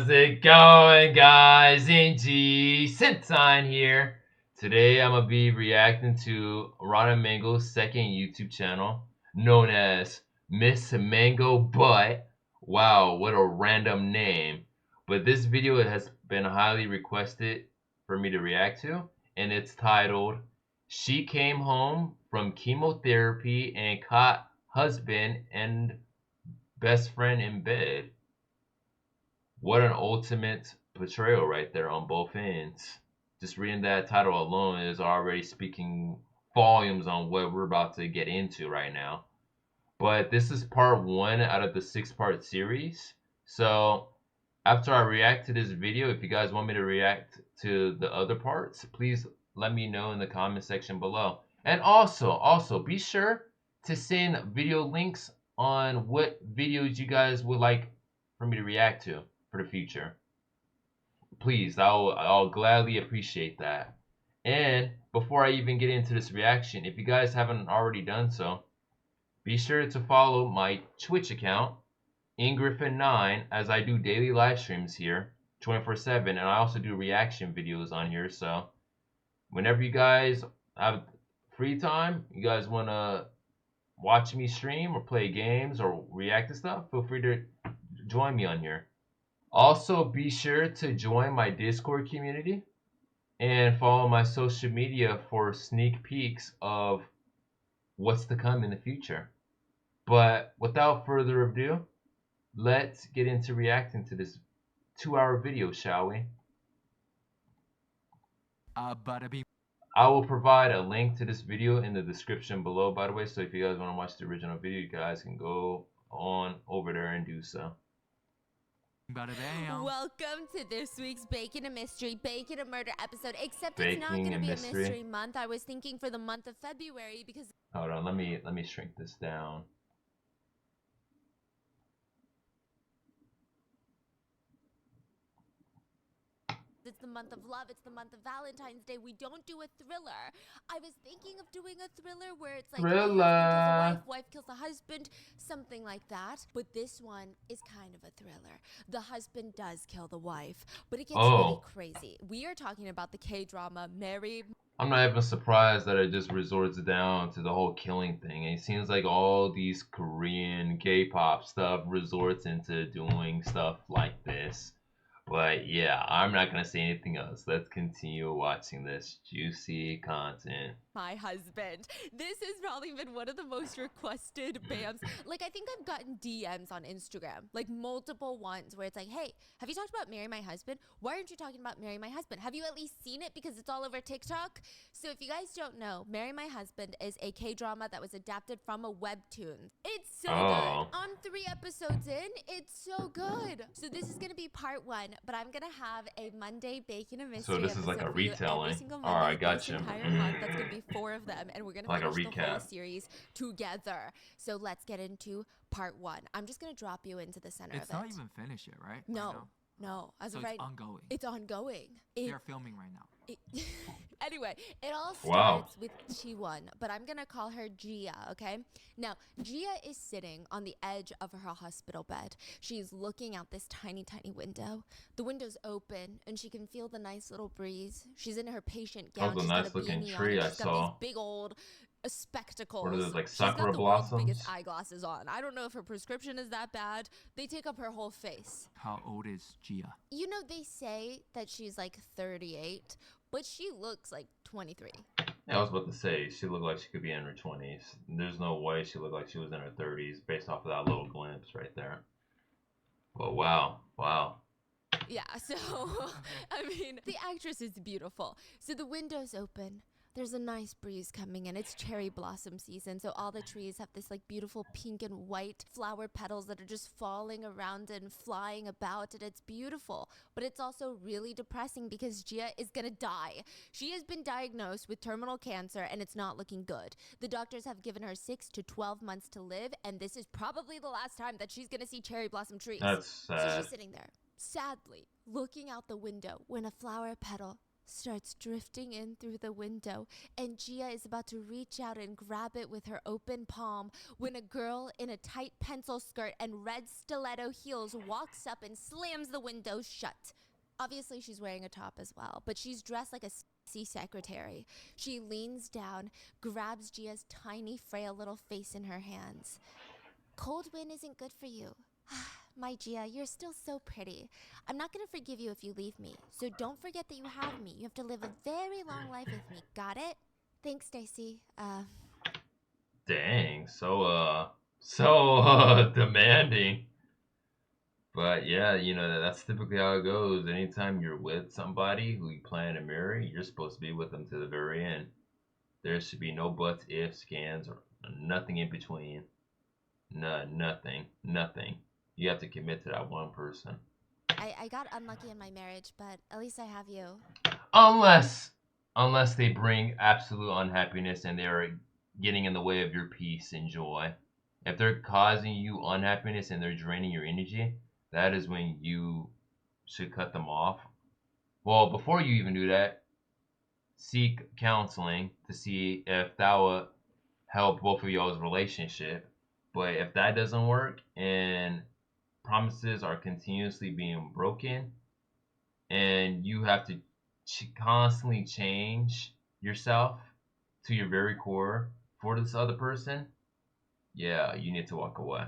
How's it going, guys? NG Sensign here. Today I'm gonna be reacting to Rana Mango's second YouTube channel, known as Miss Mango Butt. Wow, what a random name! But this video has been highly requested for me to react to, and it's titled "She Came Home from Chemotherapy and Caught Husband and Best Friend in Bed." What an ultimate betrayal right there on both ends. Just reading that title alone is already speaking volumes on what we're about to get into right now. But this is part one out of the 6-part series. So after I react to this video, if you guys want me to react to the other parts, please let me know in the comment section below. And also be sure to send video links on what videos you guys would like for me to react to for the future. Please, I'll gladly appreciate that. And before I even get into this reaction, if you guys haven't already done so, be sure to follow my Twitch account, InGriffin9, as I do daily live streams here 24/7, and I also do reaction videos on here. So whenever you guys have free time, you guys want to watch me stream or play games or react to stuff, feel free to join me on here. Also, be sure to join my Discord community and follow my social media for sneak peeks of what's to come in the future. But without further ado, let's get into reacting to this 2-hour video, shall we? I will provide a link to this video in the description below, by the way, so if you guys want to watch the original video, you guys can go on over there and do so. Welcome to this week's Bacon and Mystery, Bacon and Murder episode, except it's not going to be a mystery month. I was thinking for the month of February because... Hold on, let me shrink this down. It's the month of love. It's the month of Valentine's Day. We don't do a thriller. I was thinking of doing a thriller where it's like husband kills a wife, wife kills a husband, something like that. But this one is kind of a thriller. The husband does kill the wife, but it gets really crazy. We are talking about the K-drama Marry. I'm not even surprised that it just resorts down to the whole killing thing. It seems like all these Korean K-pop stuff resorts into doing stuff like this. But yeah, I'm not going to say anything else. Let's continue watching this juicy content. My husband. This has probably been one of the most requested BAMs. Like, I think I've gotten DMs on Instagram, like multiple ones where it's like, hey, have you talked about Marry My Husband? Why aren't you talking about Marry My Husband? Have you at least seen it? Because it's all over TikTok. So if you guys don't know, Marry My Husband is a K-drama that was adapted from a webtoon. It's so good. I'm 3 episodes in. It's so good. So this is going to be part 1, but I'm going to have a Monday Bacon and Mystery. So this is like a retelling. Alright, gotcha. Entire month. That's going to be 4 of them, and we're going to finish the whole series together. So let's get into part 1. I'm just going to drop you into the center of it. It's not even finished yet, right? No. As of right, it's ongoing. It's ongoing. They're filming right now. Anyway, it all starts with Chi-won, but I'm going to call her Gia, okay? Now, Gia is sitting on the edge of her hospital bed. She's looking out this tiny, tiny window. The window's open, and she can feel the nice little breeze. She's in her patient gown. That was a nice looking tree I saw. She's got these big old spectacles. What are those, like sakura blossoms? She's got the biggest eyeglasses on. I don't know if her prescription is that bad. They take up her whole face. How old is Gia? You know, they say that she's like 38, but she looks like 23. Yeah, I was about to say, she looked like she could be in her 20s. There's no way she looked like she was in her 30s based off of that little glimpse right there. Well, wow. Yeah, so, I mean, the actress is beautiful. So the window's open. There's a nice breeze coming in. It's cherry blossom season, so all the trees have this like beautiful pink and white flower petals that are just falling around and flying about, and it's beautiful. But it's also really depressing because Gia is gonna die. She has been diagnosed with terminal cancer, and it's not looking good. The doctors have given her 6 to 12 months to live, and this is probably the last time that she's gonna see cherry blossom trees. That's sad. So she's sitting there, sadly, looking out the window when a flower petal starts drifting in through the window, and Gia is about to reach out and grab it with her open palm when a girl in a tight pencil skirt and red stiletto heels walks up and slams the window shut. Obviously, she's wearing a top as well, but she's dressed like a secretary. She leans down, grabs Gia's tiny, frail little face in her hands. Cold wind isn't good for you. My Gia, you're still so pretty. I'm not gonna forgive you if you leave me, so don't forget that you have me. You have to live a very long life with me. Got it? Thanks, Stacy. Dang, so demanding. But yeah, you know, that's typically how it goes. Anytime you're with somebody who you plan to marry, you're supposed to be with them to the very end. There should be no buts, ifs, scans, or nothing in between. Nothing. You have to commit to that one person. I got unlucky in my marriage, but at least I have you. Unless they bring absolute unhappiness and they're getting in the way of your peace and joy. If they're causing you unhappiness and they're draining your energy, that is when you should cut them off. Well, before you even do that, seek counseling to see if that will help both of y'all's relationship. But if that doesn't work and promises are continuously being broken and you have to constantly change yourself to your very core for this other person, yeah, you need to walk away.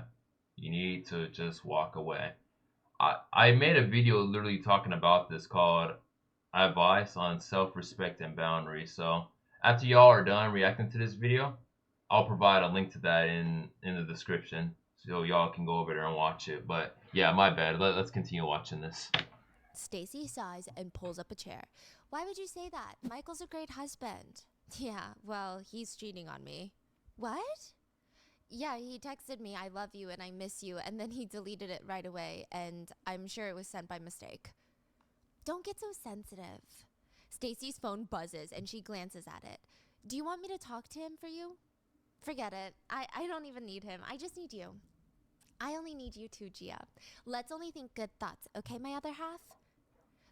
You need to just walk away. I made a video literally talking about this called Advice on Self-Respect and Boundaries. So after y'all are done reacting to this video, I'll provide a link to that in the description so y'all can go over there and watch it. But yeah, my bad. Let's continue watching this. Stacy sighs and pulls up a chair. Why would you say that? Michael's a great husband. Yeah, well, he's cheating on me. What? Yeah, he texted me, I love you and I miss you, and then he deleted it right away, and I'm sure it was sent by mistake. Don't get so sensitive. Stacy's phone buzzes and she glances at it. Do you want me to talk to him for you? Forget it. I don't even need him. I just need you. I only need you too, Gia. Let's only think good thoughts, okay, my other half?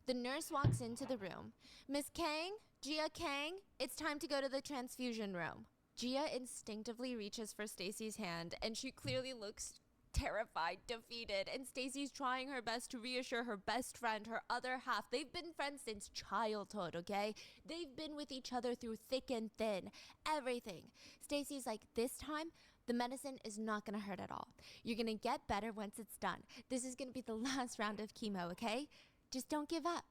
The nurse walks into the room. Miss Kang? Gia Kang? It's time to go to the transfusion room. Gia instinctively reaches for Stacy's hand, and she clearly looks terrified, defeated, and Stacy's trying her best to reassure her best friend, her other half. They've been friends since childhood, okay? They've been with each other through thick and thin, everything. Stacy's like, this time, the medicine is not gonna hurt at all. You're gonna get better once it's done. This is gonna be the last round of chemo, okay? Just don't give up.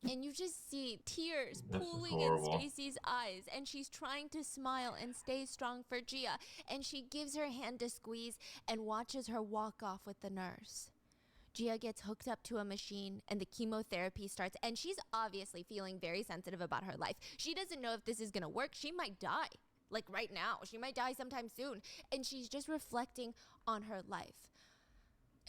And you just see tears pooling in Stacy's eyes, and she's trying to smile and stay strong for Gia, and she gives her hand a squeeze and watches her walk off with the nurse. Gia gets hooked up to a machine and the chemotherapy starts, and she's obviously feeling very sensitive about her life. She doesn't know if this is gonna work. She might die, like right now. She might die sometime soon, and she's just reflecting on her life.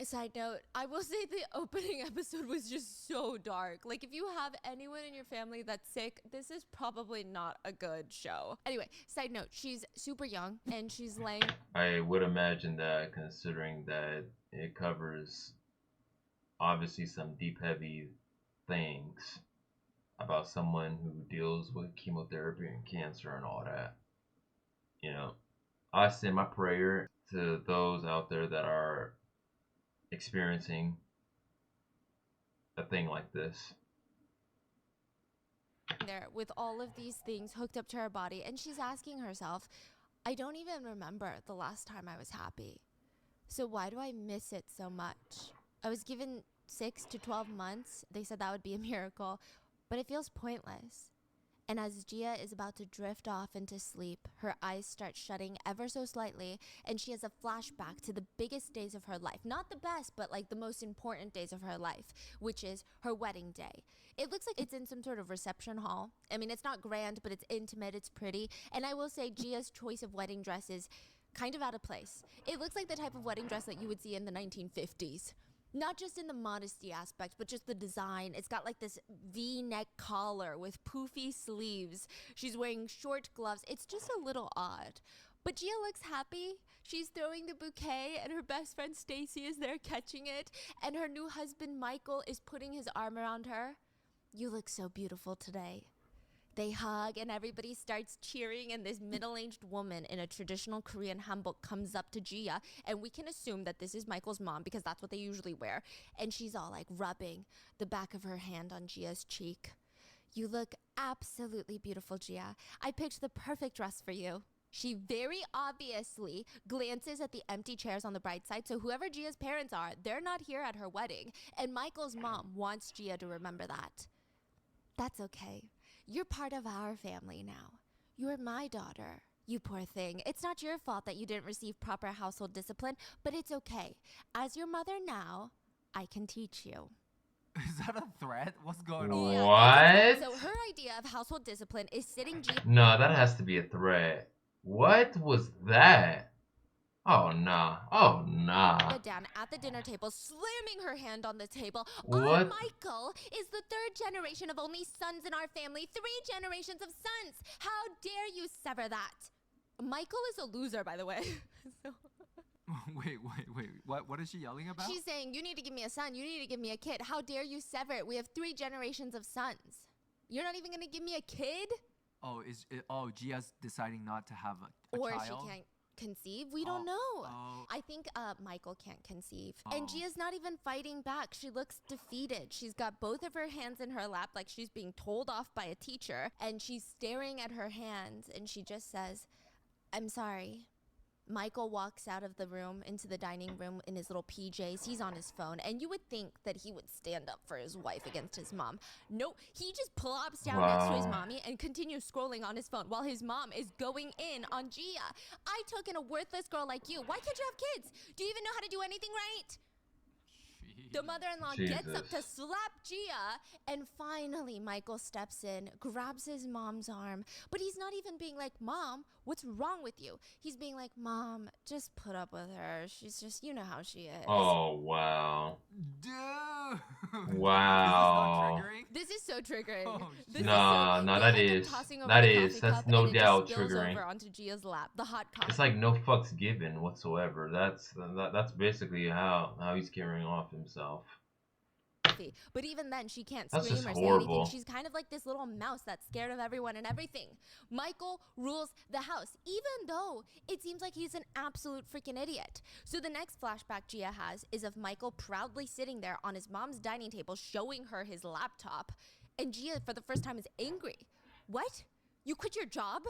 A side note, I will say the opening episode was just so dark. Like, if you have anyone in your family that's sick, this is probably not a good show. Anyway, side note, she's super young and she's laying... I would imagine that, considering that it covers obviously some deep, heavy things about someone who deals with chemotherapy and cancer and all that. You know, I send my prayer to those out there that are experiencing a thing like this. There with all of these things hooked up to her body, and she's asking herself, I don't even remember the last time I was happy. So why do I miss it so much? I was given 6 to 12 months. They said that would be a miracle, but it feels pointless. And as Gia is about to drift off into sleep, her eyes start shutting ever so slightly, and she has a flashback to the biggest days of her life. Not the best, but like the most important days of her life, which is her wedding day. It looks like it's in some sort of reception hall. I mean, it's not grand, but it's intimate, it's pretty. And I will say Gia's choice of wedding dress is kind of out of place. It looks like the type of wedding dress that you would see in the 1950s. Not just in the modesty aspect, but just the design. It's got like this V-neck collar with poofy sleeves. She's wearing short gloves. It's just a little odd. But Gia looks happy. She's throwing the bouquet, and her best friend Stacy is there catching it, and her new husband Michael is putting his arm around her. You look so beautiful today. They hug and everybody starts cheering, and this middle-aged woman in a traditional Korean hanbok comes up to Gia, and we can assume that this is Michael's mom because that's what they usually wear, and she's all like rubbing the back of her hand on Gia's cheek. You look absolutely beautiful, Gia. I picked the perfect dress for you. She very obviously glances at the empty chairs on the bright side, so whoever Gia's parents are, they're not here at her wedding, and Michael's mom wants Gia to remember that. That's okay. You're part of our family now. You're my daughter. You poor thing. It's not your fault that you didn't receive proper household discipline, but it's okay. As your mother now, I can teach you. Is that a threat? What's going on? Yeah, What? so her idea of household discipline is sitting Gia. No, that has to be a threat. What was that? Oh nah. Oh nah. Down at the dinner table, slamming her hand on the table. What? Michael is the third generation of only sons in our family. 3 generations of sons. How dare you sever that? Michael is a loser, by the way. So... Wait. What is she yelling about? She's saying, you need to give me a son. You need to give me a kid. How dare you sever it? We have 3 generations of sons. You're not even going to give me a kid? Oh, Gia's deciding not to have a or child? She can't conceive. We don't know. I think Michael can't conceive. And Gia's not even fighting back. She looks defeated. She's got both of her hands in her lap like she's being told off by a teacher. And she's staring at her hands and she just says, I'm sorry. Michael walks out of the room into the dining room in his little PJs. He's on his phone. And you would think that he would stand up for his wife against his mom. Nope. He just plops down next to his mommy and continues scrolling on his phone while his mom is going in on Gia. I took in a worthless girl like you. Why can't you have kids? Do you even know how to do anything right? The mother-in-law gets up to slap Gia, and finally Michael steps in, grabs his mom's arm, but he's not even being like, Mom, what's wrong with you? He's being like, Mom, just put up with her. She's just, you know how she is. Oh, wow. Dude! Wow. This is so triggering. Oh, that's no doubt triggering. Over onto Gia's lap, the hot coffee. It's like no fucks given whatsoever. That's basically how he's carrying off himself. But even then, she can't That's scream or say horrible. anything. She's kind of like this little mouse that's scared of everyone and everything. Michael rules the house, even though it seems like he's an absolute freaking idiot. So the next flashback Gia has is of Michael proudly sitting there on his mom's dining table, showing her his laptop. And Gia, for the first time, is angry. What? You quit your job?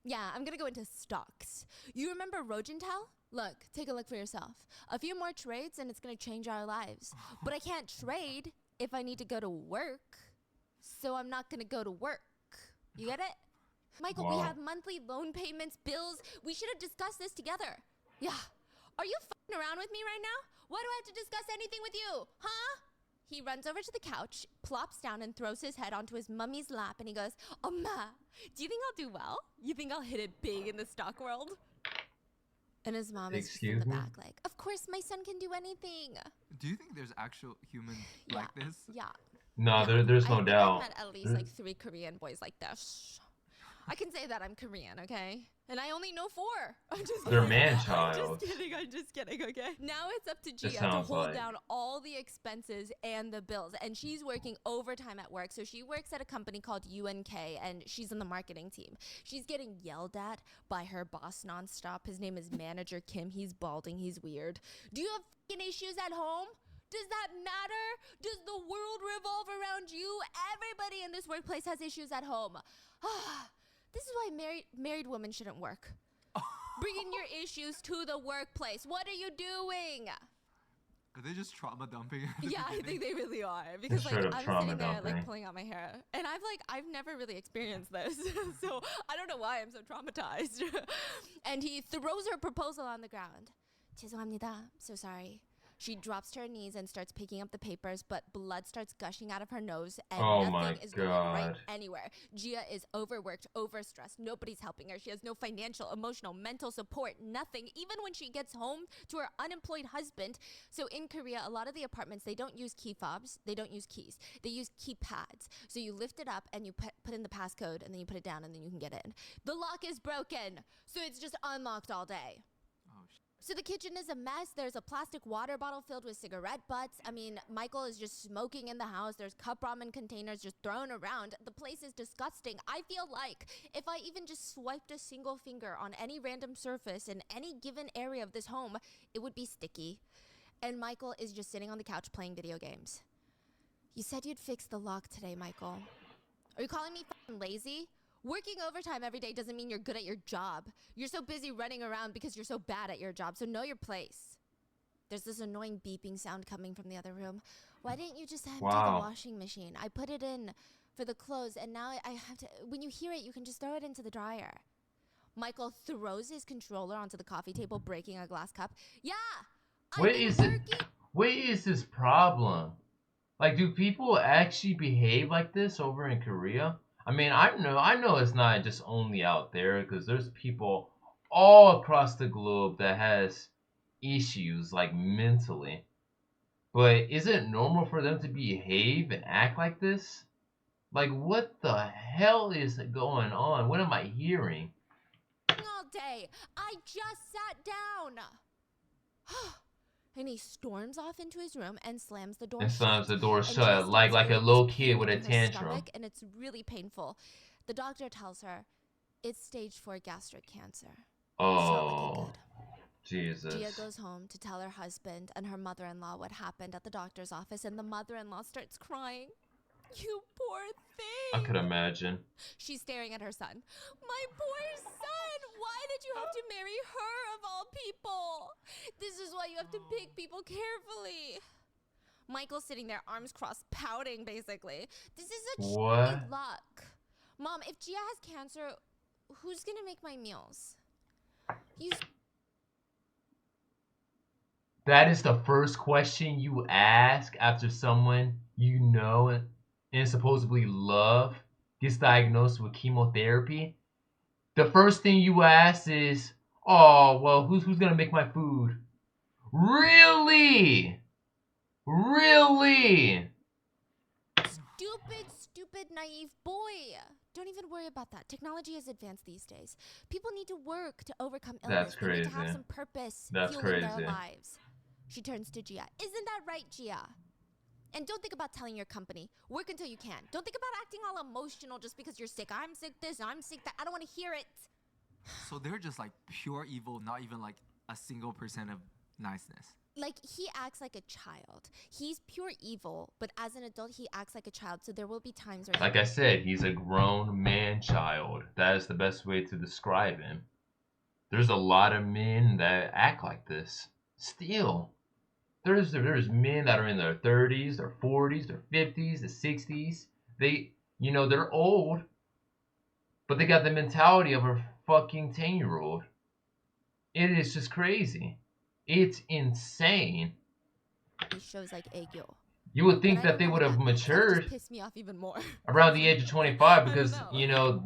Yeah, I'm gonna go into stocks. You remember Rogentel? Look, take a look for yourself. A few more trades and it's gonna change our lives. But I can't trade if I need to go to work. So I'm not gonna go to work. You get it? Michael, we have monthly loan payments, bills. We should have discussed this together. Yeah. Are you f***ing around with me right now? Why do I have to discuss anything with you? Huh? He runs over to the couch, plops down and throws his head onto his mummy's lap and he goes, Oma, do you think I'll do well? You think I'll hit it big in the stock world? And his mom is just in the back like, of course my son can do anything. Do you think there's actual humans like this? Yeah. No, there's no doubt. I've met at least like 3 Korean boys like this. I can say that I'm Korean, okay? And I only know 4. I'm just kidding. They're man-child. I'm just kidding, okay? Now it's up to Gia to hold down all the expenses and the bills. And she's working overtime at work. So she works at a company called UNK and she's in the marketing team. She's getting yelled at by her boss nonstop. His name is Manager Kim. He's balding. He's weird. Do you have f***ing issues at home? Does that matter? Does the world revolve around you? Everybody in this workplace has issues at home. This is why married women shouldn't work. Bringing your issues to the workplace. What are you doing? Are they just trauma dumping? Yeah, I think they really are. Because like I'm sitting there like pulling out my hair. And I've never really experienced this. So I don't know why I'm so traumatized. And he throws her proposal on the ground. 죄송합니다. So sorry. She drops to her knees and starts picking up the papers, but blood starts gushing out of her nose, and nothing is going right anywhere. Gia is overworked, overstressed. Nobody's helping her. She has no financial, emotional, mental support, nothing, even when she gets home to her unemployed husband. So in Korea, a lot of the apartments, they don't use key fobs. They don't use keys. They use keypads. So you lift it up, and you put in the passcode, and then you put it down, and then you can get in. The lock is broken, so it's just unlocked all day. Oh, shit. So the kitchen is a mess. There's a plastic water bottle filled with cigarette butts. I mean, Michael is just smoking in the house. There's cup ramen containers just thrown around. The place is disgusting. I feel like if I even just swiped a single finger on any random surface in any given area of this home, it would be sticky. And Michael is just sitting on the couch playing video games. You said you'd fix the lock today, Michael. Are you calling me f***ing lazy? Working overtime every day doesn't mean you're good at your job. You're so busy running around because you're so bad at your job, so know your place. There's this annoying beeping sound coming from the other room. Why didn't you just empty the washing machine? I put it in for the clothes, and now I have to... When you hear it, you can just throw it into the dryer. Michael throws his controller onto the coffee table, breaking a glass cup. Yeah! What is this problem? Like, do people actually behave like this over in Korea? I mean, I know it's not just only out there, because there's people all across the globe that has issues, like, mentally. But is it normal for them to behave and act like this? Like, what the hell is going on? What am I hearing? All day. I just sat down. And he storms off into his room and slams the door shut. Like a little kid with a tantrum. And it's really painful. The doctor tells her it's stage 4 gastric cancer. Oh, it's not looking good. Jesus. Gia goes home to tell her husband and her mother-in-law what happened at the doctor's office, and the mother-in-law starts crying. You poor thing. I could imagine. She's staring at her son. My poor son! Why did you have to marry her of all people? This is why you have to pick people carefully. Michael's sitting there, arms crossed, pouting, basically. This is a good luck. Mom, if Gia has cancer, who's gonna make my meals? That is the first question you ask after someone you know and supposedly love gets diagnosed with chemotherapy? The first thing you ask is, oh, well, who's gonna make my food? Really? Really? Stupid, naive boy. Don't even worry about that. Technology is advanced these days. People need to work to overcome illness. That's crazy. They need to have some purpose fueling their lives. She turns to Gia. Isn't that right, Gia? And don't think about telling your company. Work until you can. Don't think about acting all emotional just because you're sick. I'm sick this, I'm sick that. I don't want to hear it. So they're just like pure evil, not even like a single % of niceness. Like, he acts like a child. He's pure evil, but as an adult, he acts like a child. So there will be times where... Like I said, he's a grown man-child. That is the best way to describe him. There's a lot of men that act like this. Still. There's men that are in their 30s, their 40s, their 50s, their 60s. They're old, but they got the mentality of a fucking 10-year-old. It is just crazy. It's insane. He shows like aegyo. You would think that they would have matured piss me off even more. around the age of 25 because,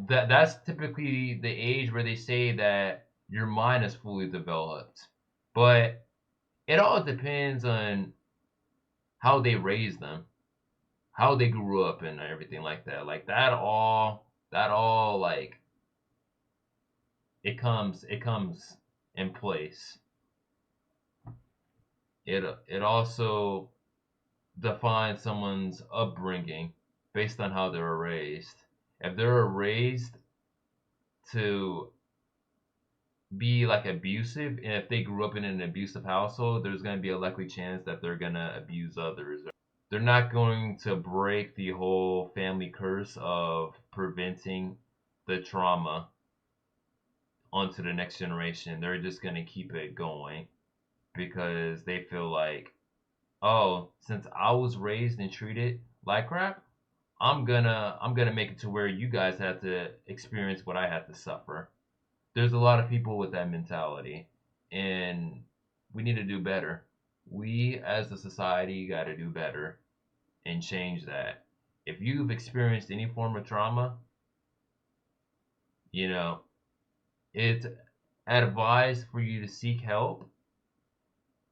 that's typically the age where they say that your mind is fully developed. But it all depends on how they raised them, how they grew up and everything like that. Like that all like it comes in place. It also defines someone's upbringing based on how they were raised. If they were raised to be like abusive, and if they grew up in an abusive household, there's going to be a likely chance that they're going to abuse others. They're not going to break the whole family curse of preventing the trauma onto the next generation. They're just going to keep it going because they feel like, oh, since I was raised and treated like crap, I'm gonna make it to where you guys have to experience what I had to suffer. There's a lot of people with that mentality, and we need to do better. We as a society got to do better and change that. If you've experienced any form of trauma, it's advised for you to seek help.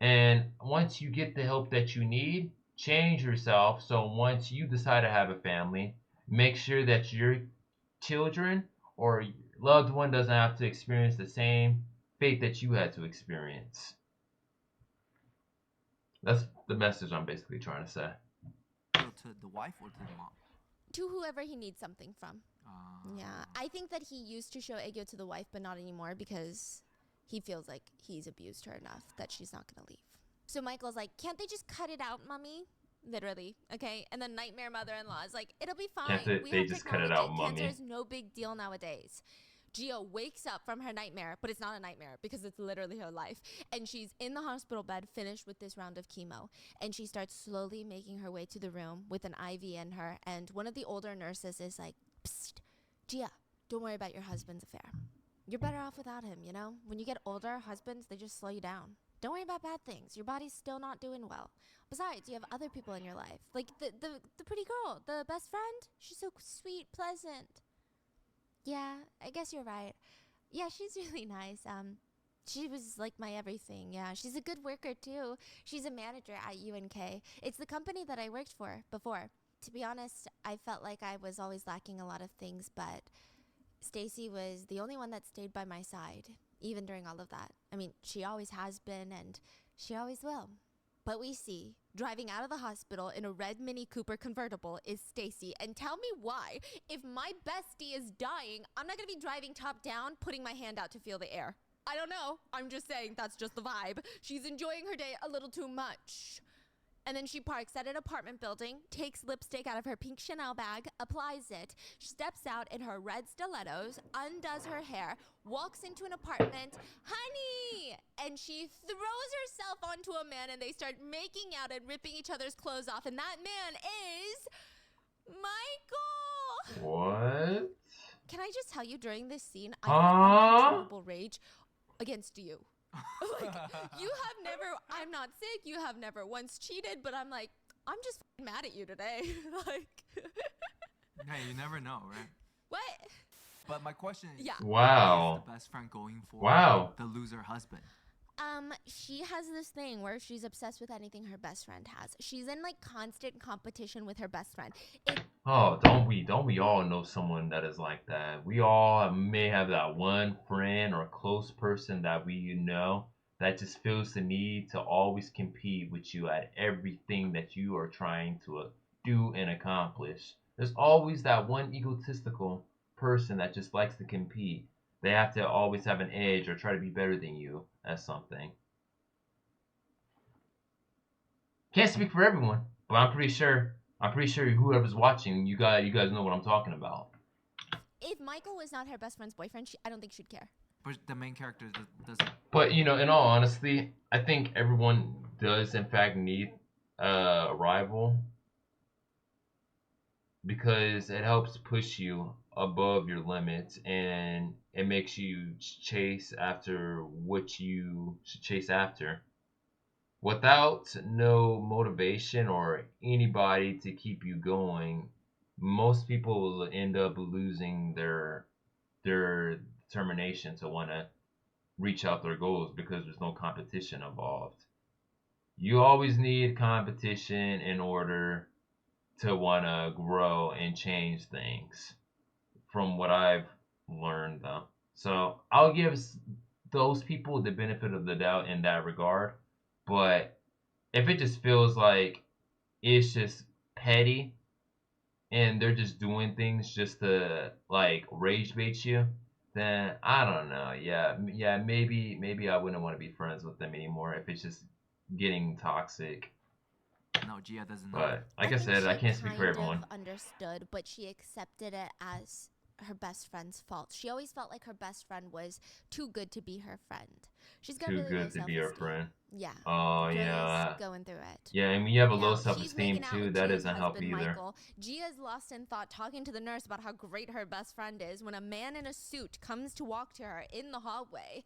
And once you get the help that you need, change yourself. So once you decide to have a family, make sure that your children or loved one doesn't have to experience the same fate that you had to experience. That's the message I'm basically trying to say. To the wife or to the mom? To whoever he needs something from. Yeah, I think that he used to show aegyo to the wife, but not anymore because he feels like he's abused her enough that she's not gonna leave. So Michael's like, can't they just cut it out, mommy? Literally, okay? And then Nightmare Mother-in-law is like, it'll be fine. Can't they just cut it out, mommy? Cancer is no big deal nowadays. Gia wakes up from her nightmare, but it's not a nightmare because it's literally her life. And she's in the hospital bed, finished with this round of chemo. And she starts slowly making her way to the room with an IV in her. And one of the older nurses is like, psst, Gia, don't worry about your husband's affair. You're better off without him, you know? When you get older, husbands, they just slow you down. Don't worry about bad things. Your body's still not doing well. Besides, you have other people in your life. Like the pretty girl, the best friend. She's so sweet, pleasant. Yeah, I guess you're right. Yeah, she's really nice. She was like my everything. Yeah, she's a good worker too. She's a manager at UNK. It's the company that I worked for before. To be honest, I felt like I was always lacking a lot of things, but Stacy was the only one that stayed by my side, even during all of that. I mean, she always has been, and she always will. But we see, driving out of the hospital in a red Mini Cooper convertible is Stacy. And tell me why, if my bestie is dying, I'm not gonna be driving top down, putting my hand out to feel the air. I don't know. I'm just saying that's just the vibe. She's enjoying her day a little too much. And then she parks at an apartment building, takes lipstick out of her pink Chanel bag, applies it, steps out in her red stilettos, undoes her hair, walks into an apartment, honey! And she throws herself onto a man and they start making out and ripping each other's clothes off. And that man is Michael! What? Can I just tell you, during this scene, I felt uncontrollable rage against you. Like, you have never, I'm not sick, you have never once cheated, but I'm like, I'm just mad at you today. Like, Hey, you never know, right? what? But my question is, Yeah. why is the best friend going for the loser husband? She has this thing where she's obsessed with anything her best friend has. She's in like constant competition with her best friend. Oh, don't we all know someone that is like that? We all may have that one friend or close person that we know that just feels the need to always compete with you at everything that you are trying to do and accomplish. There's always that one egotistical person that just likes to compete. They have to always have an edge or try to be better than you at something. Can't speak for everyone, but I'm pretty sure whoever's watching, you guys know what I'm talking about. If Michael was not her best friend's boyfriend, I don't think she'd care. But the main character doesn't. But in all honesty, I think everyone does in fact need a rival because it helps push you above your limits and it makes you chase after what you should chase after. Without no motivation or anybody to keep you going, most people will end up losing their determination to want to reach out their goals because there's no competition involved. You always need competition in order to want to grow and change things, from what I've learned, though. So I'll give those people the benefit of the doubt in that regard. But if it just feels like it's just petty and they're just doing things just to like rage bait you, then I don't know. Yeah, maybe I wouldn't want to be friends with them anymore if it's just getting toxic. No, Gia doesn't know. But like I said, I can't speak for everyone. She understood, but she accepted it as her best friend's fault. She always felt like her best friend was too good to be her friend. She's got Too really good low to be her self-esteem. friend. Yeah. Oh Really yeah. going through it. Yeah, and when you have a low Now, self-esteem she's making out too, with that Gia's doesn't help husband, either. Michael. Gia's lost in thought, talking to the nurse about how great her best friend is when a man in a suit comes to walk to her in the hallway.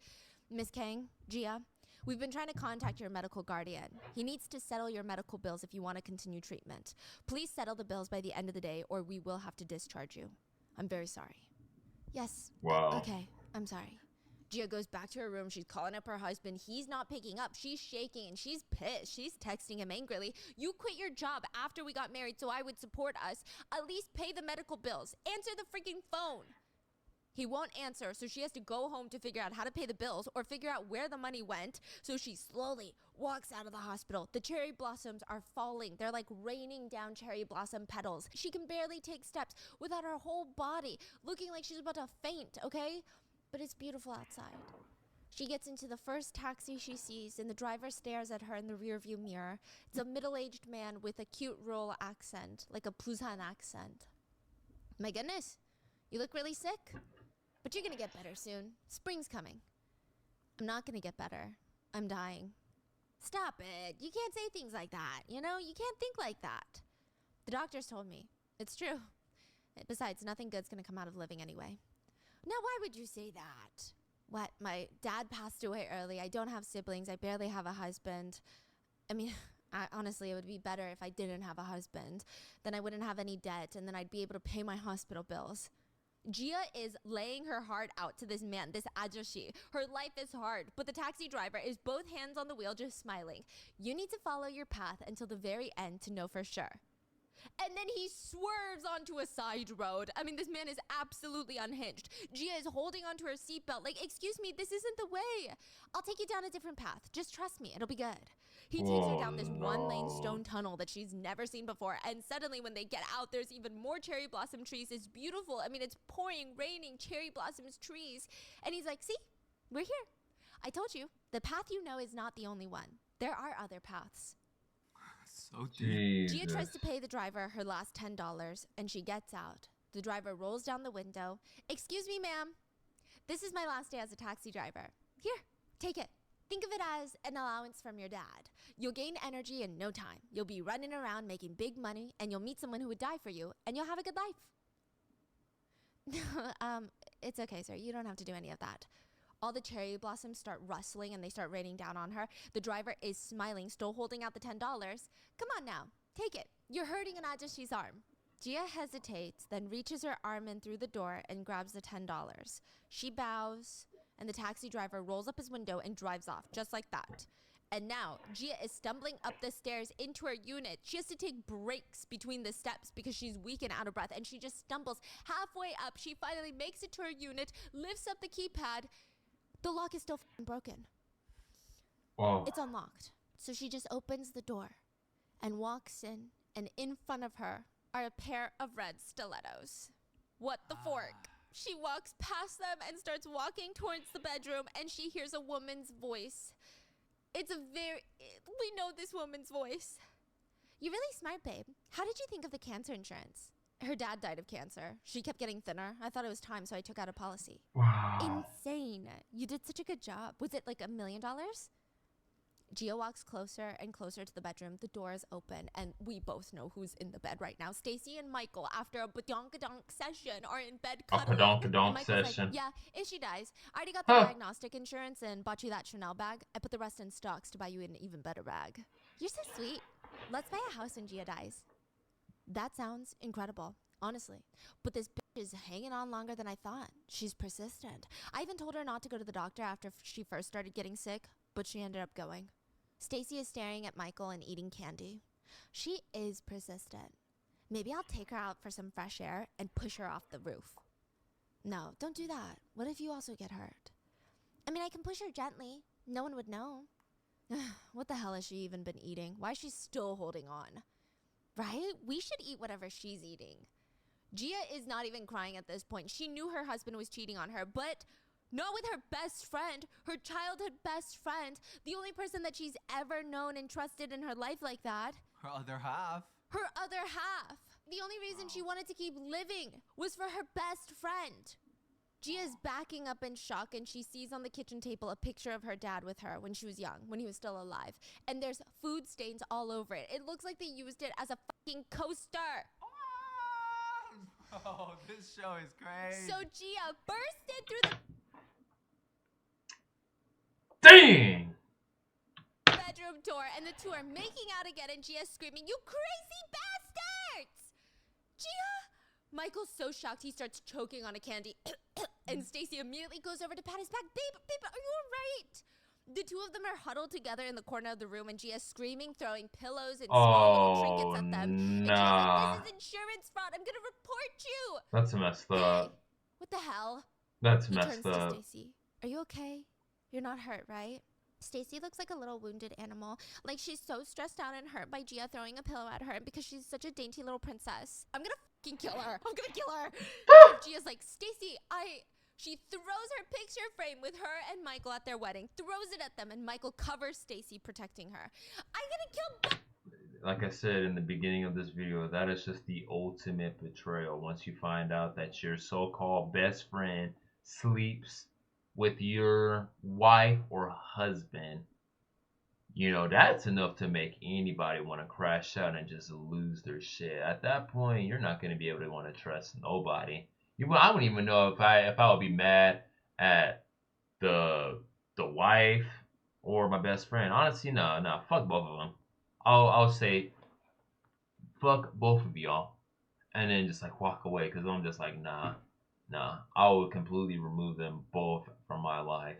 Miss Kang, Gia, we've been trying to contact your medical guardian. He needs to settle your medical bills if you want to continue treatment. Please settle the bills by the end of the day or we will have to discharge you. I'm very sorry. Yes. Wow. Okay, I'm sorry. Gia goes back to her room. She's calling up her husband. He's not picking up. She's shaking and she's pissed. She's texting him angrily. You quit your job after we got married so I would support us. At least pay the medical bills. Answer the freaking phone. He won't answer, so she has to go home to figure out how to pay the bills or figure out where the money went. So she slowly walks out of the hospital. The cherry blossoms are falling. They're like raining down cherry blossom petals. She can barely take steps without her whole body looking like she's about to faint, okay? But it's beautiful outside. She gets into the first taxi she sees, and the driver stares at her in the rearview mirror. It's a middle-aged man with a cute rural accent, like a Busan accent. My goodness, you look really sick. But you're gonna get better soon. Spring's coming. I'm not gonna get better. I'm dying. Stop it. You can't say things like that, you know? You can't think like that. The doctors told me. It's true. Besides, nothing good's gonna come out of living anyway. Now, why would you say that? What? My dad passed away early. I don't have siblings. I barely have a husband. I mean, honestly, it would be better if I didn't have a husband. Then I wouldn't have any debt, and then I'd be able to pay my hospital bills. Gia is laying her heart out to this man, this ajoshi. Her life is hard, but the taxi driver is both hands on the wheel just smiling. You need to follow your path until the very end to know for sure. And then he swerves onto a side road. I mean, this man is absolutely unhinged. Gia is holding onto her seatbelt like, excuse me, this isn't the way. I'll take you down a different path. Just trust me, it'll be good. He takes her down this one-lane stone tunnel that she's never seen before. And suddenly when they get out, there's even more cherry blossom trees. It's beautiful. I mean, it's pouring, raining, cherry blossoms, trees. And he's like, see, we're here. I told you, the path you know is not the only one. There are other paths. So deep. Gia tries to pay the driver her last $10, and she gets out. The driver rolls down the window. Excuse me, ma'am. This is my last day as a taxi driver. Here, take it. Think of it as an allowance from your dad. You'll gain energy in no time. You'll be running around making big money, and you'll meet someone who would die for you, and you'll have a good life. It's okay, sir. You don't have to do any of that. All the cherry blossoms start rustling and they start raining down on her. The driver is smiling, still holding out the $10. Come on now, take it. You're hurting an ajoshi's arm. Gia hesitates, then reaches her arm in through the door and grabs the $10. She bows, and the taxi driver rolls up his window and drives off, just like that. And now, Gia is stumbling up the stairs into her unit. She has to take breaks between the steps because she's weak and out of breath, and she just stumbles halfway up. She finally makes it to her unit, lifts up the keypad. The lock is still broken. Whoa. It's unlocked. So she just opens the door and walks in, and in front of her are a pair of red stilettos. What the fork? She walks past them and starts walking towards the bedroom, and she hears a woman's voice. We know this woman's voice. You're really smart, babe. How did you think of the cancer insurance? Her dad died of cancer. She kept getting thinner. I thought it was time, so I took out a policy. Wow. Insane. You did such a good job. Was it like $1 million? Gia walks closer and closer to the bedroom. The door is open, and we both know who's in the bed right now. Stacy and Michael, after a badonkadonk session, are in bed cuddling. Badonkadonk session. Like, yeah, if she dies, I already got the diagnostic insurance and bought you that Chanel bag. I put the rest in stocks to buy you an even better bag. You're so sweet. Let's buy a house when Gia dies. That sounds incredible, honestly. But this bitch is hanging on longer than I thought. She's persistent. I even told her not to go to the doctor after she first started getting sick, but she ended up going. Stacy is staring at Michael and eating candy. She is persistent. Maybe I'll take her out for some fresh air and push her off the roof. No, don't do that. What if you also get hurt? I mean, I can push her gently. No one would know. What the hell has she even been eating? Why is she still holding on? Right? We should eat whatever she's eating. Gia is not even crying at this point. She knew her husband was cheating on her, but not with her best friend, her childhood best friend, the only person that she's ever known and trusted in her life like that. Her other half. Her other half. The only reason she wanted to keep living was for her best friend. Gia's backing up in shock, and she sees on the kitchen table a picture of her dad with her when she was young, when he was still alive. And there's food stains all over it. It looks like they used it as a fucking coaster. Oh, this show is crazy. So Gia bursted through the Dang! bedroom door, and the two are making out again, and Gia's screaming, "You crazy bastards!" Gia! Michael's so shocked he starts choking on a candy. And Stacy immediately goes over to pat his back. Babe, are you alright? The two of them are huddled together in the corner of the room, and Gia's screaming, throwing pillows and small little trinkets at them. And Gia's like, "This is insurance fraud. I'm gonna report you." That's messed up. Hey, what the hell? That's He turns messed to up. Stacy. Are you okay? You're not hurt, right? Stacy looks like a little wounded animal. Like she's so stressed out and hurt by Gia throwing a pillow at her, and because she's such a dainty little princess. I'm gonna fucking kill her. I'm gonna kill her. Gia's like, Stacy, She throws her picture frame with her and Michael at their wedding, throws it at them, and Michael covers Stacy, protecting her. I'm gonna kill. Like I said in the beginning of this video, that is just the ultimate betrayal. Once you find out that your so-called best friend sleeps with your wife or husband, you know, that's enough to make anybody want to crash out and just lose their shit. At that point, you're not going to be able to want to trust nobody. I wouldn't even know if I would be mad at the wife or my best friend. Honestly, no, fuck both of them. I'll say fuck both of y'all, and then just like walk away because I'm just like nah. I would completely remove them both from my life.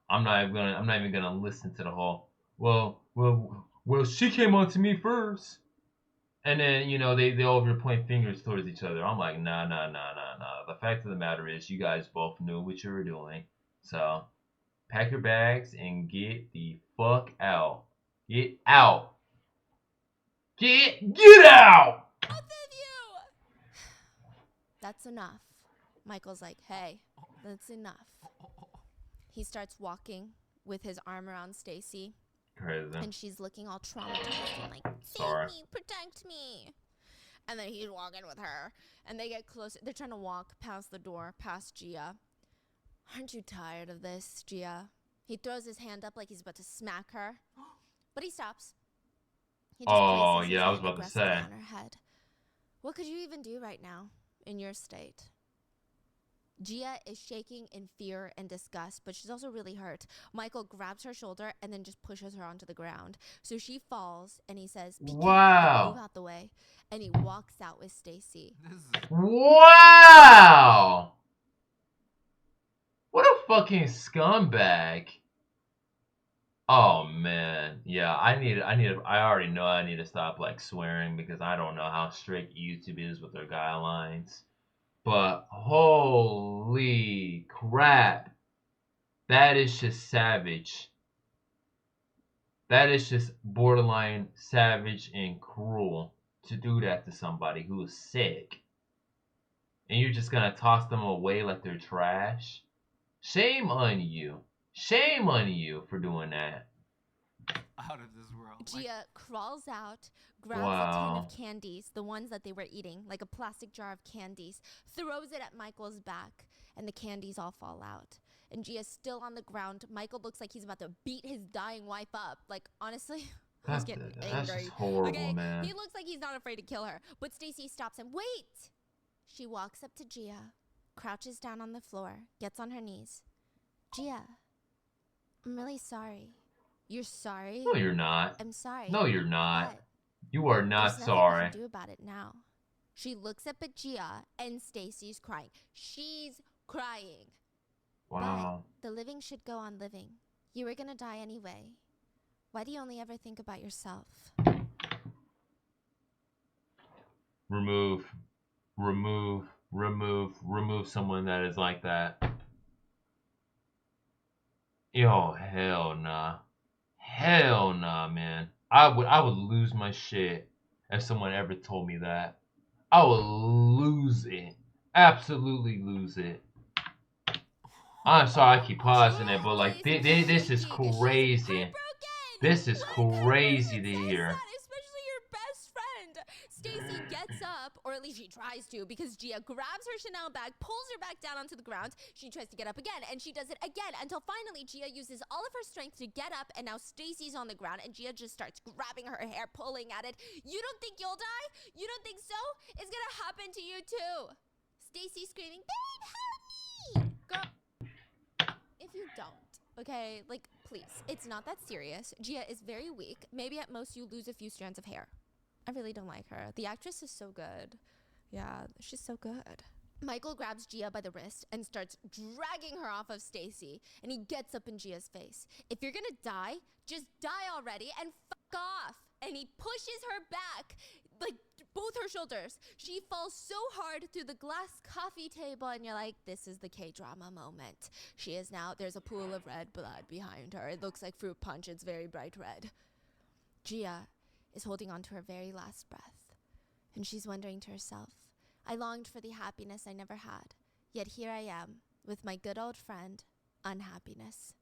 I'm not even gonna listen to the whole well she came on to me first, and then you know they over point fingers towards each other. I'm like nah. The fact of the matter is you guys both knew what you were doing, so pack your bags and get the fuck out. Get out. Get out. Both of you! That's enough. Michael's like, hey, that's enough. He starts walking with his arm around Stacy. Crazy. And she's looking all traumatized and like, Sorry. save me, protect me. And then he's walking with her. And they get closer. They're trying to walk past the door, past Gia. Aren't you tired of this, Gia? He throws his hand up like he's about to smack her. But he stops. He just places his I was hand about to aggressively say. on her head. What could you even do right now in your state? Gia is shaking in fear and disgust, but she's also really hurt. Michael grabs her shoulder and then just pushes her onto the ground. So she falls, and he says, Wow. move out the way. And he walks out with Stacy. Wow. What a fucking scumbag. Oh man, yeah. I already know I need to stop like swearing because I don't know how strict YouTube is with their guidelines. But holy crap, that is just savage. That is just borderline savage and cruel to do that to somebody who is sick. And you're just gonna toss them away like they're trash. Shame on you. Shame on you for doing that. Out of this world. Gia crawls out, grabs a tin of candies, the ones that they were eating, like a plastic jar of candies, throws it at Michael's back, and the candies all fall out. And Gia's still on the ground. Michael looks like he's about to beat his dying wife up. Like, honestly, I was getting angry. That's just horrible, okay? man. He looks like he's not afraid to kill her. But Stacy stops him. Wait! She walks up to Gia, crouches down on the floor, gets on her knees. Gia, I'm really sorry. You're sorry? No, you're not. I'm sorry. No, you're not. But You are not there's sorry. nothing I can do about it now. She looks up at Gia, and Stacy's crying. She's crying. Wow. But the living should go on living. You were gonna die anyway. Why do you only ever think about yourself? Remove someone that is like that. Yo, hell nah. Hell nah, man. I would lose my shit if someone ever told me that. I would lose it. Absolutely lose it. I'm sorry I keep pausing it, but like this is crazy. This is crazy to hear. Especially your best friend. Stacy gets up, or at least she tries to, because Gia grabs her Chanel bag, pulls her back down onto the ground. She tries to get up again, and she does it again until finally Gia uses all of her strength to get up, and now Stacy's on the ground, and Gia just starts grabbing her hair, pulling at it. You don't think you'll die? You don't think so? It's gonna happen to you too. Stacy screaming, babe, help me! Girl, if you don't, okay, like, please, it's not that serious. Gia is very weak. Maybe at most you lose a few strands of hair. I really don't like her. The actress is so good. Yeah, she's so good. Michael grabs Gia by the wrist and starts dragging her off of Stacy, and he gets up in Gia's face. If you're gonna die, just die already and fuck off. And he pushes her back, like both her shoulders. She falls so hard through the glass coffee table, and you're like, this is the K-drama moment. She is now, there's a pool of red blood behind her. It looks like fruit punch. It's very bright red. Gia is holding on to her very last breath, and she's wondering to herself, I longed for the happiness I never had, yet here I am with my good old friend, unhappiness.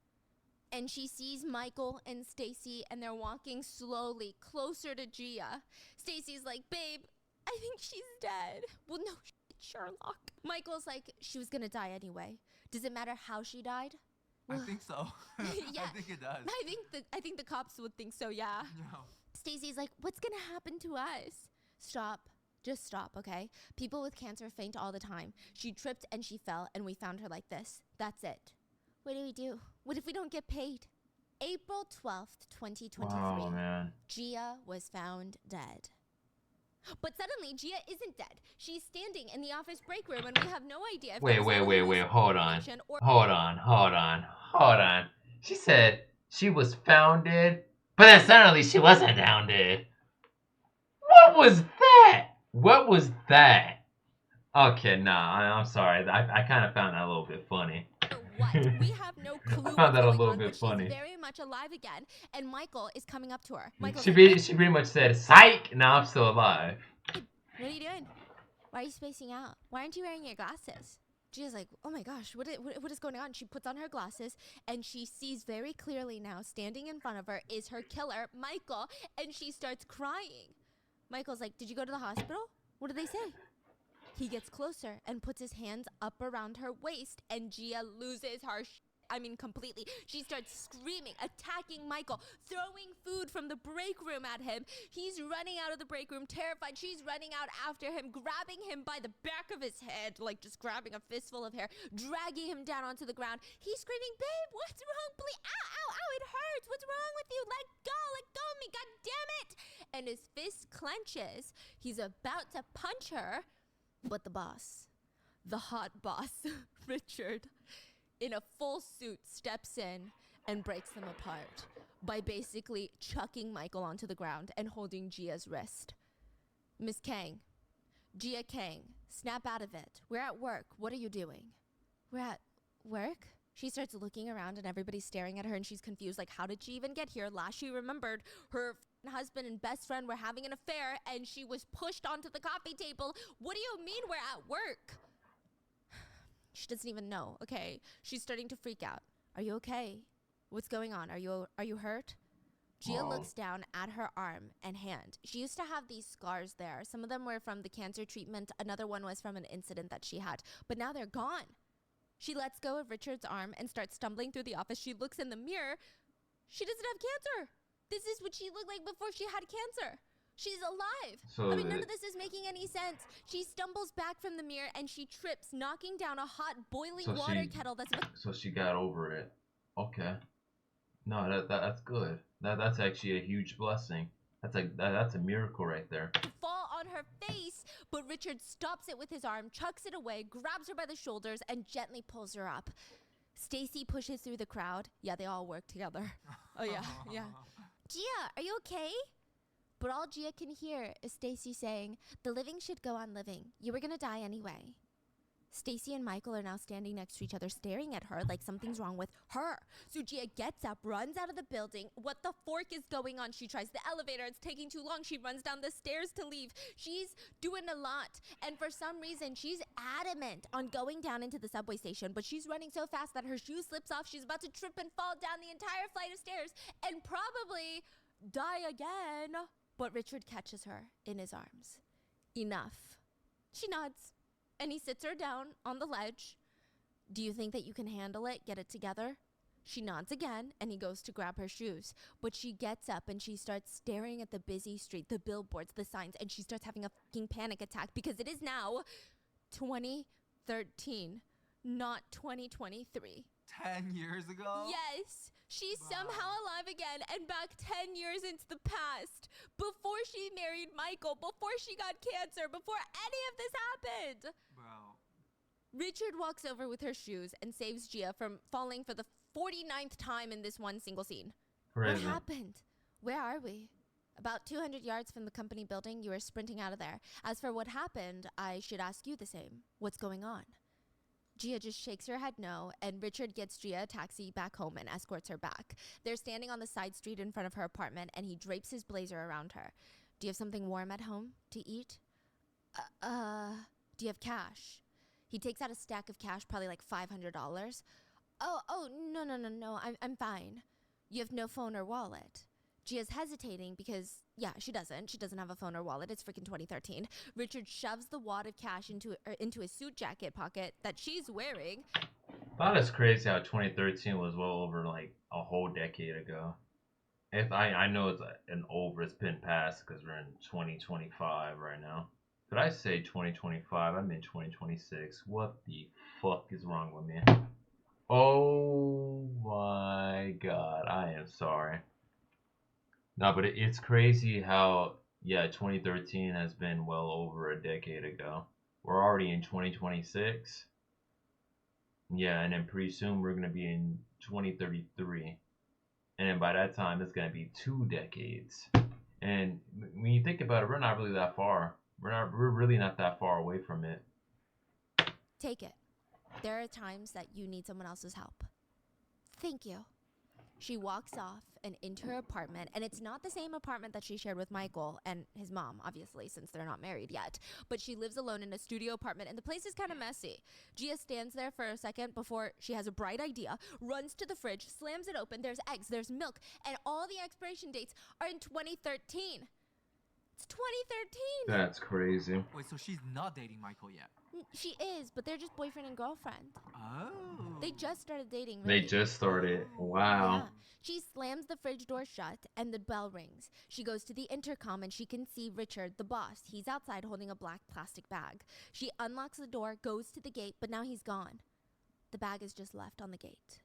And she sees Michael and Stacy, and they're walking slowly closer to Gia. Stacy's like, babe, I think she's dead. Well, no, Sherlock. Michael's like, she was gonna die anyway. Does it matter how she died? I think so. Yeah. I think it does. I think the cops would think so, yeah. No. Stacy's like, what's gonna happen to us? Stop. Just stop, okay? People with cancer faint all the time. She tripped and she fell, and we found her like this. That's it. What do we do? What if we don't get paid? April 12th, 2023. Oh, man. Gia was found dead. But suddenly, Gia isn't dead. She's standing in the office break room, and we have no idea if Wait, hold on. Hold on. She said she was found dead, but then suddenly she wasn't found dead. What was that? Okay, nah, I'm sorry. I kind of found that a little bit funny. What? We have no clue I found that a what's little going on, bit but funny. she's very much alive again, and Michael is coming up to her. Michael's She like, pretty much said, psych, now I'm still alive. what are you doing? Why are you spacing out? Why aren't you wearing your glasses? Gia's like, oh my gosh, what is going on? She puts on her glasses, and she sees very clearly now, standing in front of her is her killer, Michael, and she starts crying. Michael's like, did you go to the hospital? What did they say? He gets closer and puts his hands up around her waist, and Gia loses her completely. She starts screaming, attacking Michael, throwing food from the break room at him. He's running out of the break room, terrified. She's running out after him, grabbing him by the back of his head, like just grabbing a fistful of hair, dragging him down onto the ground. He's screaming, babe, what's wrong? Please, ow, ow, ow, it hurts. What's wrong with you? Let go of me, god damn it. And his fist clenches. He's about to punch her, but the boss, the hot boss, Richard, in a full suit, steps in and breaks them apart by basically chucking Michael onto the ground and holding Gia's wrist. Miss Kang, Gia Kang, snap out of it. We're at work. What are you doing? We're at work? She starts looking around and everybody's staring at her and she's confused. Like, how did she even get here? Last she remembered, her husband and best friend were having an affair and she was pushed onto the coffee table. What do you mean we're at work? She doesn't even know. Okay, she's starting to freak out. Are you okay? What's going on? Are you hurt? Gia looks down at her arm and hand. She used to have these scars there. Some of them were from the cancer treatment. Another one was from an incident that she had. But now they're gone. She lets go of Richard's arm and starts stumbling through the office. She looks in the mirror. She doesn't have cancer. This is what she looked like before she had cancer. She's alive. So none of this is making any sense. She stumbles back from the mirror and she trips, knocking down a hot boiling water kettle that's... So she got over it. Okay. No, that's good. That's actually a huge blessing. That's a miracle right there. Fall on her face, but Richard stops it with his arm, chucks it away, grabs her by the shoulders, and gently pulls her up. Stacy pushes through the crowd. Yeah, they all work together. Oh yeah. Gia, are you okay? But all Gia can hear is Stacy saying, the living should go on living. You were gonna die anyway. Stacy and Michael are now standing next to each other, staring at her like something's wrong with her. So Gia gets up, runs out of the building. What the fork is going on? She tries the elevator. It's taking too long. She runs down the stairs to leave. She's doing a lot. And for some reason, she's adamant on going down into the subway station. But she's running so fast that her shoe slips off. She's about to trip and fall down the entire flight of stairs and probably die again. But Richard catches her in his arms. Enough. She nods. And he sits her down on the ledge. Do you think that you can handle it? Get it together? She nods again, and he goes to grab her shoes. But she gets up, and she starts staring at the busy street, the billboards, the signs, and she starts having a fucking panic attack because it is now 2013, not 2023. 10 years ago? Yes. She's somehow alive again and back 10 years into the past. Before she married Michael, before she got cancer, before any of this happened. Bro. Richard walks over with her shoes and saves Gia from falling for the 49th time in this one single scene. Crazy. What happened? Where are we? About 200 yards from the company building, you were sprinting out of there. As for what happened, I should ask you the same. What's going on? Gia just shakes her head no, and Richard gets Gia a taxi back home and escorts her back. They're standing on the side street in front of her apartment, and he drapes his blazer around her. Do you have something warm at home to eat? Do you have cash? He takes out a stack of cash, probably like $500. No, I'm fine. You have no phone or wallet. Gia's hesitating because, yeah, she doesn't have a phone or wallet. It's freaking 2013. Richard shoves the wad of cash into his suit jacket pocket that she's wearing. Thought it's crazy how 2013 was well over like a whole decade ago. If I know it's been past because we're in 2025 right now. Did I say 2025? I'm in 2026. What the fuck is wrong with me? Oh my god, I am sorry. No, but it's crazy how, yeah, 2013 has been well over a decade ago. We're already in 2026. Yeah, and then pretty soon we're going to be in 2033. And then by that time, it's going to be 2 decades. And when you think about it, we're not really that far. We're really not that far away from it. Take it. There are times that you need someone else's help. Thank you. She walks off and into her apartment, and it's not the same apartment that she shared with Michael and his mom, obviously, since they're not married yet. But she lives alone in a studio apartment, and the place is kind of messy. Gia stands there for a second before she has a bright idea, runs to the fridge, slams it open. There's eggs, there's milk, and all the expiration dates are in 2013. It's 2013. That's crazy. Wait, so she's not dating Michael yet? She is, but they're just boyfriend and girlfriend. Oh. They just started dating. Really. They just started. Wow. Yeah. She slams the fridge door shut and the bell rings. She goes to the intercom and she can see Richard, the boss. He's outside holding a black plastic bag. She unlocks the door, goes to the gate, but now he's gone. The bag is just left on the gate.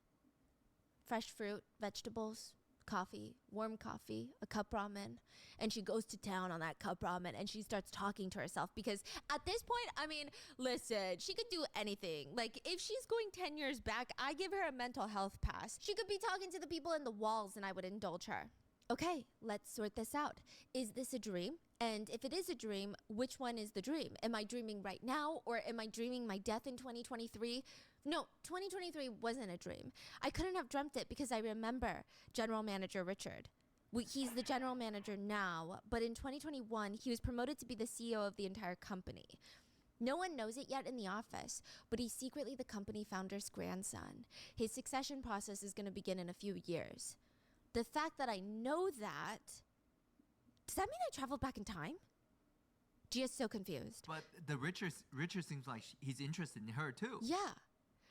Fresh fruit, vegetables, coffee, warm coffee, a cup ramen, and she goes to town on that cup ramen and she starts talking to herself because at this point, I mean, listen, she could do anything. Like, if she's going 10 years back, I give her a mental health pass. She could be talking to the people in the walls and I would indulge her. Okay, let's sort this out. Is this a dream? And if it is a dream, which one is the dream? Am I dreaming right now, or am I dreaming my death in 2023? No, 2023 wasn't a dream. I couldn't have dreamt it because I remember General Manager Richard. He's the general manager now, but in 2021, he was promoted to be the CEO of the entire company. No one knows it yet in the office, but he's secretly the company founder's grandson. His succession process is going to begin in a few years. The fact that I know that, does that mean I traveled back in time? Gia's so confused. But the Richard seems like he's interested in her too. Yeah.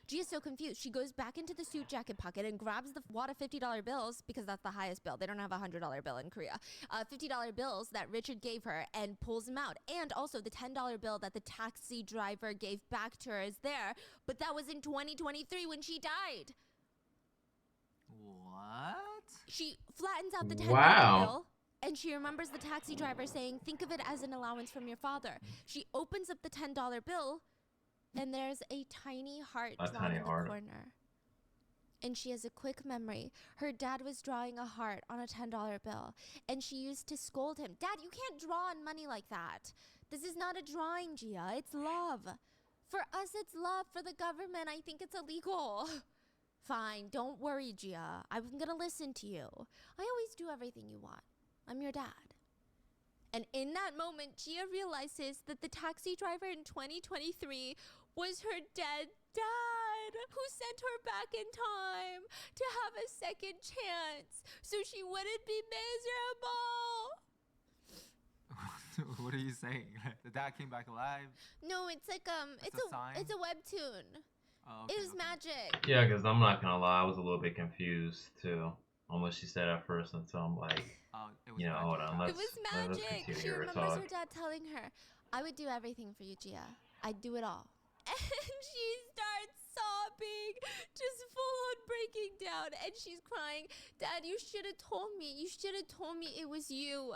Gia's so confused. She goes back into the suit jacket pocket and grabs the wad of $50 bills, because that's the highest bill. They don't have a $100 bill in Korea. $50 bills that Richard gave her, and pulls them out. And also the $10 bill that the taxi driver gave back to her is there, but that was in 2023 when she died. What? She flattens out the $10 bill, and she remembers the taxi driver saying, think of it as an allowance from your father. She opens up the $10 bill, and there's a tiny heart drawn in the corner. And she has a quick memory. Her dad was drawing a heart on a $10 bill, and she used to scold him. Dad, you can't draw on money like that. This is not a drawing, Gia. It's love. For us, it's love. For the government, I think it's illegal. Fine, don't worry, Gia. I'm gonna listen to you. I always do everything you want. I'm your dad. And in that moment, Gia realizes that the taxi driver in 2023 was her dead dad, who sent her back in time to have a second chance so she wouldn't be miserable. What are you saying? The dad came back alive? No, it's like it's a webtoon. Oh, okay, It was magic. Yeah, because I'm not gonna lie, I was a little bit confused too on what she said at first until I'm like, you know, hold on, It was magic. She remembers her dad telling her, I would do everything for you, Gia. I'd do it all. And she starts sobbing, just full on breaking down. And she's crying, Dad, you should have told me. You should have told me it was you.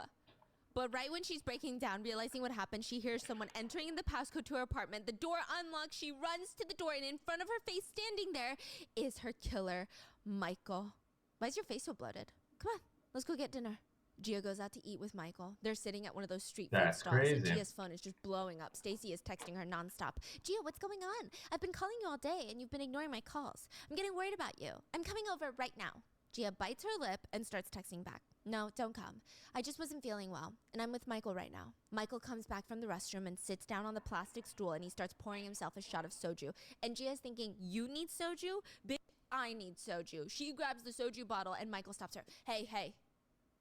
But right when she's breaking down, realizing what happened, she hears someone entering in the passcode to her apartment. The door unlocks. She runs to the door, and in front of her face, standing there, is her killer, Michael. Why is your face so bloated? Come on, let's go get dinner. Gia goes out to eat with Michael. They're sitting at one of those street food That's stalls, and crazy. Gia's phone is just blowing up. Stacy is texting her nonstop. Gia, what's going on? I've been calling you all day, and you've been ignoring my calls. I'm getting worried about you. I'm coming over right now. Gia bites her lip and starts texting back. No, don't come. I just wasn't feeling well, and I'm with Michael right now. Michael comes back from the restroom and sits down on the plastic stool, and he starts pouring himself a shot of soju. And Gia's thinking, you need soju? Bitch, I need soju. She grabs the soju bottle, and Michael stops her. Hey,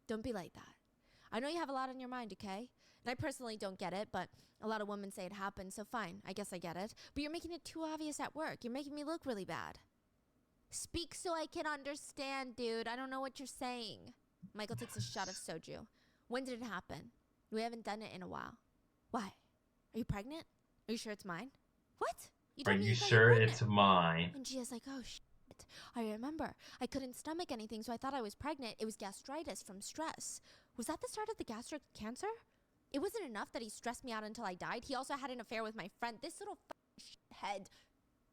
don't be like that. I know you have a lot on your mind, okay? And I personally don't get it, but a lot of women say it happened, so fine, I guess I get it. But you're making it too obvious at work. You're making me look really bad. Speak so I can understand, dude. I don't know what you're saying. Michael takes a shot of soju. When did it happen? We haven't done it in a while. Why? Are you pregnant? Are you sure it's mine? What? Are you sure it's mine? And Gia's like, oh, shit. I remember. I couldn't stomach anything, so I thought I was pregnant. It was gastritis from stress. Was that the start of the gastric cancer? It wasn't enough that he stressed me out until I died. He also had an affair with my friend. This little head.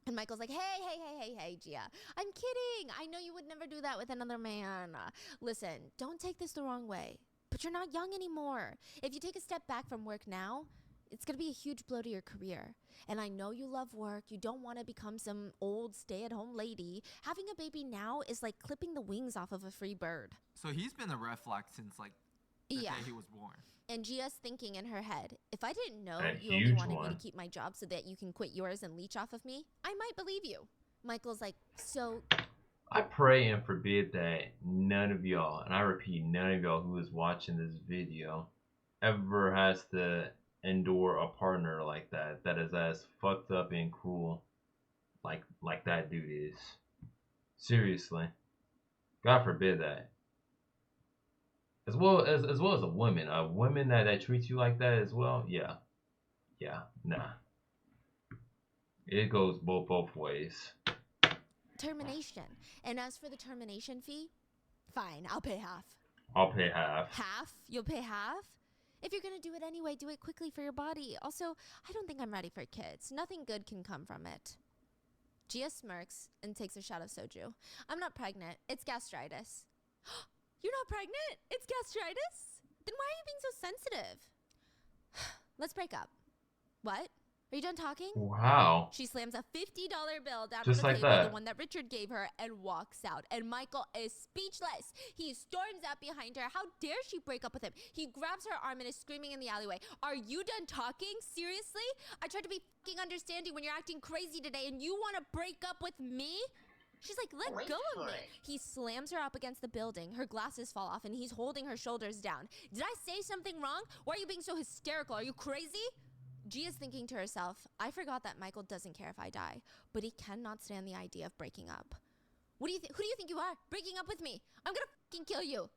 And Michael's like, hey, Gia. I'm kidding. I know you would never do that with another man. Listen, don't take this the wrong way. But you're not young anymore. If you take a step back from work now, it's going to be a huge blow to your career. And I know you love work. You don't want to become some old stay-at-home lady. Having a baby now is like clipping the wings off of a free bird. So he's been a red flag since like the day he was born. And Gia's thinking in her head, if I didn't know A you only huge wanted one. me to keep my job so that you can quit yours and leech off of me, I might believe you. Michael's like, so I pray and forbid that none of y'all, and I repeat, none of y'all who is watching this video ever has to endure a partner like that is as fucked up and cruel like that dude is. Seriously. God forbid that. As well as a woman that treats you like that as well. Yeah, nah. It goes both ways. termination. And as for the termination fee, fine, I'll pay half. I'll pay half. Half? You'll pay half? If you're gonna do it anyway, do it quickly for your body. Also, I don't think I'm ready for kids. Nothing good can come from it. Gia smirks and takes a shot of soju. I'm not pregnant. It's gastritis. You're not pregnant? It's gastritis? Then why are you being so sensitive? Let's break up. What? Are you done talking? Wow. She slams a $50 bill down Just on the like table, that. the one that Richard gave her, and walks out. And Michael is speechless. He storms out behind her. How dare she break up with him? He grabs her arm and is screaming in the alleyway. Are you done talking? Seriously? I tried to be fucking understanding when you're acting crazy today, and you want to break up with me? She's like, let go of me. He slams her up against the building. Her glasses fall off, and he's holding her shoulders down. Did I say something wrong? Why are you being so hysterical? Are you crazy? Gia's thinking to herself, I forgot that Michael doesn't care if I die, but he cannot stand the idea of breaking up. Who do you think you are? Breaking up with me? I'm gonna fucking kill you.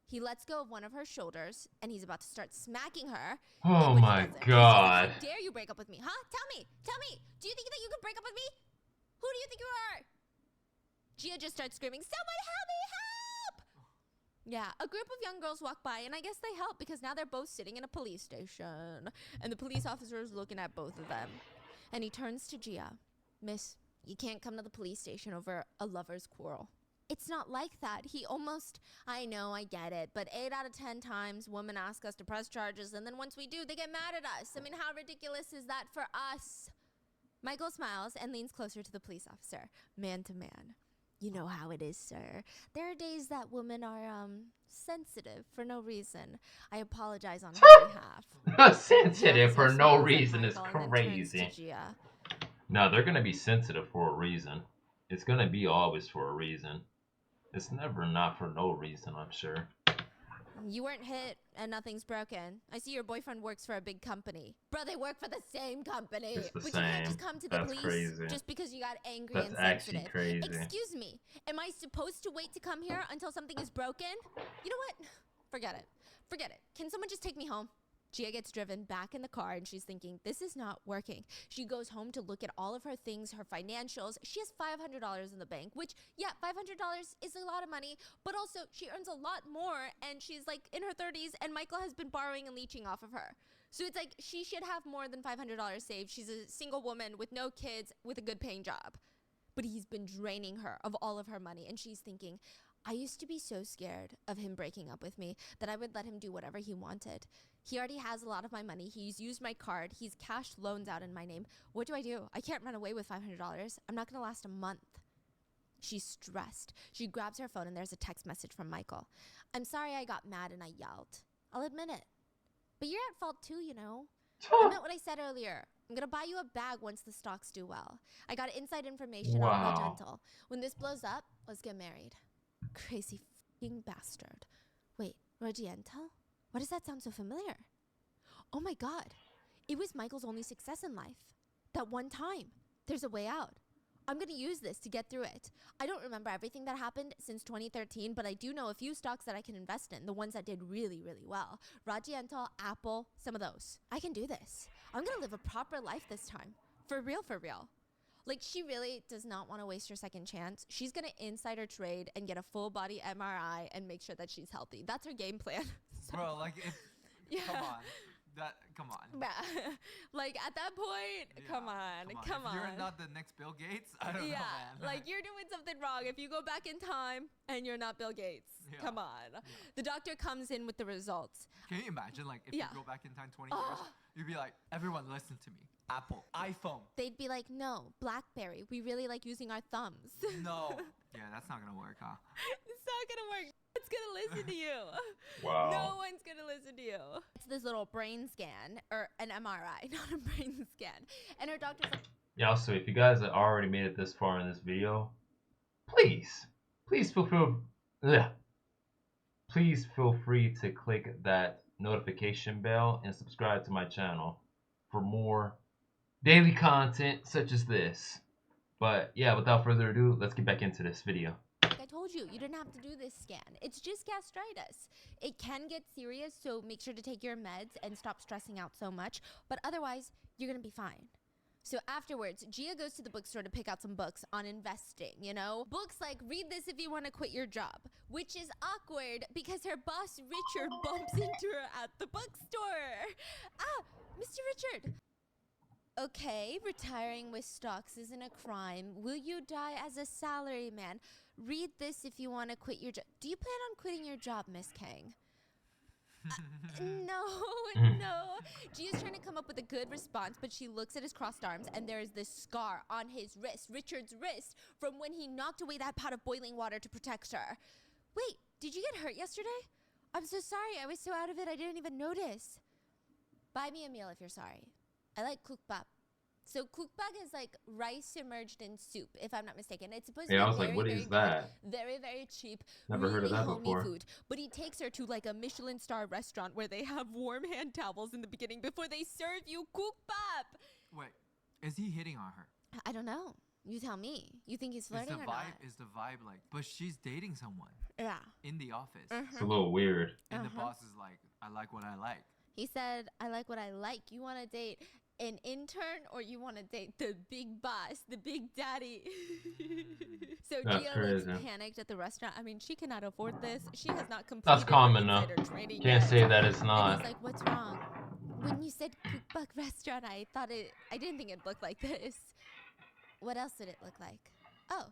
He lets go of one of her shoulders, and he's about to start smacking her. Oh but he my doesn't. God. She's like, how dare you break up with me? Huh? Tell me. Do you think that you can break up with me? Who do you think you are? Gia just starts screaming, someone help me, help! Yeah, a group of young girls walk by, and I guess they help because now they're both sitting in a police station. And the police officer is looking at both of them. And he turns to Gia. Miss, you can't come to the police station over a lover's quarrel. It's not like that. I know, I get it, but 8 out of 10 times women ask us to press charges, and then once we do, they get mad at us. I mean, how ridiculous is that for us? Michael smiles and leans closer to the police officer, man to man. You know how it is, sir. There are days that women are, sensitive for no reason. I apologize on her behalf. Sensitive for no Smiles at reason is Michael and then turns to crazy. Gia. No, they're gonna be sensitive for a reason. It's gonna be always for a reason. It's never not for no reason, I'm sure. You weren't hit and nothing's broken. I see your boyfriend works for a big company. Bro, they work for the same company. It's the But same. you can't just come to the That's police crazy. just because you got angry That's and actually sensitive. crazy. Excuse me, am I supposed to wait to come here until something is broken? You know what? Forget it. Can someone just take me home? Gia gets driven back in the car and she's thinking, this is not working. She goes home to look at all of her things, her financials. She has $500 in the bank, which, yeah, $500 is a lot of money, but also she earns a lot more and she's like in her 30s and Michael has been borrowing and leeching off of her. So it's like she should have more than $500 saved. She's a single woman with no kids with a good paying job. But he's been draining her of all of her money and she's thinking, I used to be so scared of him breaking up with me that I would let him do whatever he wanted. He already has a lot of my money. He's used my card. He's cashed loans out in my name. What do? I can't run away with $500. I'm not going to last a month. She's stressed. She grabs her phone and there's a text message from Michael. I'm sorry I got mad and I yelled. I'll admit it. But you're at fault too, you know. I meant what I said earlier. I'm going to buy you a bag once the stocks do well. I got inside information on Real Gentle. When this blows up, let's get married. Crazy fucking bastard. Wait, Regiento? Why does that sound so familiar? Oh my God. It was Michael's only success in life. That one time. There's a way out. I'm going to use this to get through it. I don't remember everything that happened since 2013, but I do know a few stocks that I can invest in, the ones that did really, really well. Rajiental, Apple, some of those. I can do this. I'm going to live a proper life this time. For real, for real. Like, she really does not want to waste her second chance. She's going to insider trade and get a full body MRI and make sure that she's healthy. That's her game plan. So, Bro, like, yeah. Come on. Like, at that point, Yeah, come on. If you're not the next Bill Gates, I don't know, man. Like, you're doing something wrong if you go back in time and you're not Bill Gates. Yeah. Come on. Yeah. The doctor comes in with the results. Can you imagine, like, if Yeah. you go back in time 20 years, you'd be like, everyone listen to me. Apple, iPhone. They'd be like, no, BlackBerry. We really like using our thumbs. No. Yeah, that's not gonna work, huh? It's not gonna work. It's gonna listen to you. Wow. No one's gonna listen to you. It's this little brain scan, or an MRI, not a brain scan. And her doctor's like, Yeah, also, if you guys have already made it this far in this video, please feel free to click that notification bell and subscribe to my channel for more daily content such as this. But yeah, without further ado, let's get back into this video. I told you, you didn't have to do this scan. It's just gastritis. It can get serious, so make sure to take your meds and stop stressing out so much. But otherwise, you're gonna be fine. So afterwards, Gia goes to the bookstore to pick out some books on investing, you know? Books like Read This If You Want to Quit Your Job, which is awkward because her boss, Richard, bumps into her at the bookstore. Ah, Mr. Richard. Okay, retiring with stocks isn't a crime. Will you die as a salaryman? Read this if you want to quit your job. Do you plan on quitting your job, Miss Kang? No. Gia's trying to come up with a good response, but she looks at his crossed arms, and there is this scar on his wrist, Richard's wrist, from when he knocked away that pot of boiling water to protect her. Wait, did you get hurt yesterday? I'm so sorry. I was so out of it, I didn't even notice. Buy me a meal if you're sorry. I like kukbap. So kukbap is like rice submerged in soup, if I'm not mistaken. It's supposed to be Yeah, I was very, like, what very is good, that? very, very cheap. Never heard of really that homey before. food. But he takes her to like a Michelin star restaurant where they have warm hand towels in the beginning before they serve you kukbap. Wait, is he hitting on her? I don't know. You tell me. You think he's flirting or not? Is the vibe like, but she's dating someone Yeah. in the office. It's a little weird. And the boss is like, I like what I like. He said, I like what I like. You want to date an intern or you want to date the big boss, the big daddy? So That's Gia crazy. looks panicked at the restaurant. I mean, she cannot afford this. She has not completed That's common her enough. insider trading Can't yet. say that it's And not. he's like, what's wrong? When you said cookbook restaurant, I didn't think it looked like this. What else did it look like? Oh,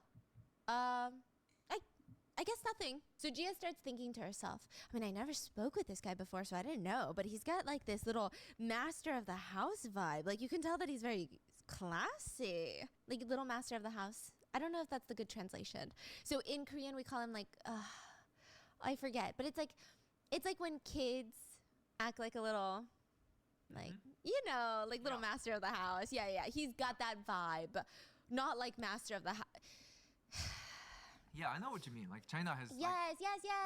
I guess nothing. So Gia starts thinking to herself, I mean, I never spoke with this guy before, so I didn't know, but he's got like this little master of the house vibe. Like, you can tell that he's very classy. Like, little master of the house. I don't know if that's the good translation. So in Korean, we call him like, I forget, but it's like when kids act like a little, like, you know, like little master of the house. Yeah. He's got that vibe. Not like master of the house. Yeah, I know what you mean. Like, China has Yes.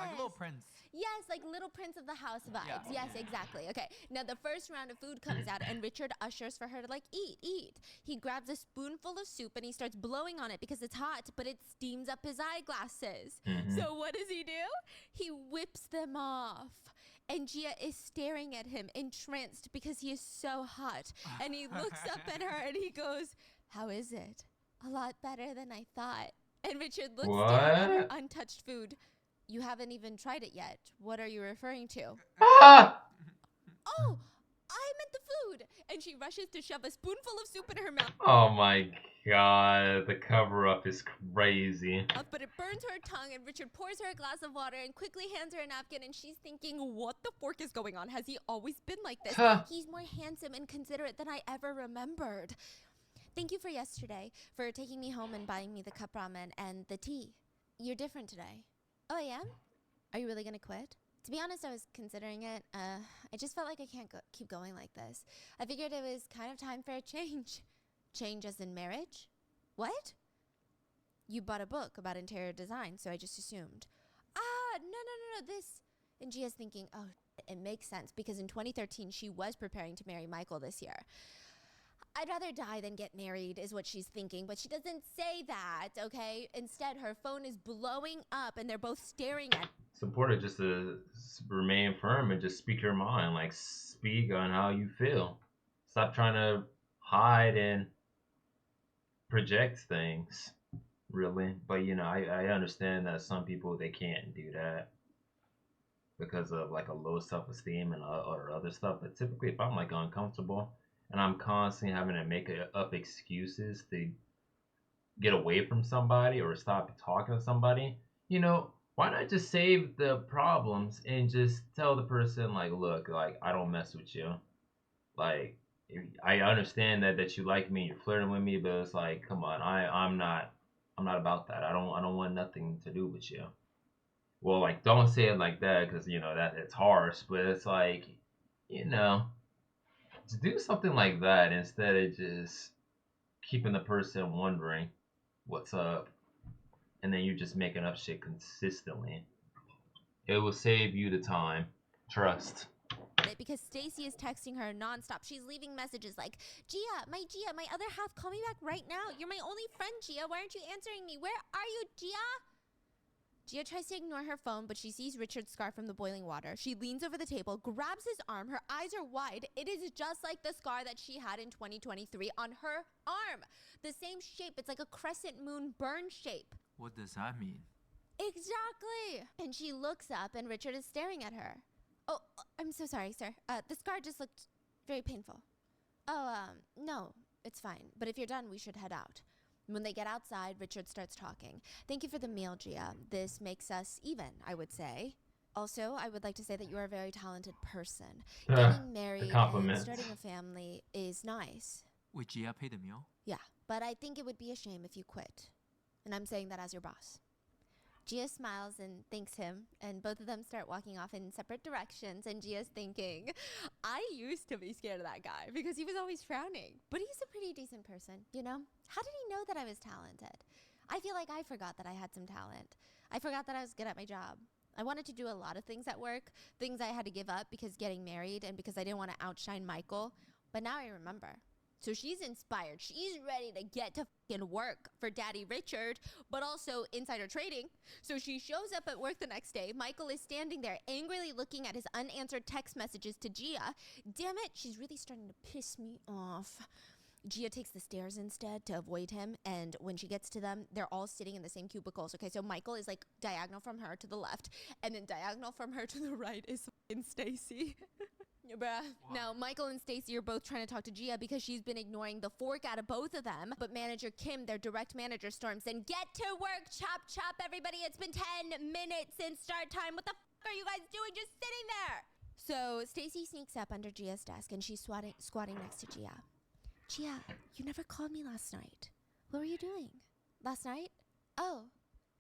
like Little Prince. Yes, like Little Prince of the House vibes. Yeah. Yes, exactly. Okay, now the first round of food comes out, and Richard ushers for her to like eat. He grabs a spoonful of soup and he starts blowing on it because it's hot, but it steams up his eyeglasses. So what does he do? He whips them off. And Gia is staring at him, entranced because he is so hot. And he looks up at her and he goes, how is it? A lot better than I thought. And Richard looks down at her untouched food. You haven't even tried it yet. What are you referring to? Ah! Oh, I I meant the food. And she rushes to shove a spoonful of soup in her mouth. Oh my god, the cover up is crazy. But it burns her tongue, and Richard pours her a glass of water and quickly hands her a napkin, and she's thinking, what the fork is going on? Has he always been like this? He's more handsome and considerate than I ever remembered. Thank you for yesterday, for taking me home and buying me the cup ramen and the tea. You're different today. Oh, I am? Are you really gonna quit? To be honest, I was considering it. I just felt like I can't keep going like this. I figured it was kind of time for a change. Change as in marriage? What? You bought a book about interior design, so I just assumed. No, this. And Gia's thinking, oh, it makes sense, because in 2013, she was preparing to marry Michael this year. I'd rather die than get married, is what she's thinking, but she doesn't say that, okay? Instead, her phone is blowing up, and they're both staring at. It's important just to remain firm and just speak your mind. Like, speak on how you feel. Stop trying to hide and project things, really. But, you know, I understand that some people, they can't do that because of, like, a low self-esteem and or other stuff. But typically, if I'm, like, uncomfortable and I'm constantly having to make up excuses to get away from somebody or stop talking to somebody, you know, why not just save the problems and just tell the person, like, look, like, I don't mess with you. Like, I understand that you like me, you're flirting with me, but it's like, come on, I'm not about that. I don't want nothing to do with you. Well, like, don't say it like that, because, you know, that it's harsh, but it's like, you know, to do something like that instead of just keeping the person wondering what's up, and then you're just making up shit consistently. It will save you the time. Trust. Because Stacy is texting her nonstop. She's leaving messages like, Gia, my other half, call me back right now. You're my only friend, Gia. Why aren't you answering me? Where are you, Gia? Gia tries to ignore her phone, but she sees Richard's scar from the boiling water. She leans over the table, grabs his arm. Her eyes are wide. It is just like the scar that she had in 2023 on her arm. The same shape. It's like a crescent moon burn shape. What does that mean? Exactly. And she looks up, and Richard is staring at her. Oh, I'm so sorry, sir. The scar just looked very painful. Oh, no, it's fine. But if you're done, we should head out. When they get outside, Richard starts talking. Thank you for the meal, Gia. This makes us even, I would say. Also, I would like to say that you are a very talented person. Getting married and starting a family is nice. Would Gia pay the meal? Yeah, but I think it would be a shame if you quit. And I'm saying that as your boss. Gia smiles and thanks him, and both of them start walking off in separate directions, and Gia's thinking, I used to be scared of that guy because he was always frowning, but he's a pretty decent person, you know? How did he know that I was talented? I feel like I forgot that I had some talent. I forgot that I was good at my job. I wanted to do a lot of things at work, things I had to give up because getting married and because I didn't want to outshine Michael, but now I remember. So she's inspired. She's ready to get to fucking work for Daddy Richard, but also insider trading. So she shows up at work the next day. Michael is standing there angrily looking at his unanswered text messages to Gia. Damn it, she's really starting to piss me off. Gia takes the stairs instead to avoid him, and when she gets to them, they're all sitting in the same cubicles. Okay, so Michael is like diagonal from her to the left, and then diagonal from her to the right is fucking Stacy. Bruh. Wow. Now, Michael and Stacy are both trying to talk to Gia because she's been ignoring the fork out of both of them. But manager Kim, their direct manager, storms in. Get to work, chop, chop, everybody. It's been 10 minutes since start time. What the f are you guys doing just sitting there? So Stacy sneaks up under Gia's desk, and she's squatting next to Gia. Gia, you never called me last night. What were you doing? Last night? Oh,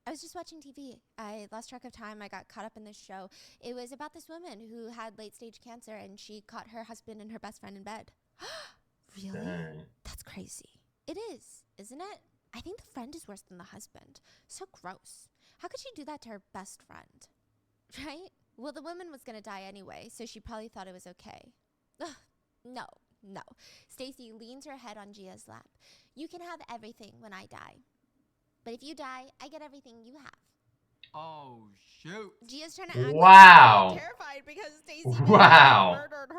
I was just watching TV. I lost track of time. I got caught up in this show. It was about this woman who had late-stage cancer, and she caught her husband and her best friend in bed. Really? Dang. That's crazy. It is, isn't it? I think the friend is worse than the husband. So gross. How could she do that to her best friend? Right? Well, the woman was going to die anyway, so she probably thought it was okay. Ugh, no. Stacy leans her head on Gia's lap. You can have everything when I die. But if you die, I get everything you have. Oh, shoot. Gia's trying to act Wow. like terrified because Stacy murdered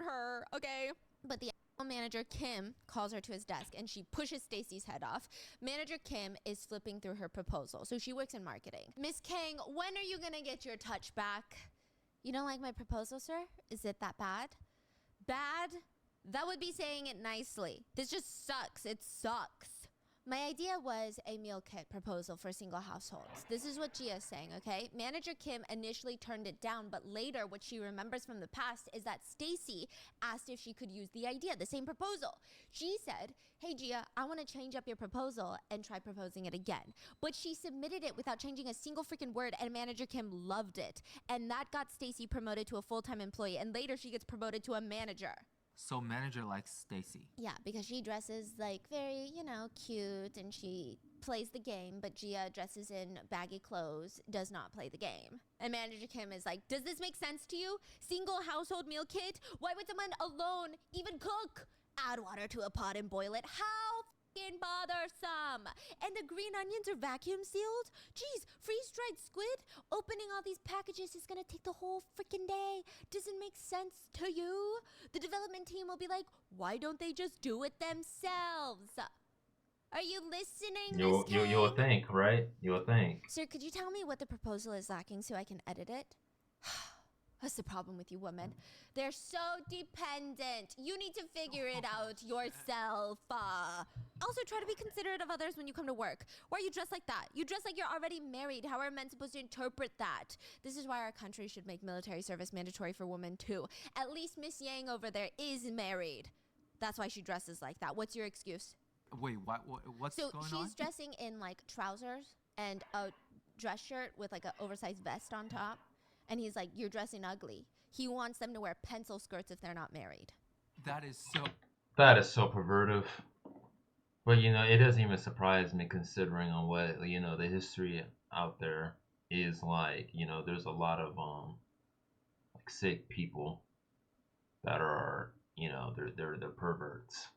her. Okay. But the manager, Kim, calls her to his desk, and she pushes Stacy's head off. Manager Kim is flipping through her proposal. So she works in marketing. Miss Kang, when are you going to get your touch back? You don't like my proposal, sir? Is it that bad? Bad? That would be saying it nicely. This just sucks. It sucks. My idea was a meal kit proposal for single households. This is what Gia's saying, okay? Manager Kim initially turned it down, but later what she remembers from the past is that Stacy asked if she could use the idea, the same proposal. She said, hey Gia, I want to change up your proposal and try proposing it again. But she submitted it without changing a single freaking word, and Manager Kim loved it. And that got Stacy promoted to a full-time employee, and later she gets promoted to a manager. So manager likes Stacy. Yeah, because she dresses like very, cute, and she plays the game, but Gia dresses in baggy clothes, does not play the game. And Manager Kim is like, does this make sense to you? Single household meal kit? Why would someone alone even cook? Add water to a pot and boil it. How f***ing bothersome. And the green onions are vacuum sealed? Geez, freeze-dried squid? Opening all these packages is gonna take the whole freaking day. Doesn't make sense to you? The development team will be like, why don't they just do it themselves? Are you listening, Miss Kim? You'll think, right? You'll think. Sir, could you tell me what the proposal is lacking so I can edit it? That's the problem with you women. They're so dependent. You need to figure it out yourself. Also, try to be considerate of others when you come to work. Why are you dressed like that? You dress like you're already married. How are men supposed to interpret that? This is why our country should make military service mandatory for women, too. At least Miss Yang over there is married. That's why she dresses like that. What's your excuse? Wait, what's going on? So she's dressing in, like, trousers and a dress shirt with, like, an oversized vest on top. And he's like, you're dressing ugly. He wants them to wear pencil skirts if they're not married. That is so pervertive. But it doesn't even surprise me considering on what the history out there is like. There's a lot of like sick people that are they're perverts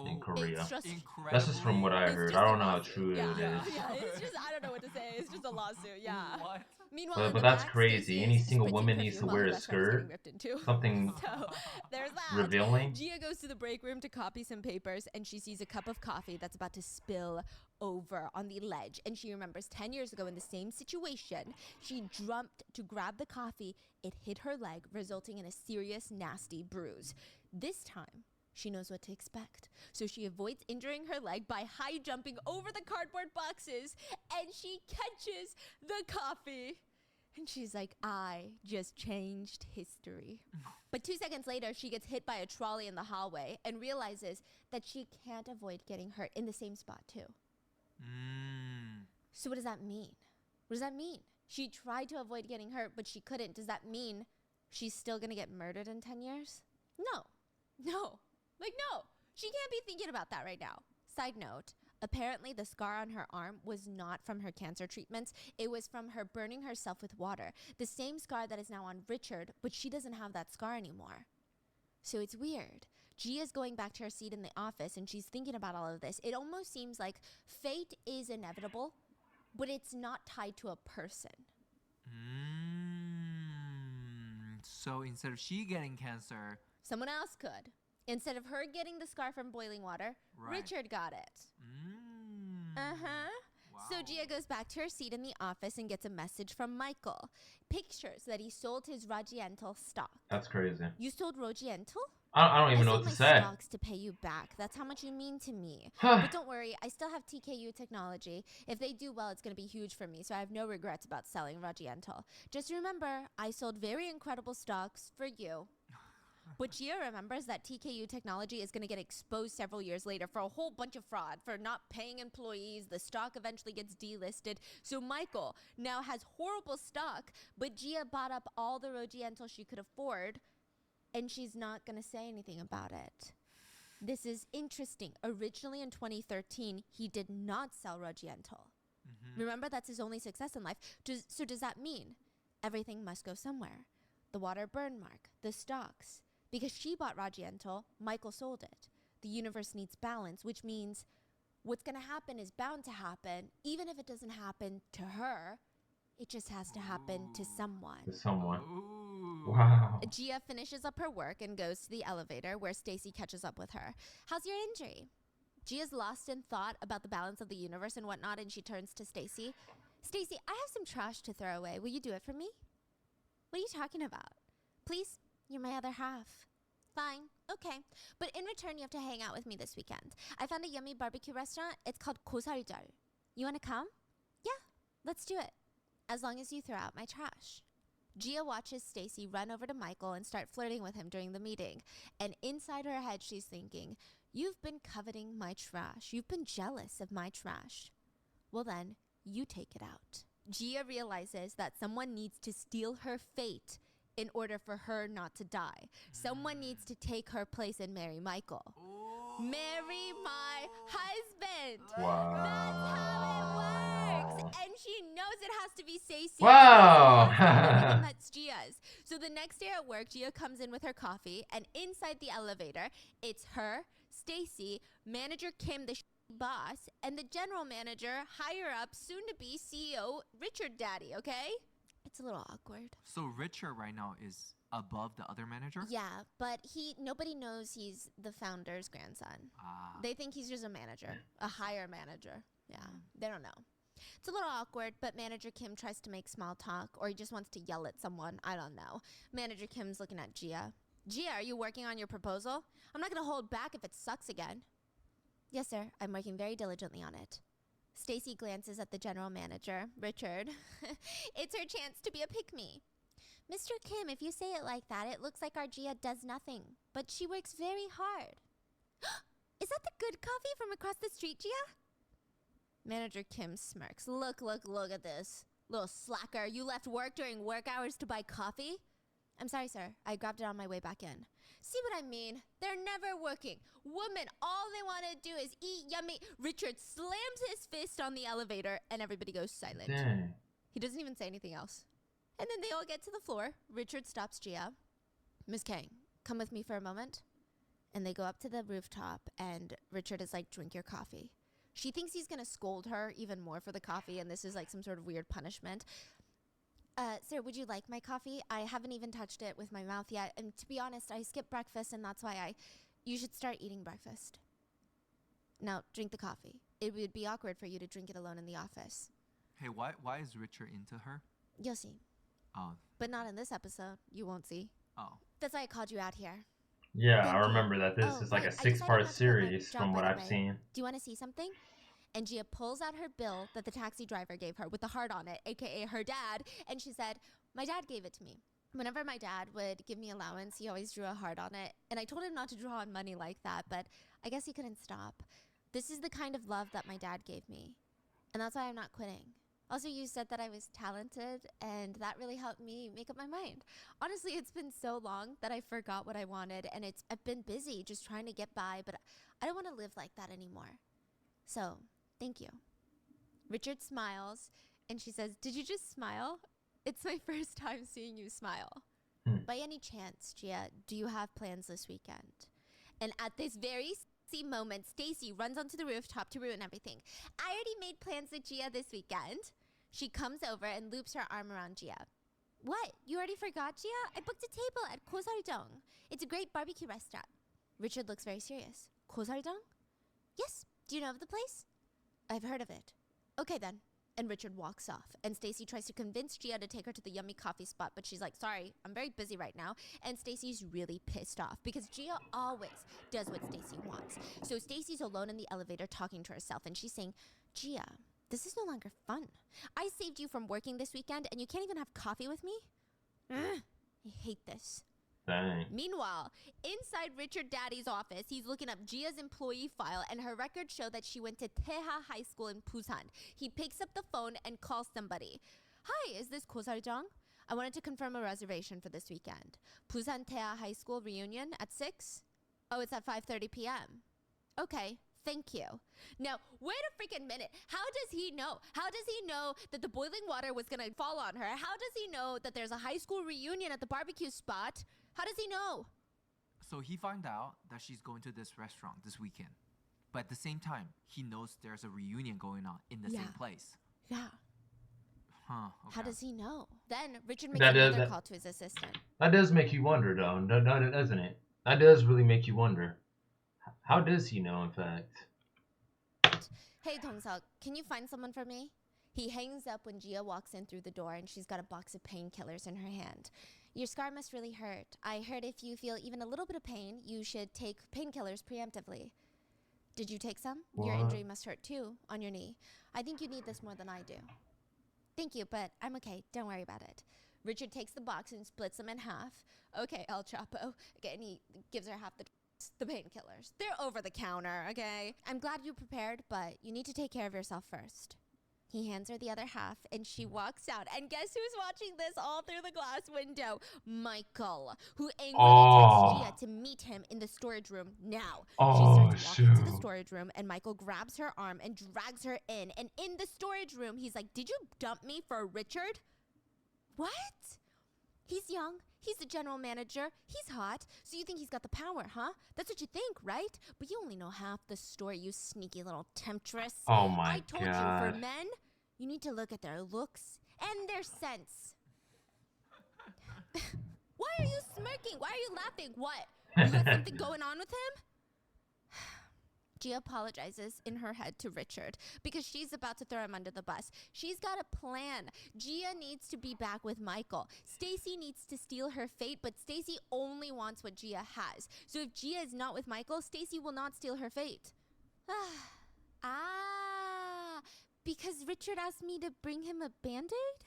in Korea. It's just That's just from what I It's heard. just I a don't know how lawsuit. true Yeah, it is. yeah, it's just, I don't know what to say. It's just a lawsuit, yeah. What? Meanwhile, in But the that's back, crazy. Stacey Any is single spritzing woman needs to perfume while wear her a best friend's getting skirt. ripped in two. Something So there's that. revealing. Gia goes to the break room to copy some papers, and she sees a cup of coffee that's about to spill over on the ledge. And she remembers 10 years ago in the same situation, she jumped to grab the coffee. It hit her leg, resulting in a serious, nasty bruise. This time, she knows what to expect. So she avoids injuring her leg by high jumping over the cardboard boxes, and she catches the coffee. And she's like, I just changed history. But 2 seconds later, she gets hit by a trolley in the hallway and realizes that she can't avoid getting hurt in the same spot too. So what does that mean? What does that mean? She tried to avoid getting hurt, but she couldn't. Does that mean she's still gonna get murdered in 10 years? No. She can't be thinking about that right now. Side note, apparently the scar on her arm was not from her cancer treatments. It was from her burning herself with water. The same scar that is now on Richard, but she doesn't have that scar anymore. So it's weird. Gia's going back to her seat in the office, and she's thinking about all of this. It almost seems like fate is inevitable, but it's not tied to a person. So instead of she getting cancer, someone else could. Instead of her getting the scar from boiling water, right. Richard got it. Wow. So Gia goes back to her seat in the office and gets a message from Michael. Pictures that he sold his Rogiental stock. That's crazy. You sold Rogiental? I don't even know what to say. I sold my stocks to pay you back. That's how much you mean to me. But don't worry, I still have TKU technology. If they do well, it's going to be huge for me, so I have no regrets about selling Rogiental. Just remember, I sold very incredible stocks for you. But Gia remembers that TKU technology is going to get exposed several years later for a whole bunch of fraud, for not paying employees. The stock eventually gets delisted. So Michael now has horrible stock, but Gia bought up all the Rogiental she could afford, and she's not going to say anything about it. This is interesting. Originally in 2013, he did not sell Rogiental. Remember, that's his only success in life. So does that mean everything must go somewhere? The water burn mark, the stocks. Because she bought Rogiental, Michael sold it. The universe needs balance, which means what's going to happen is bound to happen. Even if it doesn't happen to her, it just has to happen to someone. To someone. Ooh. Wow. Gia finishes up her work and goes to the elevator where Stacy catches up with her. How's your injury? Gia's lost in thought about the balance of the universe and whatnot, and she turns to Stacy. Stacy, I have some trash to throw away. Will you do it for me? What are you talking about? Please, you're my other half. Fine. Okay. But in return, you have to hang out with me this weekend. I found a yummy barbecue restaurant. It's called 고살절. You want to come? Yeah, let's do it. As long as you throw out my trash. Gia watches Stacy run over to Michael and start flirting with him during the meeting. And inside her head, she's thinking, you've been coveting my trash. You've been jealous of my trash. Well then, you take it out. Gia realizes that someone needs to steal her fate in order for her not to die. Someone needs to take her place and marry Michael. Marry my husband. That's how it works. And she knows it has to be Stacey. Wow. That's Gia's. So the next day at work, Gia comes in with her coffee, and inside the elevator, it's her, Stacey, manager Kim, the boss, and the general manager, higher up, soon to be CEO Richard Daddy, okay? It's a little awkward. So Richard right now is above the other manager? Yeah, but nobody knows he's the founder's grandson. They think he's just a manager, a higher manager. Yeah, they don't know. It's a little awkward, but Manager Kim tries to make small talk, or he just wants to yell at someone. I don't know. Manager Kim's looking at Gia. Gia, are you working on your proposal? I'm not going to hold back if it sucks again. Yes, sir. I'm working very diligently on it. Stacy glances at the general manager, Richard. It's her chance to be a pick-me. Mr. Kim, if you say it like that, it looks like our Gia does nothing, but she works very hard. Is that the good coffee from across the street, Gia? Manager Kim smirks. Look at this. Little slacker, you left work during work hours to buy coffee? I'm sorry, sir. I grabbed it on my way back in. See what I mean? They're never working. Women, all they want to do is eat yummy. Richard slams his fist on the elevator and everybody goes silent. Dang. He doesn't even say anything else. And then they all get to the floor. Richard stops Gia. Miss Kang, come with me for a moment. And they go up to the rooftop and Richard is like, drink your coffee. She thinks he's going to scold her even more for the coffee and this is like some sort of weird punishment. Sir, would you like my coffee? I haven't even touched it with my mouth yet. And to be honest, I skipped breakfast and that's why you should start eating breakfast. Now, drink the coffee. It would be awkward for you to drink it alone in the office. Hey, why is Richard into her? You'll see. Oh. But not in this episode. You won't see. Oh. That's why I called you out here. Yeah, Thank I you. remember that this is like right, a I decided 6-part not to put my series job from what right I've away. seen. Do you want to see something? And Gia pulls out her bill that the taxi driver gave her with the heart on it, aka her dad, and she said, my dad gave it to me. Whenever my dad would give me allowance, he always drew a heart on it, and I told him not to draw on money like that, but I guess he couldn't stop. This is the kind of love that my dad gave me, and that's why I'm not quitting. Also, you said that I was talented, and that really helped me make up my mind. Honestly, it's been so long that I forgot what I wanted, and I've been busy just trying to get by, but I don't want to live like that anymore. So, thank you. Richard smiles, and she says, did you just smile? It's my first time seeing you smile. By any chance, Gia, do you have plans this weekend? And at this very moment, Stacy runs onto the rooftop to ruin everything. I already made plans with Gia this weekend. She comes over and loops her arm around Gia. What? You already forgot, Gia? I booked a table at 고살정. It's a great barbecue restaurant. Richard looks very serious. 고살정? Yes. Do you know of the place? I've heard of it. Okay then. And Richard walks off. And Stacy tries to convince Gia to take her to the yummy coffee spot, but she's like, sorry, I'm very busy right now. And Stacy's really pissed off because Gia always does what Stacy wants. So Stacy's alone in the elevator talking to herself, and she's saying, Gia, this is no longer fun. I saved you from working this weekend, and you can't even have coffee with me? I hate this. Dang. Meanwhile, inside Richard Daddy's office, he's looking up Gia's employee file, and her records show that she went to Taeha High School in Busan. He picks up the phone and calls somebody. Hi, is this 고살정? I wanted to confirm a reservation for this weekend. Busan Taeha High School reunion at 6? Oh, it's at 5:30 p.m. Okay, thank you. Now, wait a freaking minute. How does he know? How does he know that the boiling water was gonna fall on her? How does he know that there's a high school reunion at the barbecue spot? How does he know? So he found out that she's going to this restaurant this weekend. But at the same time, he knows there's a reunion going on in the same place. Yeah. Huh. Okay. How does he know? Then Richard makes That another call to his assistant. That does make you wonder, though, doesn't it? That does really make you wonder. How does he know, in fact? Hey, Dongseok, can you find someone for me? He hangs up when Gia walks in through the door and she's got a box of painkillers in her hand. Your scar must really hurt. I heard if you feel even a little bit of pain, you should take painkillers preemptively. Did you take some? Your What? injury must hurt too, on your knee. I think you need this more than I do. Thank you, but I'm okay. Don't worry about it. Richard takes the box and splits them in half. Okay, El Chapo. Okay, and he gives her half the painkillers. They're over the counter, okay? I'm glad you prepared, but you need to take care of yourself first. He hands her the other half, and she walks out. And guess who's watching this all through the glass window? Michael, who angrily texts Gia to meet him in the storage room now. She starts walking to the storage room, and Michael grabs her arm and drags her in. And in the storage room, he's like, "Did you dump me for Richard?" What? He's young. He's the general manager. He's hot. So you think he's got the power, huh? That's what you think, right? But you only know half the story, you sneaky little temptress. Oh my I told you, for men, you need to look at their looks and their sense. Why are you smirking? Why are you laughing? What? You got something going on with him? Gia apologizes in her head to Richard because she's about to throw him under the bus. She's got a plan. Gia needs to be back with Michael. Stacy needs to steal her fate, but Stacy only wants what Gia has. So if Gia is not with Michael, Stacy will not steal her fate. Because Richard asked me to bring him a Band-Aid?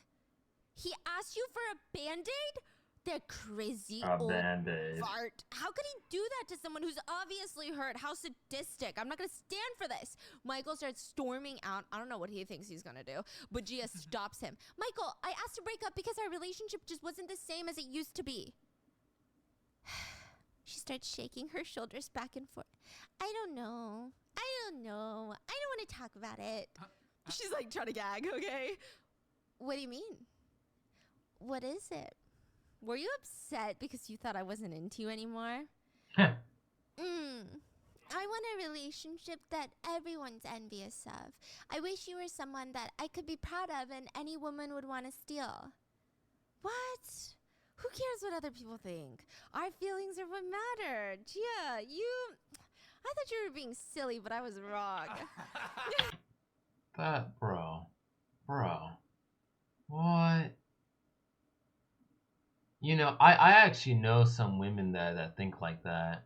He asked you for a Band-Aid? They're crazy old Band-Aid. fart. How could he do that to someone who's obviously hurt? How sadistic. I'm not gonna stand for this. Michael starts storming out. I don't know what he thinks he's gonna do, but Gia stops him. Michael, I asked to break up because our relationship just wasn't the same as it used to be. She starts shaking her shoulders back and forth. I don't know. I don't want to talk about it. She's like trying to gag, okay? What do you mean? What is it? Were you upset because you thought I wasn't into you anymore? I want a relationship that everyone's envious of. I wish you were someone that I could be proud of and any woman would want to steal. What? Who cares what other people think? Our feelings are what matter. Gia, I thought you were being silly, but I was wrong. Bro. What? You know, I actually know some women that think like that,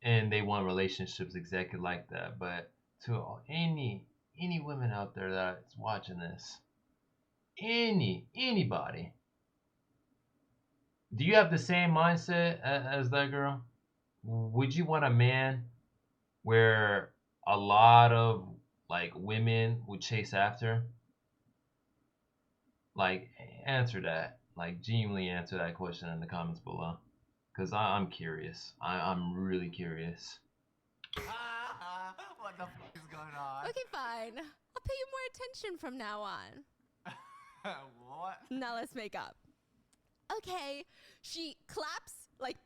and they want relationships exactly like that. But to any women out there that's watching this, anybody, do you have the same mindset as that girl? Would you want a man where a lot of like women would chase after? Like, answer that. Like, genuinely answer that question in the comments below, because I'm curious. I'm really curious. What the f is going on? Okay, fine. I'll pay you more attention from now on. What? Now let's make up. Okay. She claps like,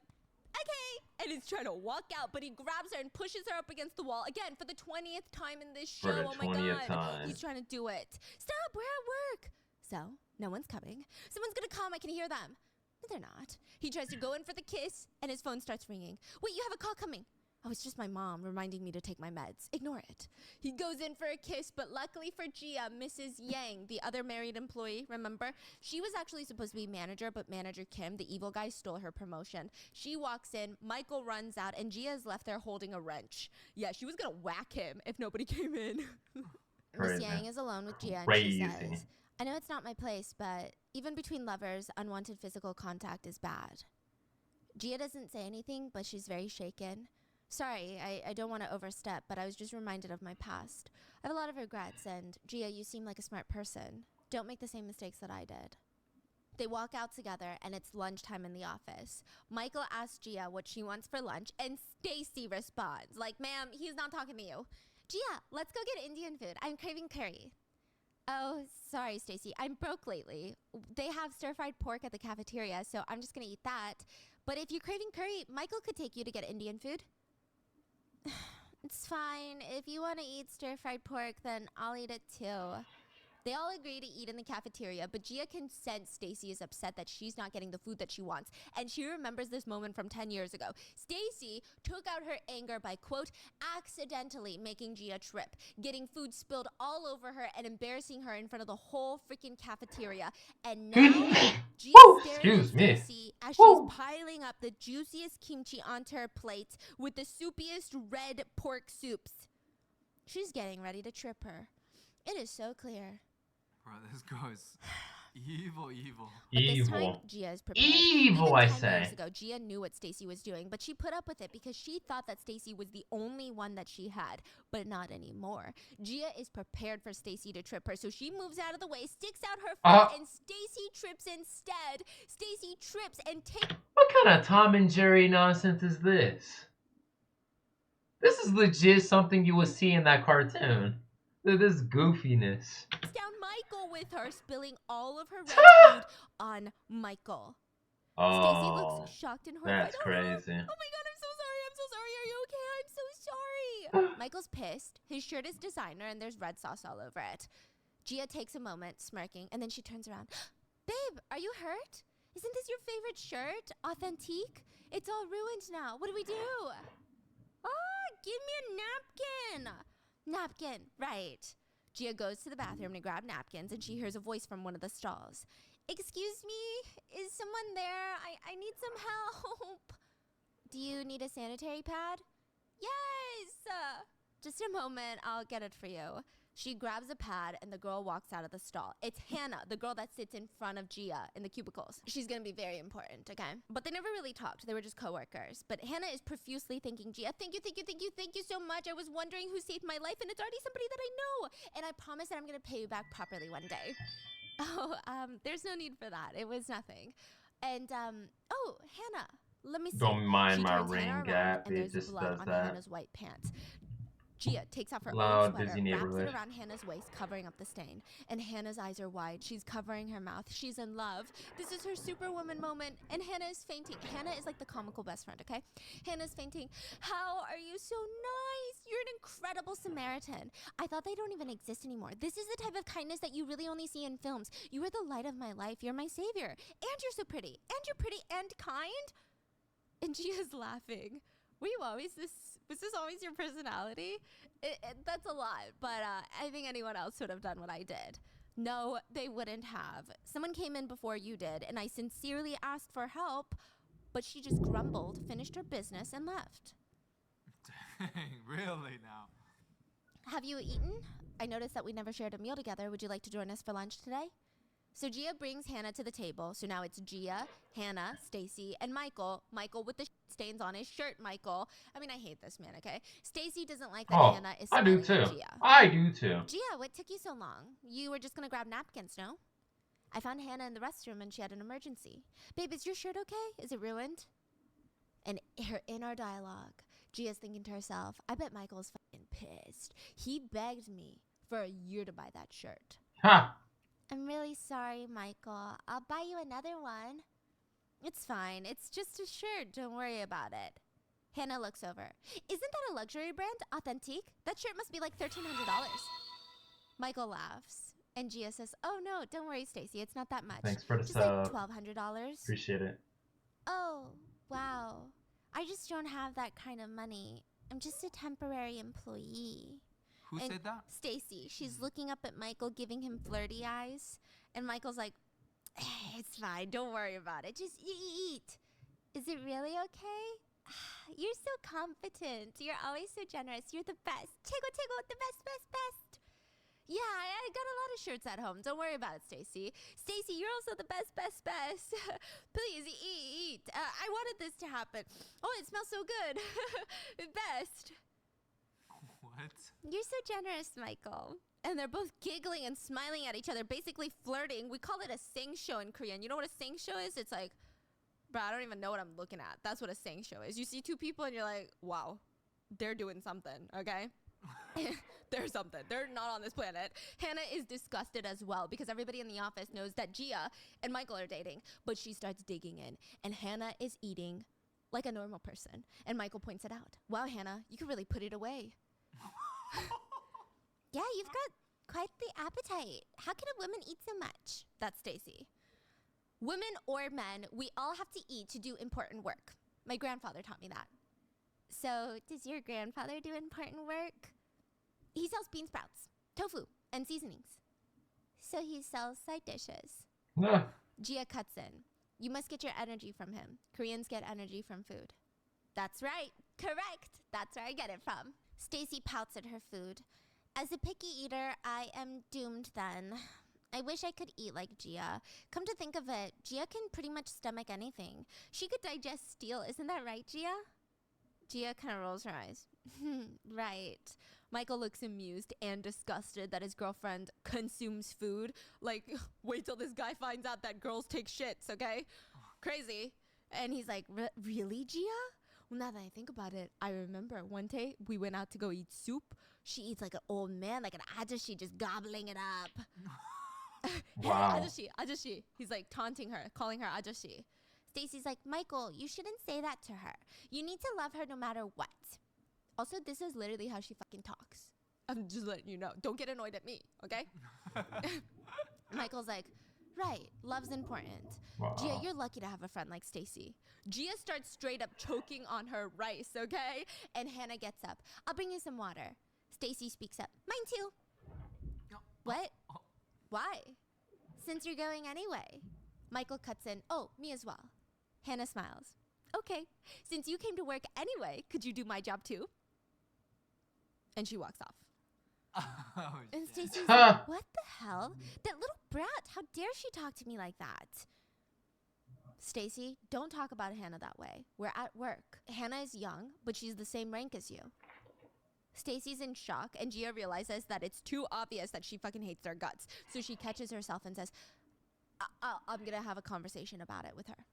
okay, and is trying to walk out, but he grabs her and pushes her up against the wall again for the 20th time in this show. For the Oh my 20th god. time. He's trying to do it. Stop, we're at work. So, no one's coming. Someone's gonna come, I can hear them. No, they're not. He tries to go in for the kiss, and his phone starts ringing. Wait, you have a call coming. Oh, it's just my mom reminding me to take my meds. Ignore it. He goes in for a kiss, but luckily for Gia, Mrs. Yang, the other married employee, remember? She was actually supposed to be manager, but manager Kim, the evil guy, stole her promotion. She walks in, Michael runs out, and Gia is left there holding a wrench. Yeah, she was gonna whack him if nobody came in. Miss Yang is alone with Gia, and she says, I know it's not my place, but even between lovers, unwanted physical contact is bad. Gia doesn't say anything, but she's very shaken. Sorry, I don't want to overstep, but I was just reminded of my past. I have a lot of regrets, and Gia, you seem like a smart person. Don't make the same mistakes that I did. They walk out together, and it's lunchtime in the office. Michael asks Gia what she wants for lunch, and Stacy responds, like, ma'am, he's not talking to you. Gia, let's go get Indian food. I'm craving curry. Oh, sorry, Stacy. I'm broke lately. They have stir-fried pork at the cafeteria, so I'm just going to eat that. But if you're craving curry, Michael could take you to get Indian food. It's fine. If you want to eat stir-fried pork, then I'll eat it too. They all agree to eat in the cafeteria, but Gia can sense Stacy is upset that she's not getting the food that she wants, and she remembers this moment from 10 years ago. Stacy took out her anger by, quote, accidentally making Gia trip, getting food spilled all over her and embarrassing her in front of the whole freaking cafeteria. And now, Gia staring at Excuse me. Stacy as she's Woo. piling up the juiciest kimchi onto her plate with the soupiest red pork soups. She's getting ready to trip her. It is so clear. Bro, this girl is evil. But this time, Evil. Gia is prepared. Evil, Even I 10 say. years ago, Gia knew what Stacy was doing, but she put up with it because she thought that Stacy was the only one that she had, but not anymore. Gia is prepared for Stacy to trip her, so she moves out of the way, sticks out her foot, and Stacy trips instead. Stacy trips and takes What kind of Tom and Jerry nonsense is this? This is legit something you would see in that cartoon. This goofiness. down Michael with her, spilling all of her red food on Michael. Stacy Oh, looks shocked and horrified. that's crazy. Oh my god, I'm so sorry. I'm so sorry. Are you okay? I'm so sorry. Michael's pissed. His shirt is designer and there's red sauce all over it. Gia takes a moment, smirking, and then she turns around. Babe, are you hurt? Isn't this your favorite shirt? Authentique? It's all ruined now. What do we do? Ah, give me a napkin. Napkin, right. Gia goes to the bathroom to grab napkins and she hears a voice from one of the stalls. Excuse me, is someone there? I need some help. Do you need a sanitary pad? Yes! Just a moment, I'll get it for you. She grabs a pad and the girl walks out of the stall. It's Hannah, the girl that sits in front of Gia in the cubicles. She's gonna be very important, okay? But they never really talked. They were just coworkers. But Hannah is profusely thanking Gia. Thank you so much. I was wondering who saved my life and it's already somebody that I know. And I promise that I'm gonna pay you back properly one day. Oh, there's no need for that. It was nothing. And, oh, Hannah, let me see. Don't mind She my turns ring Hannah around, gap. and It there's just blood does on that. Hannah's white pants. Gia takes off her Loud, own sweater, busy wraps neighborhood. it around Hannah's waist, covering up the stain. And Hannah's eyes are wide. She's covering her mouth. She's in love. This is her superwoman moment. And Hannah is fainting. Hannah is like the comical best friend, okay? Hannah's fainting. How are you so nice? You're an incredible Samaritan. I thought they don't even exist anymore. This is the type of kindness that you really only see in films. You are the light of my life. You're my savior. And you're so pretty. And you're pretty and kind. And Gia's laughing. Were you always this? Was this always your personality? That's a lot, but I think anyone else would have done what I did. No, they wouldn't have. Someone came in before you did, and I sincerely asked for help, but she just grumbled, finished her business, and left. Dang, really now? Have you eaten? I noticed that we never shared a meal together. Would you like to join us for lunch today? So Gia brings Hannah to the table. So now it's Gia, Hannah, Stacy, and Michael. Michael with the stains on his shirt, Michael. I mean, I hate this man, okay? Stacy doesn't like that Hannah is I do smiling too. at Gia. I do too. Gia, what took you so long? You were just gonna grab napkins, no? I found Hannah in the restroom and she had an emergency. Babe, is your shirt okay? Is it ruined? And in our dialogue, Gia's thinking to herself, I bet Michael's fucking pissed. He begged me for a year to buy that shirt. Ha! I'm really sorry, Michael. I'll buy you another one. It's fine. It's just a shirt. Don't worry about it. Hannah looks over. Isn't that a luxury brand? Authentique? That shirt must be like $1,300. Michael laughs. And Gia says, oh no, don't worry, Stacy. It's not that much. Thanks for the just like sub. $1,200. Appreciate it. Oh, wow. I just don't have that kind of money. I'm just a temporary employee. Who And said that? Stacy, she's looking up at Michael, giving him flirty eyes. And Michael's like, it's fine. Don't worry about it. Just eat. Is it really okay? You're so competent. You're always so generous. You're the best. Tigo, the best. Yeah, I got a lot of shirts at home. Don't worry about it, Stacy. Stacy, you're also the best. Please, eat. I wanted this to happen. Oh, it smells so good. Best. What? You're so generous, Michael. And they're both giggling and smiling at each other, basically flirting. We call it a sing show in Korean. You know what a sing show is? It's like, bro, I don't even know what I'm looking at. That's what a sing show is. You see two people and you're like, wow, they're doing something, okay? They're something. They're not on this planet. Hannah is disgusted as well because everybody in the office knows that Gia and Michael are dating. But she starts digging in, and Hannah is eating like a normal person. And Michael points it out. Wow, Hannah, you could really put it away. Yeah, quite the appetite. How can a woman eat so much? That's Stacy. Women or men, we all have to eat to do important work. My grandfather taught me that. So, does your grandfather do important work? He sells bean sprouts, tofu, and seasonings. So he sells side dishes. Yeah. Gia cuts in. You must get your energy from him. Koreans get energy from food. That's right. Correct. That's where I get it from. Stacy pouts at her food. As a picky eater, I am doomed then. I wish I could eat like Gia. Come to think of it, Gia can pretty much stomach anything. She could digest steel, isn't that right, Gia? Gia kind of rolls her eyes. Right. Michael looks amused and disgusted that his girlfriend consumes food. Like, wait till this guy finds out that girls take shits, okay? Crazy. And he's like, really, Gia? Well, now that I think about it, I remember one day we went out to go eat soup. She eats like an old man, like an ajashi, just gobbling it up. Wow. Ajashi. He's like taunting her, calling her ajashi. Stacy's like, Michael, you shouldn't say that to her. You need to love her no matter what. Also, this is literally how she fucking talks. I'm just letting you know. Don't get annoyed at me, okay? Michael's like, right, love's important. Wow. Gia, you're lucky to have a friend like Stacy. Gia starts straight up choking on her rice, okay? And Hannah gets up. I'll bring you some water. Stacy speaks up. Mine too. What? Why? Since you're going anyway. Michael cuts in. Oh, me as well. Hannah smiles. Okay, since you came to work anyway, could you do my job too? And she walks off. Oh, And shit. Stacy's like, what the hell? That little brat, how dare she talk to me like that? Stacy, don't talk about Hannah that way. We're at work. Hannah is young, but she's the same rank as you. Stacy's in shock, and Gia realizes that it's too obvious that she fucking hates their guts. So she catches herself and says, I'm gonna have a conversation about it with her.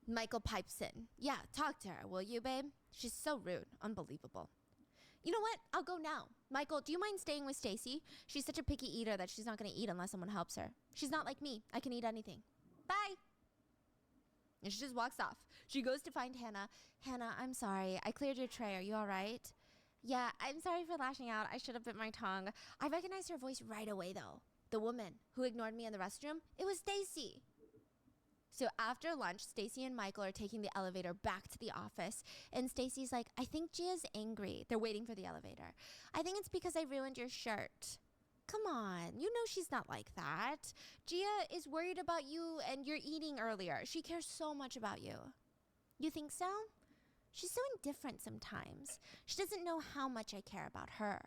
Michael pipes in. Yeah, talk to her, will you, babe? She's so rude. Unbelievable. You know what? I'll go now. Michael, do you mind staying with Stacy? She's such a picky eater that she's not gonna eat unless someone helps her. She's not like me. I can eat anything. Bye. And she just walks off. She goes to find Hannah. Hannah, I'm sorry. I cleared your tray. Are you all right? Yeah, I'm sorry for lashing out. I should have bit my tongue. I recognized her voice right away, though. The woman who ignored me in the restroom, it was Stacy. So after lunch, Stacy and Michael are taking the elevator back to the office. And Stacy's like, I think Gia's angry. They're waiting for the elevator. I think it's because I ruined your shirt. Come on, you know she's not like that. Gia is worried about you and your eating earlier. She cares so much about you. You think so? She's so indifferent sometimes. She doesn't know how much I care about her.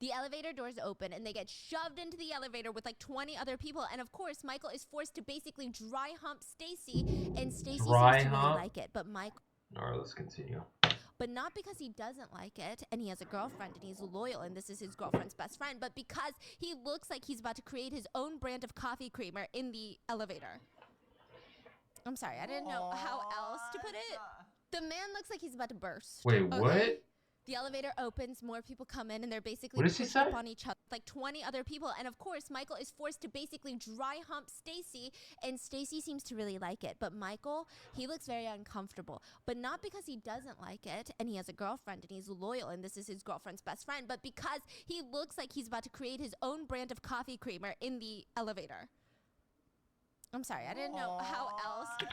The elevator doors open and they get shoved into the elevator with like 20 other people. And of course, Michael is forced to basically dry hump Stacy. And Stacy seems to really like it. But Michael... All right, let's continue. But not because he doesn't like it and he has a girlfriend and he's loyal and this is his girlfriend's best friend, but because he looks like he's about to create his own brand of coffee creamer in the elevator. I'm sorry, I didn't know how else to put it. The man looks like he's about to burst. Wait, what? The elevator opens, more people come in, and they're basically What does he pushed say? up on each other, like 20 other people. And of course, Michael is forced to basically dry hump Stacy, and Stacy seems to really like it. But Michael, he looks very uncomfortable. But not because he doesn't like it, and he has a girlfriend, and he's loyal, and this is his girlfriend's best friend, but because he looks like he's about to create his own brand of coffee creamer in the elevator. I'm sorry, I didn't know how else to...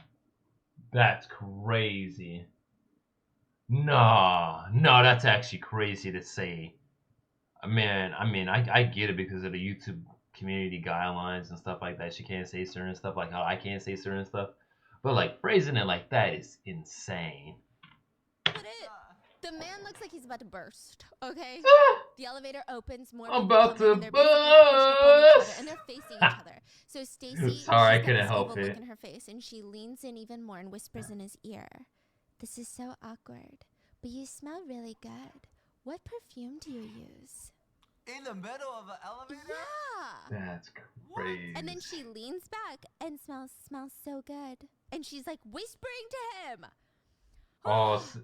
That's crazy. No, that's actually crazy to say. Man, I get it because of the YouTube community guidelines and stuff like that. She can't say certain stuff, like how I can't say certain stuff. But like phrasing it like that is insane. The man looks like he's about to burst, okay? The elevator opens, more I'm people about come in, to and they're basically pushed up on each other, and they're facing each other. So Stacy, Sorry, I she's got couldn't this help evil it. look in her face, and she leans in even more and whispers in his ear, "This is so awkward, but you smell really good. What perfume do you use?" In the middle of an elevator? Yeah. That's crazy. And then she leans back and smells so good. And she's like whispering to him. Oh, They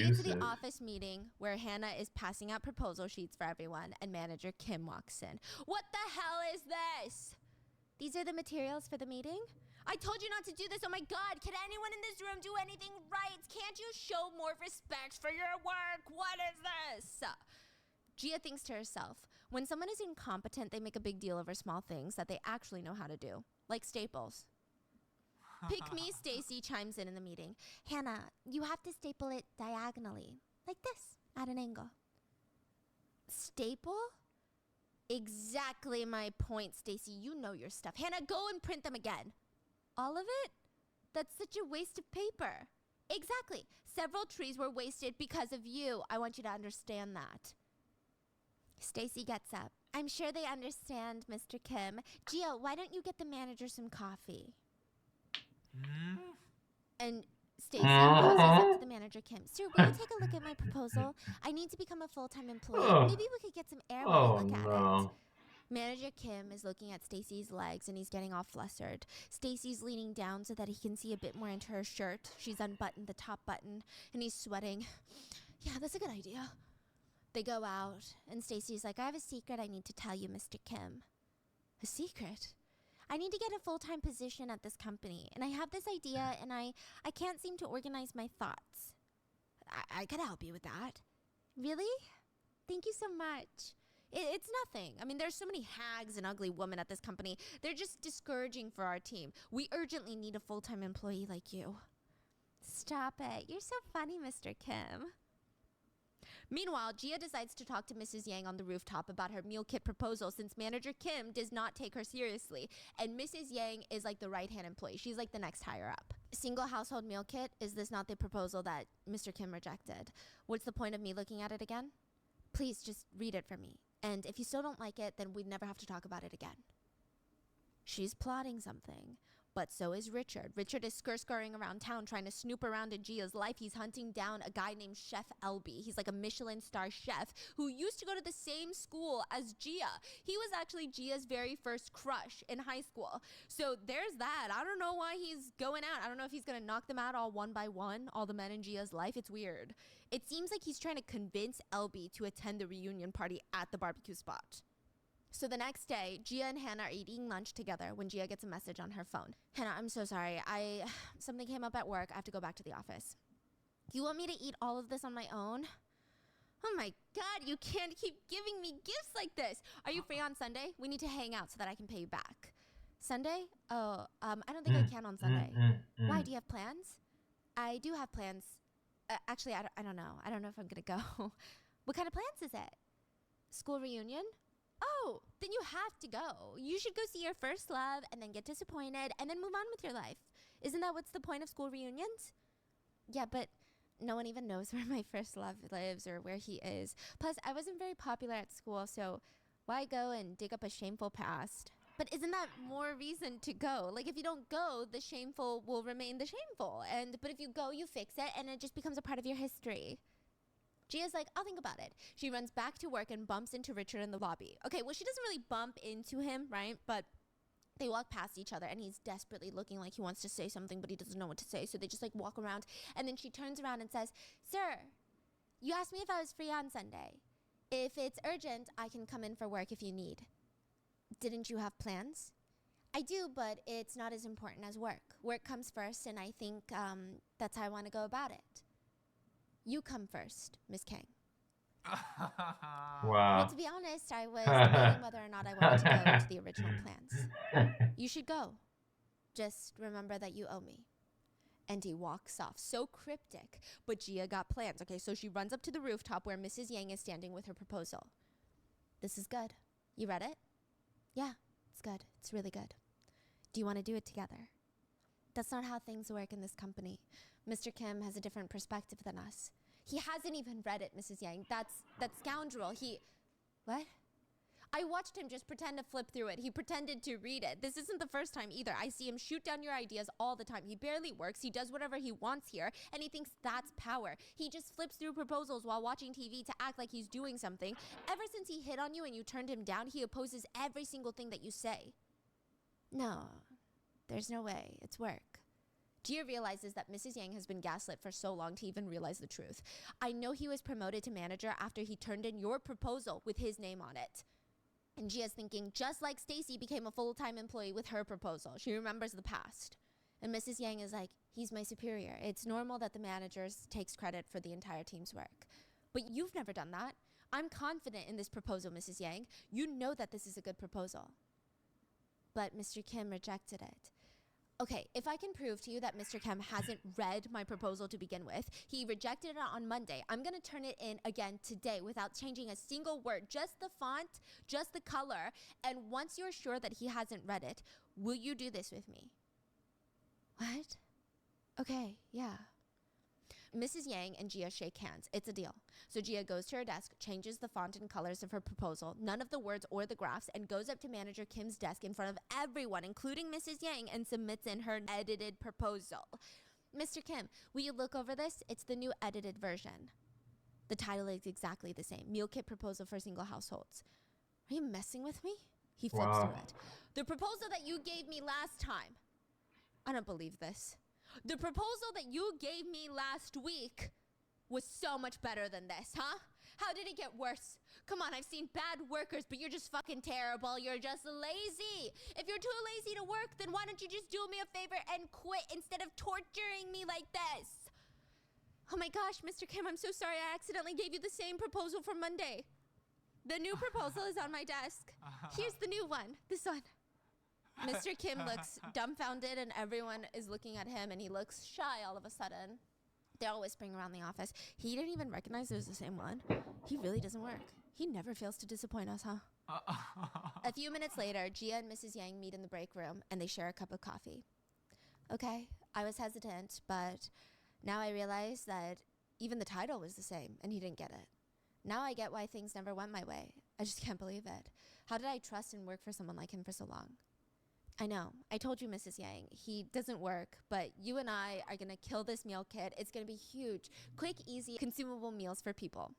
get to seductive. the office meeting where Hannah is passing out proposal sheets for everyone, and manager Kim walks in. What the hell is this? These are the materials for the meeting? I told you not to do this. Oh my God, can anyone in this room do anything right? Can't you show more respect for your work? What is this? Gia thinks to herself, when someone is incompetent, they make a big deal over small things that they actually know how to do, like staples. Pick me, Stacy chimes in the meeting. Hannah, you have to staple it diagonally, like this, at an angle. Staple? Exactly my point, Stacy. You know your stuff. Hannah, go and print them again. All of it? That's such a waste of paper. Exactly. Several trees were wasted because of you. I want you to understand that. Stacy gets up. I'm sure they understand, Mr. Kim. Gia, why don't you get the manager some coffee? And Stacy goes up to the manager, Kim. Sir, will you take a look at my proposal? I need to become a full-time employee. Maybe we could get some air while we look at it. Manager Kim is looking at Stacy's legs and he's getting all flustered. Stacy's leaning down so that he can see a bit more into her shirt. She's unbuttoned the top button and he's sweating. Yeah, that's a good idea. They go out and Stacy's like, I have a secret I need to tell you, Mr. Kim. A secret? I need to get a full-time position at this company, and I have this idea, and I can't seem to organize my thoughts. I could help you with that. Really? Thank you so much. It's nothing. I mean, there's so many hags and ugly women at this company. They're just discouraging for our team. We urgently need a full-time employee like you. Stop it. You're so funny, Mr. Kim. Meanwhile, Gia decides to talk to Mrs. Yang on the rooftop about her meal kit proposal since Manager Kim does not take her seriously. And Mrs. Yang is like the right-hand employee. She's like the next higher up. Single household meal kit, is this not the proposal that Mr. Kim rejected? What's the point of me looking at it again? Please just read it for me. And if you still don't like it, then we'd never have to talk about it again. She's plotting something. But so is Richard. Richard is scurrying around town trying to snoop around in Gia's life. He's hunting down a guy named Chef Elby. He's like a Michelin star chef who used to go to the same school as Gia. He was actually Gia's very first crush in high school. So there's that. I don't know why he's going out. I don't know if he's going to knock them out all one by one, all the men in Gia's life. It's weird. It seems like he's trying to convince Elby to attend the reunion party at the barbecue spot. So the next day, Gia and Hannah are eating lunch together when Gia gets a message on her phone. Hannah, I'm so sorry. Something came up at work. I have to go back to the office. You want me to eat all of this on my own? Oh my God, you can't keep giving me gifts like this. Are you free on Sunday? We need to hang out so that I can pay you back. Sunday? Oh, I don't think I can on Sunday. Why, do you have plans? I do have plans. Actually, I don't know. I don't know if I'm gonna go. What kind of plans is it? School reunion? Oh, then you have to go. You should go see your first love and then get disappointed and then move on with your life. Isn't that what's the point of school reunions? Yeah, but no one even knows where my first love lives or where he is. Plus, I wasn't very popular at school, so why go and dig up a shameful past? But isn't that more reason to go? Like, if you don't go, the shameful will remain the shameful. But if you go, you fix it, and it just becomes a part of your history. Gia's like, I'll think about it. She runs back to work and bumps into Richard in the lobby. Okay, well, she doesn't really bump into him, right? But they walk past each other, and he's desperately looking like he wants to say something, but he doesn't know what to say. So they just, like, walk around. And then she turns around and says, Sir, you asked me if I was free on Sunday. If it's urgent, I can come in for work if you need. Didn't you have plans? I do, but it's not as important as work. Work comes first, and I think that's how I want to go about it. You come first, Miss Kang. Wow. Well, to be honest, I was debating whether or not I wanted to go to the original plans. You should go. Just remember that you owe me. And he walks off. So cryptic. But Gia got plans. Okay, so she runs up to the rooftop where Mrs. Yang is standing with her proposal. This is good. You read it? Yeah, it's good. It's really good. Do you want to do it together? That's not how things work in this company. Mr. Kim has a different perspective than us. He hasn't even read it, Mrs. Yang. That scoundrel, What? I watched him just pretend to flip through it. He pretended to read it. This isn't the first time either. I see him shoot down your ideas all the time. He barely works. He does whatever he wants here, and he thinks that's power. He just flips through proposals while watching TV to act like he's doing something. Ever since he hit on you and you turned him down, he opposes every single thing that you say. No, there's no way. It's work. Gia realizes that Mrs. Yang has been gaslit for so long to even realize the truth. I know he was promoted to manager after he turned in your proposal with his name on it. And Gia's thinking, just like Stacy became a full-time employee with her proposal. She remembers the past. And Mrs. Yang is like, he's my superior. It's normal that the manager takes credit for the entire team's work. But you've never done that. I'm confident in this proposal, Mrs. Yang. You know that this is a good proposal. But Mr. Kim rejected it. Okay, if I can prove to you that Mr. Kim hasn't read my proposal to begin with, he rejected it on Monday. I'm gonna turn it in again today without changing a single word, just the font, just the color. And once you're sure that he hasn't read it, will you do this with me? What? Okay, yeah. Mrs. Yang and Gia shake hands. It's a deal. So Gia goes to her desk, changes the font and colors of her proposal, none of the words or the graphs, and goes up to Manager Kim's desk in front of everyone, including Mrs. Yang, and submits in her edited proposal. Mr. Kim, will you look over this? It's the new edited version. The title is exactly the same. Meal kit proposal for single households. Are you messing with me? He flips through it. The proposal that you gave me last time. I don't believe this. The proposal that you gave me last week was so much better than this, huh? How did it get worse? Come on, I've seen bad workers, but you're just fucking terrible. You're just lazy. If you're too lazy to work, then why don't you just do me a favor and quit instead of torturing me like this? Oh my gosh, Mr. Kim, I'm so sorry. I accidentally gave you the same proposal from Monday. The new proposal is on my desk. Here's the new one, this one. Mr. Kim looks dumbfounded and everyone is looking at him and he looks shy all of a sudden. They're all whispering around the office. He didn't even recognize it was the same one. He really doesn't work. He never fails to disappoint us, huh? A few minutes later, Gia and Mrs. Yang meet in the break room and they share a cup of coffee. Okay, I was hesitant, but now I realize that even the title was the same and he didn't get it. Now I get why things never went my way. I just can't believe it. How did I trust and work for someone like him for so long? I know. I told you, Mrs. Yang, he doesn't work, but you and I are going to kill this meal kit. It's going to be huge. Quick, easy, consumable meals for people.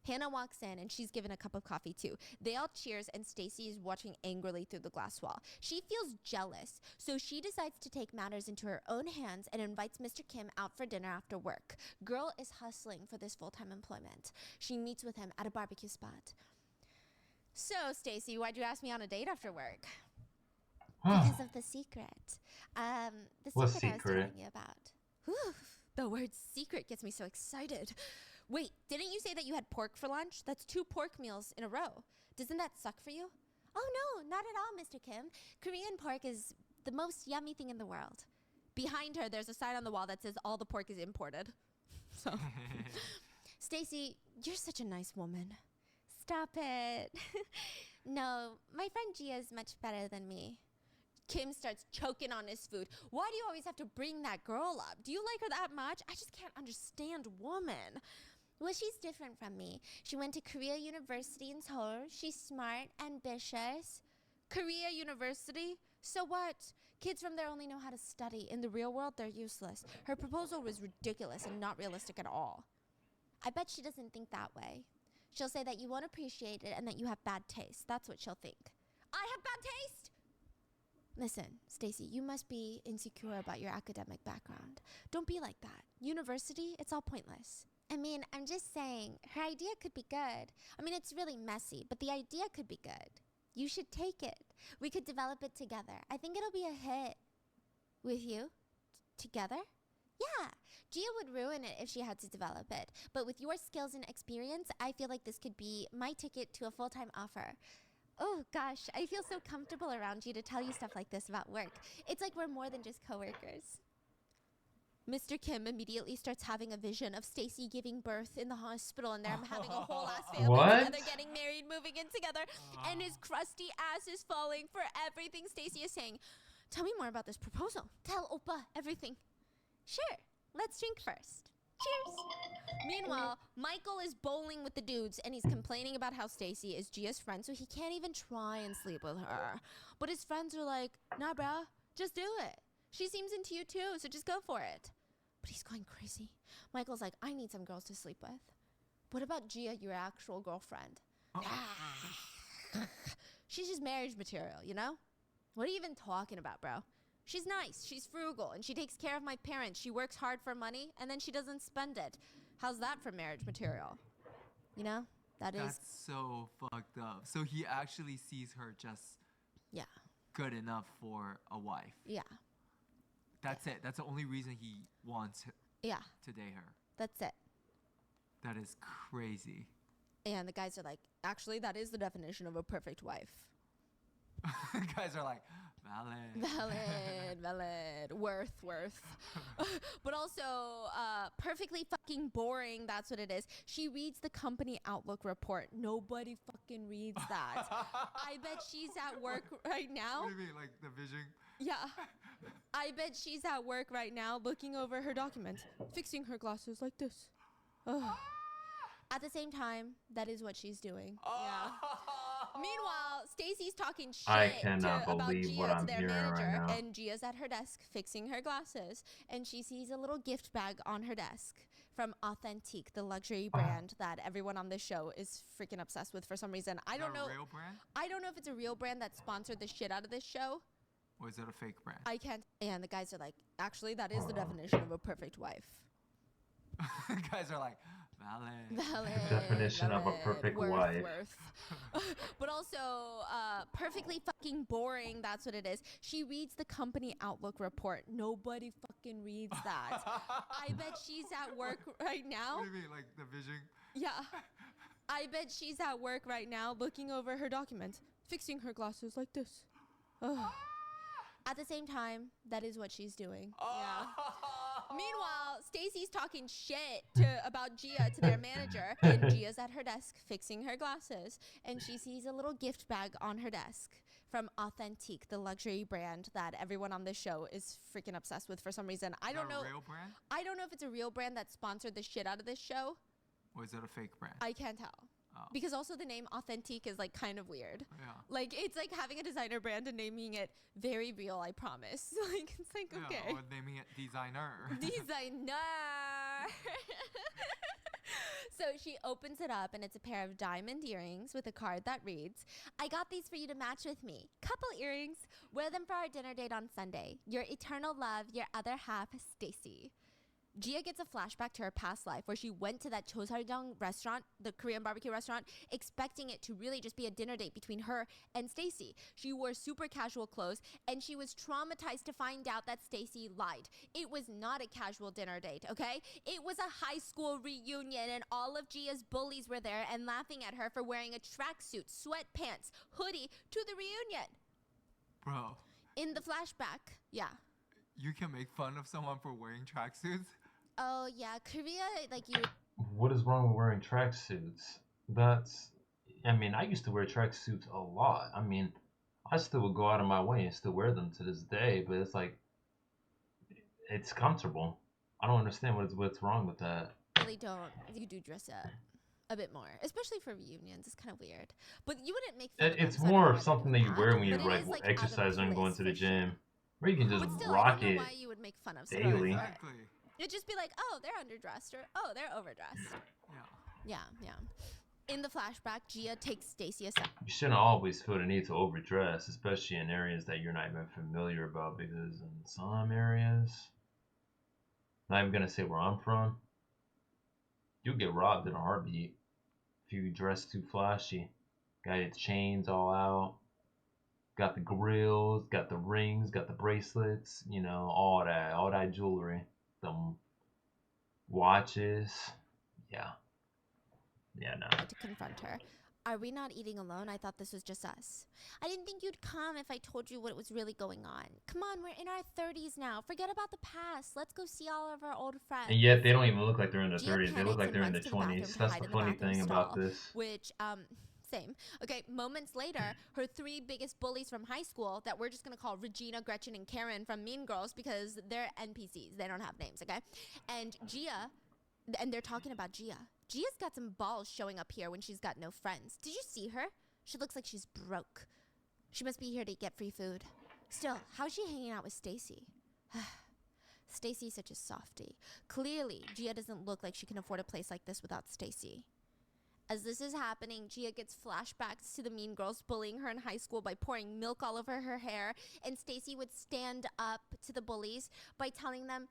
Hannah walks in and she's given a cup of coffee too. They all cheers and Stacy is watching angrily through the glass wall. She feels jealous, so she decides to take matters into her own hands and invites Mr. Kim out for dinner after work. Girl is hustling for this full-time employment. She meets with him at a barbecue spot. So, Stacy, why'd you ask me on a date after work? Because of the secret. The What secret I was secret? telling you about. Whew, the word secret gets me so excited. Wait, didn't you say that you had pork for lunch? That's 2 pork meals in a row. Doesn't that suck for you? Oh no, not at all, Mr. Kim. Korean pork is the most yummy thing in the world. Behind her, there's a sign on the wall that says all the pork is imported. So, Stacy, you're such a nice woman. Stop it. No, my friend Gia is much better than me. Kim starts choking on his food. Why do you always have to bring that girl up? Do you like her that much? I just can't understand woman. Well, she's different from me. She went to Korea University in Seoul. She's smart, ambitious. Korea University? So what? Kids from there only know how to study. In the real world, they're useless. Her proposal was ridiculous and not realistic at all. I bet she doesn't think that way. She'll say that you won't appreciate it and that you have bad taste. That's what she'll think. I have bad taste? Listen, Stacy, you must be insecure about your academic background. Don't be like that. University, it's all pointless. I mean, I'm just saying, her idea could be good. I mean, it's really messy, but the idea could be good. You should take it. We could develop it together. I think it'll be a hit. With you? Together? Yeah, Gia would ruin it if she had to develop it. But with your skills and experience, I feel like this could be my ticket to a full-time offer. Oh gosh, I feel so comfortable around you to tell you stuff like this about work. It's like we're more than just coworkers. Mr. Kim immediately starts having a vision of Stacy giving birth in the hospital and them having a whole ass family What? together, getting married, moving in together, and his crusty ass is falling for everything Stacy is saying. Tell me more about this proposal. Tell Oppa everything. Sure, let's drink first. Cheers. Meanwhile, Michael is bowling with the dudes and he's complaining about how Stacy is Gia's friend, so he can't even try and sleep with her. But his friends are like, nah, bruh, just do it. She seems into you too, so just go for it. But he's going crazy. Michael's like, I need some girls to sleep with. What about Gia, your actual girlfriend? She's just marriage material, you know? What are you even talking about, bro? She's nice, she's frugal, and she takes care of my parents. She works hard for money, and then she doesn't spend it. How's that for marriage material? You know, That's so fucked up. So he actually sees her just yeah, good enough for a wife. yeah, That's it. That's the only reason he wants yeah, to date her. that's it. That is crazy. And the guys are like, actually, that is the definition of a perfect wife. Guys are like, Valid. Worth. But also, perfectly fucking boring. That's what it is. She reads the company Outlook report. Nobody fucking reads that. I bet she's at work right now. What do you mean, like the vision? Yeah. I bet she's at work right now looking over her documents, fixing her glasses like this. Ugh. At the same time, that is what she's doing. Yeah. Meanwhile, Stacy's talking I shit cannot about believe what Gia to I'm their hearing right manager, now. and Gia's at her desk fixing her glasses, and she sees a little gift bag on her desk from Authentique, the luxury brand that everyone on this show is freaking obsessed with for some reason. I don't know. Real brand? I don't know if it's a real brand that sponsored the shit out of this show. Or is it a fake brand? I can't. And the guys are like, actually, that is the definition of a perfect wife. Guys are like, Valid. The definition of a perfect wife. But also, perfectly fucking boring. That's what it is. She reads the company Outlook report. Nobody fucking reads that. I bet she's at work right now. What do you mean, like the vision? Yeah. I bet she's at work right now looking over her documents, fixing her glasses like this. Ugh. At the same time, that is what she's doing. Yeah. Meanwhile, Stacy's talking shit about Gia to their manager, and Gia's at her desk fixing her glasses, and she sees a little gift bag on her desk from Authentique, the luxury brand that everyone on this show is freaking obsessed with for some reason. I don't know. Real brand? I don't know if it's a real brand that sponsored the shit out of this show. Or is it a fake brand? I can't tell. Oh. Because also the name Authentique is like kind of weird. Yeah. Like it's like having a designer brand and naming it very real, I promise. Like it's like Yeah, okay. or naming it designer. Designer. So she opens it up and it's a pair of diamond earrings with a card that reads, I got these for you to match with me. Couple earrings. Wear them for our dinner date on Sunday. Your eternal love, your other half, Stacy. Gia gets a flashback to her past life where she went to that Chosaryang restaurant, the Korean barbecue restaurant, expecting it to really just be a dinner date between her and Stacy. She wore super casual clothes and she was traumatized to find out that Stacy lied. It was not a casual dinner date, okay? It was a high school reunion and all of Gia's bullies were there and laughing at her for wearing a tracksuit, sweatpants, hoodie to the reunion. Bro. In the flashback, yeah. You can make fun of someone for wearing tracksuits? Oh, yeah. Korea, like you... What is wrong with wearing tracksuits? I mean, I used to wear tracksuits a lot. I mean, I still would go out of my way and still wear them to this day, but it's like, it's comfortable. I don't understand what's wrong with that. Really don't. You do dress up a bit more, especially for reunions. It's kind of weird. But you wouldn't make fun of It's them, so I more don't of know something why that you you do wear that. when you're But it like is, out of exercising and going place to the for sure. gym. Or you can just But still, rock I don't know it why you would make fun of someone. daily. Exactly. It'd just be like, oh, they're underdressed, or oh, they're overdressed. Yeah. Yeah. In the flashback, Gia takes Stacy aside. You shouldn't always feel the need to overdress, especially in areas that you're not even familiar about, because in some areas, not even gonna say where I'm from, you'll get robbed in a heartbeat if you dress too flashy. Got your chains all out, got the grills, got the rings, got the bracelets, you know, all that jewelry, them watches, yeah, no. To confront her. Are we not eating alone? I thought this was just us. I didn't think you'd come if I told you what was really going on. Come on, we're in our 30s now. Forget about the past. Let's go see all of our old friends. And yet they don't even look like they're in their Gia 30s. They look panics like and they're in runs their to the bathroom 20s. to That's hide the in the funny bathroom thing stall, about this. Which, same. Okay, moments later, her three biggest bullies from high school that we're just going to call Regina, Gretchen, and Karen from Mean Girls because they're NPCs. They don't have names, okay? And Gia, and they're talking about Gia. Gia's got some balls showing up here when she's got no friends. Did you see her? She looks like she's broke. She must be here to get free food. Still, how's she hanging out with Stacy? Stacy's such a softie. Clearly, Gia doesn't look like she can afford a place like this without Stacy. As this is happening, Gia gets flashbacks to the mean girls bullying her in high school by pouring milk all over her hair, and Stacy would stand up to the bullies by telling them,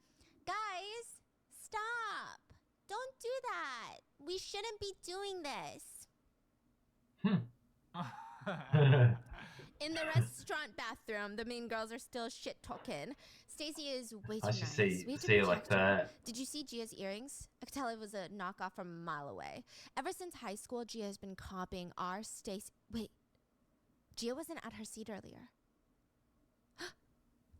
guys, stop. Don't do that. We shouldn't be doing this. In the restaurant bathroom, the mean girls are still shit-talking. Stacy is way I too should nice. We have to say it like protect her. that. Did you see Gia's earrings? I could tell it was a knockoff from a mile away. Ever since high school, Gia has been copying our Stacy. Wait, Gia wasn't at her seat earlier.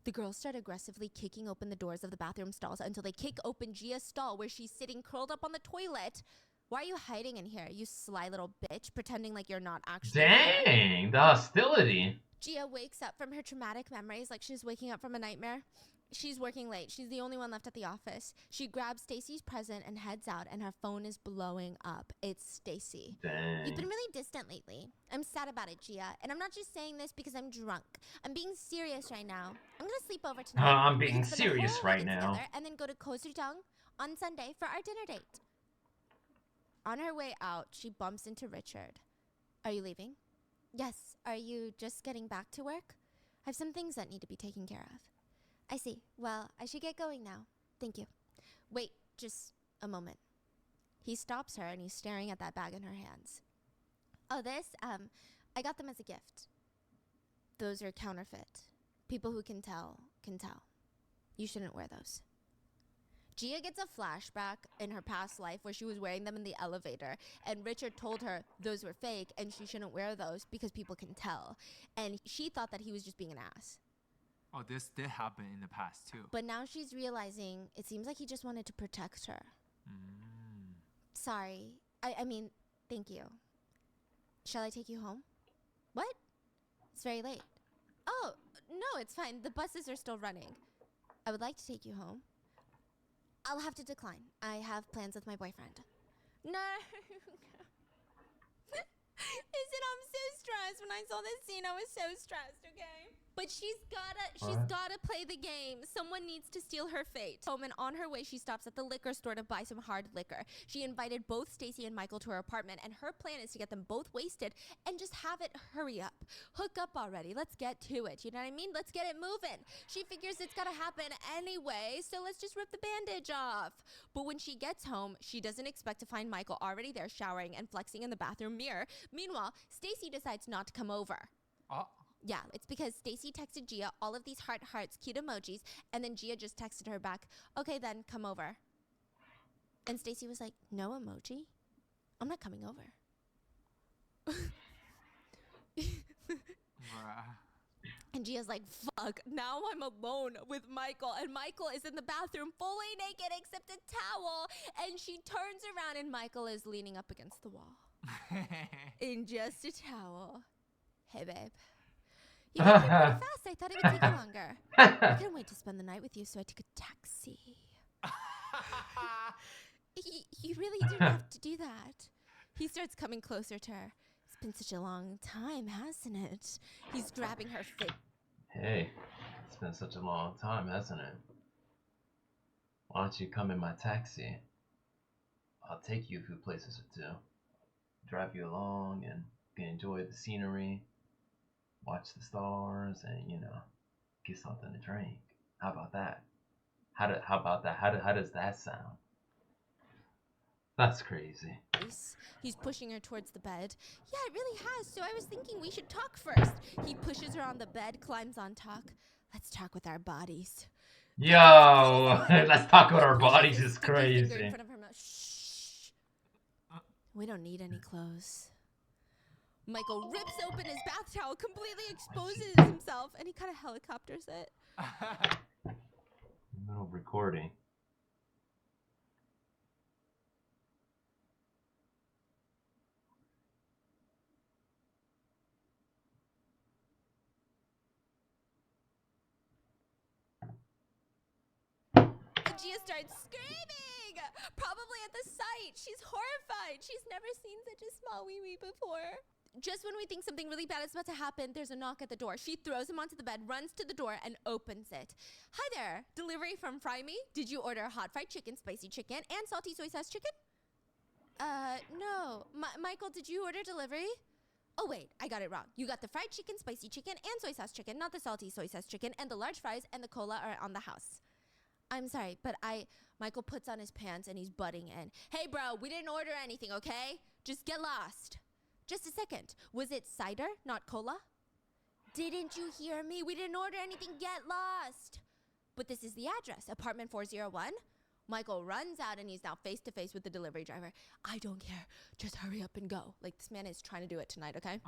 The girls start aggressively kicking open the doors of the bathroom stalls until they kick open Gia's stall where she's sitting curled up on the toilet. Why are you hiding in here, you sly little bitch, pretending like you're not actually here? Dang, the hostility. Gia wakes up from her traumatic memories like she's waking up from a nightmare. She's working late. She's the only one left at the office. She grabs Stacy's present and heads out, and her phone is blowing up. It's Stacy. Dang. You've been really distant lately. I'm sad about it, Gia. And I'm not just saying this because I'm drunk. I'm being serious right now. I'm gonna sleep over tonight. I'm We being can spend the serious whole right weekend now. together and then go to Kosutang on Sunday for our dinner date. On her way out, she bumps into Richard. Are you leaving? Yes. Are you just getting back to work? I have some things that need to be taken care of. I see. Well, I should get going now. Thank you. Wait, just a moment. He stops her and he's staring at that bag in her hands. Oh, this? I got them as a gift. Those are counterfeit. People who can tell, can tell. You shouldn't wear those. Gia gets a flashback in her past life where she was wearing them in the elevator, and Richard told her those were fake and she shouldn't wear those because people can tell. And she thought that he was just being an ass. Oh, this did happen in the past too. But now she's realizing it seems like he just wanted to protect her. Sorry. I mean, thank you. Shall I take you home? What? It's very late. Oh, no, it's fine. The buses are still running. I would like to take you home. I'll have to decline. I have plans with my boyfriend. No. Listen, I'm so stressed. When I saw this scene, I was so stressed, okay? But she's gotta play the game. Someone needs to steal her fate. And on her way, she stops at the liquor store to buy some hard liquor. She invited both Stacy and Michael to her apartment, and her plan is to get them both wasted and just have it hurry up. Hook up already. Let's get to it. You know what I mean? Let's get it moving. She figures it's gotta happen anyway, so let's just rip the bandage off. But when she gets home, she doesn't expect to find Michael already there showering and flexing in the bathroom mirror. Meanwhile, Stacy decides not to come over. Oh. Yeah, it's because Stacy texted Gia all of these hearts, cute emojis, and then Gia just texted her back, okay then, come over. And Stacy was like, no emoji? I'm not coming over. And Gia's like, fuck, now I'm alone with Michael, and Michael is in the bathroom fully naked except a towel, and she turns around and Michael is leaning up against the wall. In just a towel. Hey, babe. You got here pretty fast. I thought it would take you longer. I couldn't wait to spend the night with you, so I took a taxi. You really didn't have to do that. He starts coming closer to her. It's been such a long time, hasn't it? He's grabbing her face. Hey, it's been such a long time, hasn't it? Why don't you come in my taxi? I'll take you a few places or two. Drive you along and you can enjoy the scenery. Watch the stars and, you know, get something to drink. How about that? How does that sound? That's crazy. He's pushing her towards the bed. Yeah, it really has. So I was thinking we should talk first. He pushes her on the bed, climbs on top. Let's talk with our bodies. Yo, let's talk with our bodies is crazy. In front of her mouth. Shh. We don't need any clothes. Michael rips open his bath towel, completely exposes himself, and he kind of helicopters it. Middle of recording. Gia starts screaming, probably at the sight. She's horrified. She's never seen such a small wee-wee before. Just when we think something really bad is about to happen, there's a knock at the door. She throws him onto the bed, runs to the door, and opens it. Hi there. Delivery from Fry Me? Did you order hot fried chicken, spicy chicken, and salty soy sauce chicken? No. Michael, did you order delivery? Oh, wait, I got it wrong. You got the fried chicken, spicy chicken, and soy sauce chicken, not the salty soy sauce chicken, and the large fries and the cola are on the house. I'm sorry, but Michael puts on his pants and he's butting in. Hey, bro, we didn't order anything, okay? Just get lost. Just a second. Was it cider, not cola? Didn't you hear me? We didn't order anything. Get lost. but this is the address, apartment 401. Michael runs out and he's now face to face with the delivery driver. I don't care. Just hurry up and go. Like, this man is trying to do it tonight, okay?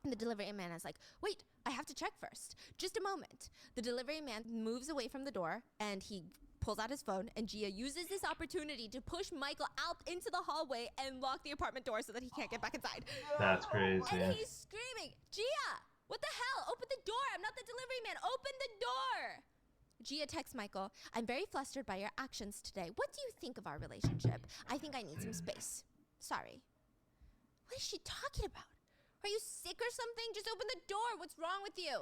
And the delivery man is like, wait, I have to check first. Just a moment. The delivery man moves away from the door and he pulls out his phone, and Gia uses this opportunity to push Michael out into the hallway and lock the apartment door so that he can't get back inside. That's crazy. And he's screaming, Gia, what the hell? Open the door. I'm not the delivery man. Open the door. Gia texts Michael, I'm very flustered by your actions today. What do you think of our relationship? I think I need some space. Sorry. What is she talking about? Are you sick or something? Just open the door. What's wrong with you?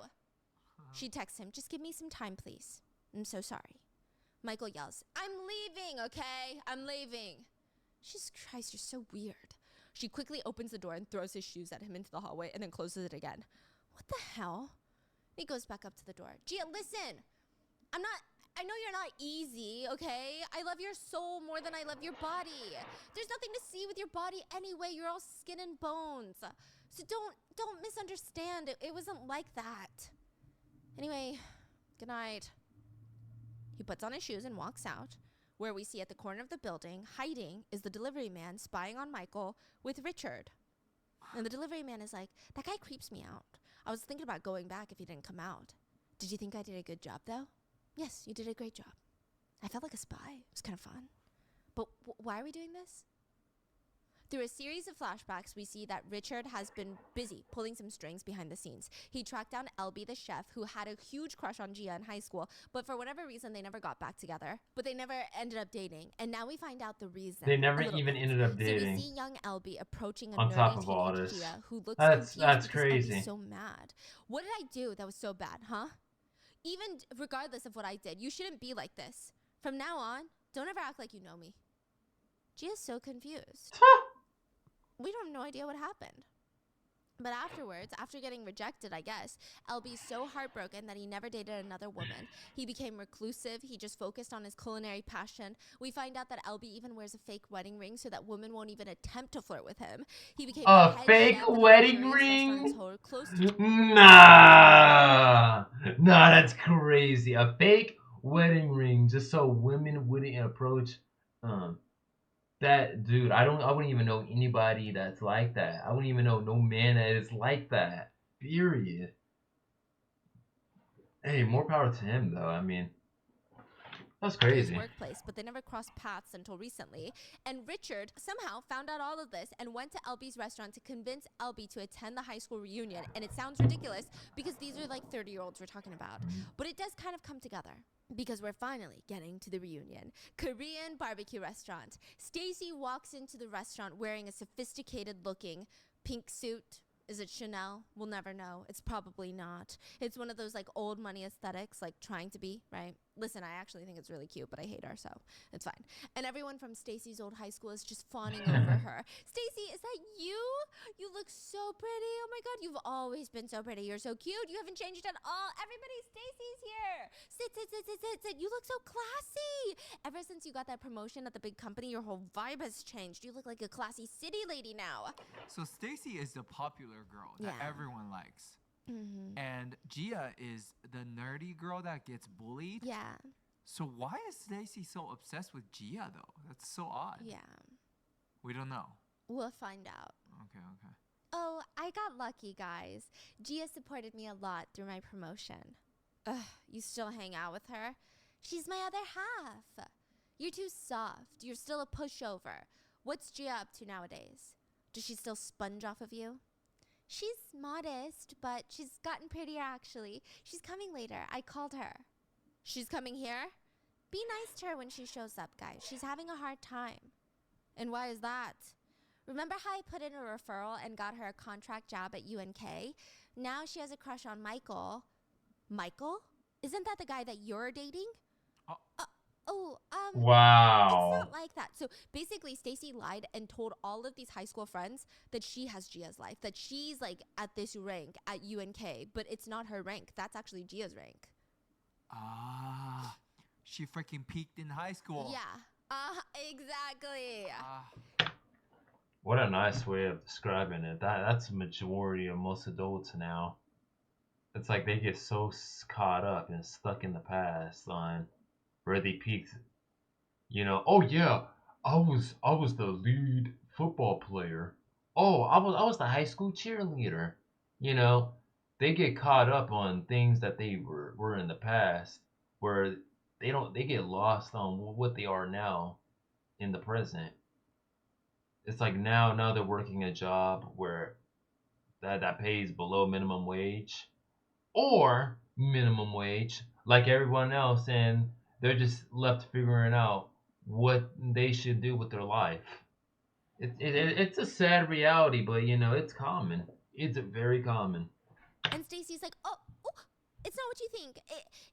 She texts him, just give me some time, please. I'm so sorry. Michael yells, I'm leaving, okay? I'm leaving. Jesus Christ, you're so weird. She quickly opens the door and throws his shoes at him into the hallway and then closes it again. What the hell? He goes back up to the door. Gia, listen. I know you're not easy, okay? I love your soul more than I love your body. There's nothing to see with your body anyway. You're all skin and bones. So don't misunderstand. It wasn't like that. Anyway, good night. He puts on his shoes and walks out. Where we see at the corner of the building, hiding, is the delivery man spying on Michael with Richard. And the delivery man is like, that guy creeps me out. I was thinking about going back if he didn't come out. Did you think I did a good job, though? Yes, you did a great job. I felt like a spy. It was kind of fun. But why are we doing this? Through a series of flashbacks, we see that Richard has been busy pulling some strings behind the scenes. He tracked down Elby, the chef, who had a huge crush on Gia in high school, but for whatever reason, they never got back together. But they never ended up dating, and now we find out the reason. They never even ended up dating. So we see young Elby approaching a On top nerdy of all teenage this. Gia who looks That's confused because crazy. Elby's so mad. What did I do that was so bad, huh? Even regardless of what I did, you shouldn't be like this. From now on, don't ever act like you know me. Gia's so confused. We don't have no idea what happened. But afterwards, after getting rejected, I guess, Elby's so heartbroken that he never dated another woman. He became reclusive. He just focused on his culinary passion. We find out that Elby even wears a fake wedding ring so that women won't even attempt to flirt with him. He became A the head fake chef at a wedding luxurious ring? restaurant close to Nah, that's crazy. A fake wedding ring just so women wouldn't approach that dude. I wouldn't even know anybody that's like that. I wouldn't even know no man that is like that. Period. Hey, more power to him though. I mean, that's his crazy. workplace, but they never crossed paths until recently. And Richard somehow found out all of this and went to Elby's restaurant to convince Elby to attend the high school reunion. And it sounds ridiculous because these are like 30-year-olds we're talking about. But it does kind of come together because we're finally getting to the reunion. Korean barbecue restaurant. Stacy walks into the restaurant wearing a sophisticated looking pink suit. Is it Chanel? We'll never know. It's probably not. It's one of those like old money aesthetics, like trying to be, right? Listen, I actually think it's really cute, but I hate her, so it's fine. And everyone from Stacy's old high school is just fawning over her. Stacy, is that you? You look so pretty. Oh my God, you've always been so pretty. You're so cute. You haven't changed at all. Everybody, Stacy's here. Sit. You look so classy. Ever since you got that promotion at the big company, your whole vibe has changed. You look like a classy city lady now. So Stacy is the popular girl that everyone likes. And Gia is the nerdy girl that gets bullied. Yeah. So why is Stacy so obsessed with Gia though? That's so odd. Yeah. We don't know. We'll find out. Okay. Oh, I got lucky, guys. Gia supported me a lot through my promotion. Ugh, you still hang out with her? She's my other half. You're too soft. You're still a pushover. What's Gia up to nowadays? Does she still sponge off of you? She's modest, but she's gotten prettier actually. She's coming later. I called her. She's coming here? Be nice to her when she shows up, guys. She's having a hard time. And why is that? Remember how I put in a referral and got her a contract job at UNK? Now she has a crush on Michael. Michael? Isn't that the guy that you're dating? Wow. It's not like that. So basically, Stacy lied and told all of these high school friends that she has Gia's life, that she's like at this rank at UNK, but it's not her rank. That's actually Gia's rank. She freaking peaked in high school. Yeah. Exactly. What a nice way of describing it. That's the majority of most adults now. It's like they get so caught up and stuck in the past on where they peaked. Oh yeah, I was the lead football player. Oh, I was the high school cheerleader. You know, they get caught up on things that they were in the past, where they get lost on what they are now in the present. It's like now they're working a job where that pays below minimum wage or minimum wage like everyone else, and they're just left figuring out what they should do with their life. It's a sad reality, but it's common. It's very common. And Stacy's like, oh, it's not what you think.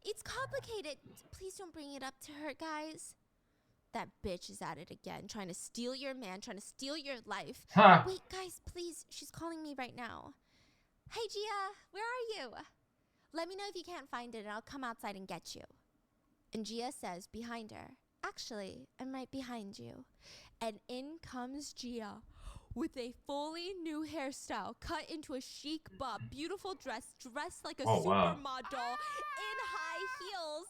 It's complicated. Please don't bring it up to her, guys. That bitch is at it again, trying to steal your man, trying to steal your life. Ha! Wait, guys, please. She's calling me right now. Hey, Gia, where are you? Let me know if you can't find it, and I'll come outside and get you. And Gia says behind her, actually, I'm right behind you. And in comes Gia with a fully new hairstyle, cut into a chic bob, beautiful dressed like a Oh wow. supermodel in high heels.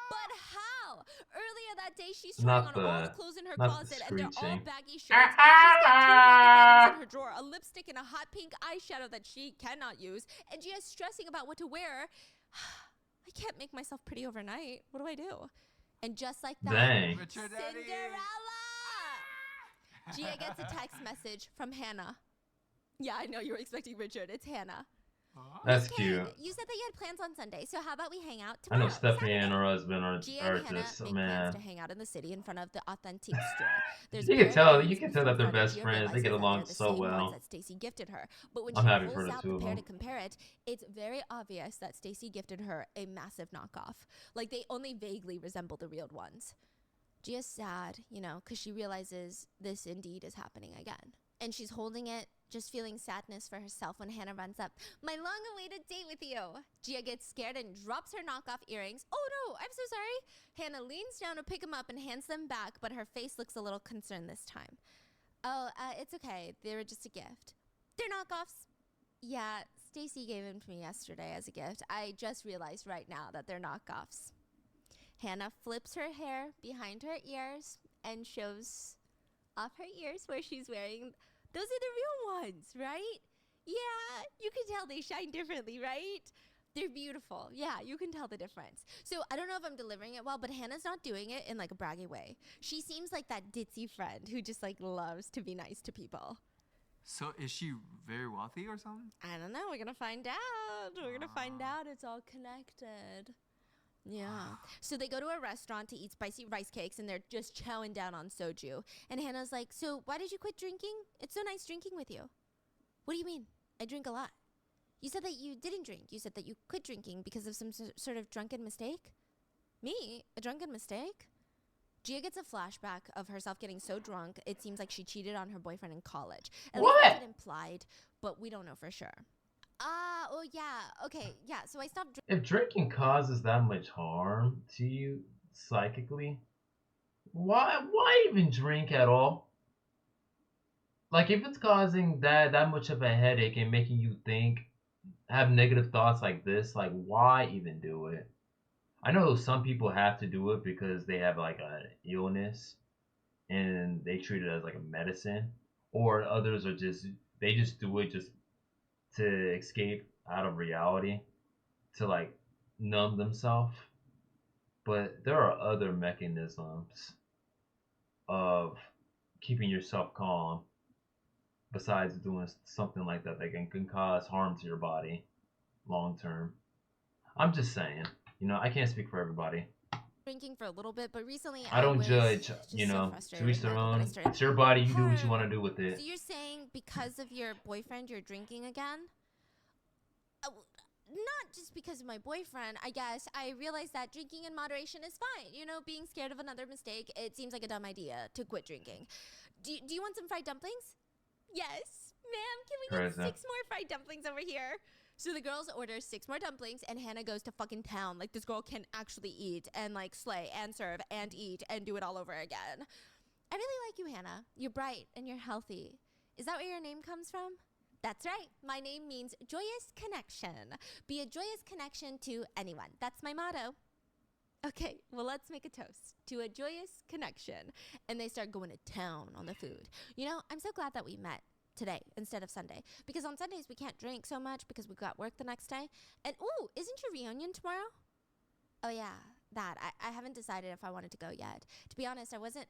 But how? Earlier that day, she's trying Not on all the the clothes in her not the closet, and they're all screeching. baggy shirts. She's got 2 makeup items in her drawer, a lipstick and a hot pink eyeshadow that she cannot use, and Gia's stressing about what to wear. I can't make myself pretty overnight. What do I do? And just like that, Dang. Cinderella! Gia gets a text message from Hannah. Yeah, I know you were expecting Richard. It's Hannah. That's Miss cute. Kane, you said that you had plans on Sunday, so how about we hang out I know tomorrow? Stephanie Saturday? and her husband Gia are and Hannah just make man. plans to hang out in the city in front of the authentique store. There's You a can pair tell of you earrings can in tell the that they're storefront, and best Gia friends. They realizes get that along they're the so same ones well. that Stacy gifted her. But when I'm she happy for pulls the out two the of pair them. to compare it, it's very obvious that Stacy gifted her a massive knockoff. Like they only vaguely resemble the real ones. Gia's sad, because she realizes this indeed is happening again. And she's holding it, just feeling sadness for herself when Hannah runs up. My long-awaited date with you. Gia gets scared and drops her knockoff earrings. Oh no, I'm so sorry. Hannah leans down to pick them up and hands them back, but her face looks a little concerned this time. Oh, it's okay. They were just a gift. They're knockoffs. Yeah, Stacy gave them to me yesterday as a gift. I just realized right now that they're knockoffs. Hannah flips her hair behind her ears and shows off her ears where she's wearing. Those are the real ones, right? Yeah, you can tell they shine differently, right? They're beautiful. Yeah, you can tell the difference. So I don't know if I'm delivering it well, but Hannah's not doing it in like a braggy way. She seems like that ditzy friend who just like loves to be nice to people. So is she very wealthy or something? I don't know. We're going to find out. We're going to find out. It's all connected. Yeah. So they go to a restaurant to eat spicy rice cakes, and they're just chowing down on soju. And Hannah's like, so why did you quit drinking? It's so nice drinking with you. What do you mean? I drink a lot. You said that you didn't drink. You said that you quit drinking because of some sort of drunken mistake? Me? A drunken mistake? Gia gets a flashback of herself getting so drunk, it seems like she cheated on her boyfriend in college. At least that's what implied, but we don't know for sure. Oh yeah, okay, yeah, so I stopped If drinking causes that much harm to you psychically, why even drink at all? Like if it's causing that much of a headache and making you think, have negative thoughts like this, like why even do it? I know some people have to do it because they have like an illness and they treat it as like a medicine, or others are just they just do it just to escape out of reality, to like numb themselves. But there are other mechanisms of keeping yourself calm besides doing something like that that can cause harm to your body long term. I'm just saying, I can't speak for everybody. drinking for a little bit, but recently I don't was judge, just you so know, frustrated to with each their Michael that I own. started. It's your body, you do what you want to do with it. So you're saying because of your boyfriend, you're drinking again? Not just because of my boyfriend, I guess. I realized that drinking in moderation is fine. Being scared of another mistake, it seems like a dumb idea to quit drinking. Do you want some fried dumplings? Yes. Ma'am, can we get 6 more fried dumplings over here? So the girls order 6 more dumplings, and Hannah goes to fucking town. Like, this girl can actually eat and, like, slay and serve and eat and do it all over again. I really like you, Hannah. You're bright and you're healthy. Is that where your name comes from? That's right. My name means joyous connection. Be a joyous connection to anyone. That's my motto. Okay, well, let's make a toast to a joyous connection. And they start going to town on the food. You know, I'm so glad that we met today instead of Sunday, because on Sundays we can't drink so much because we've got work the next day. And ooh, isn't your reunion tomorrow? Oh yeah, that. I haven't decided if I wanted to go yet. To be honest, I wasn't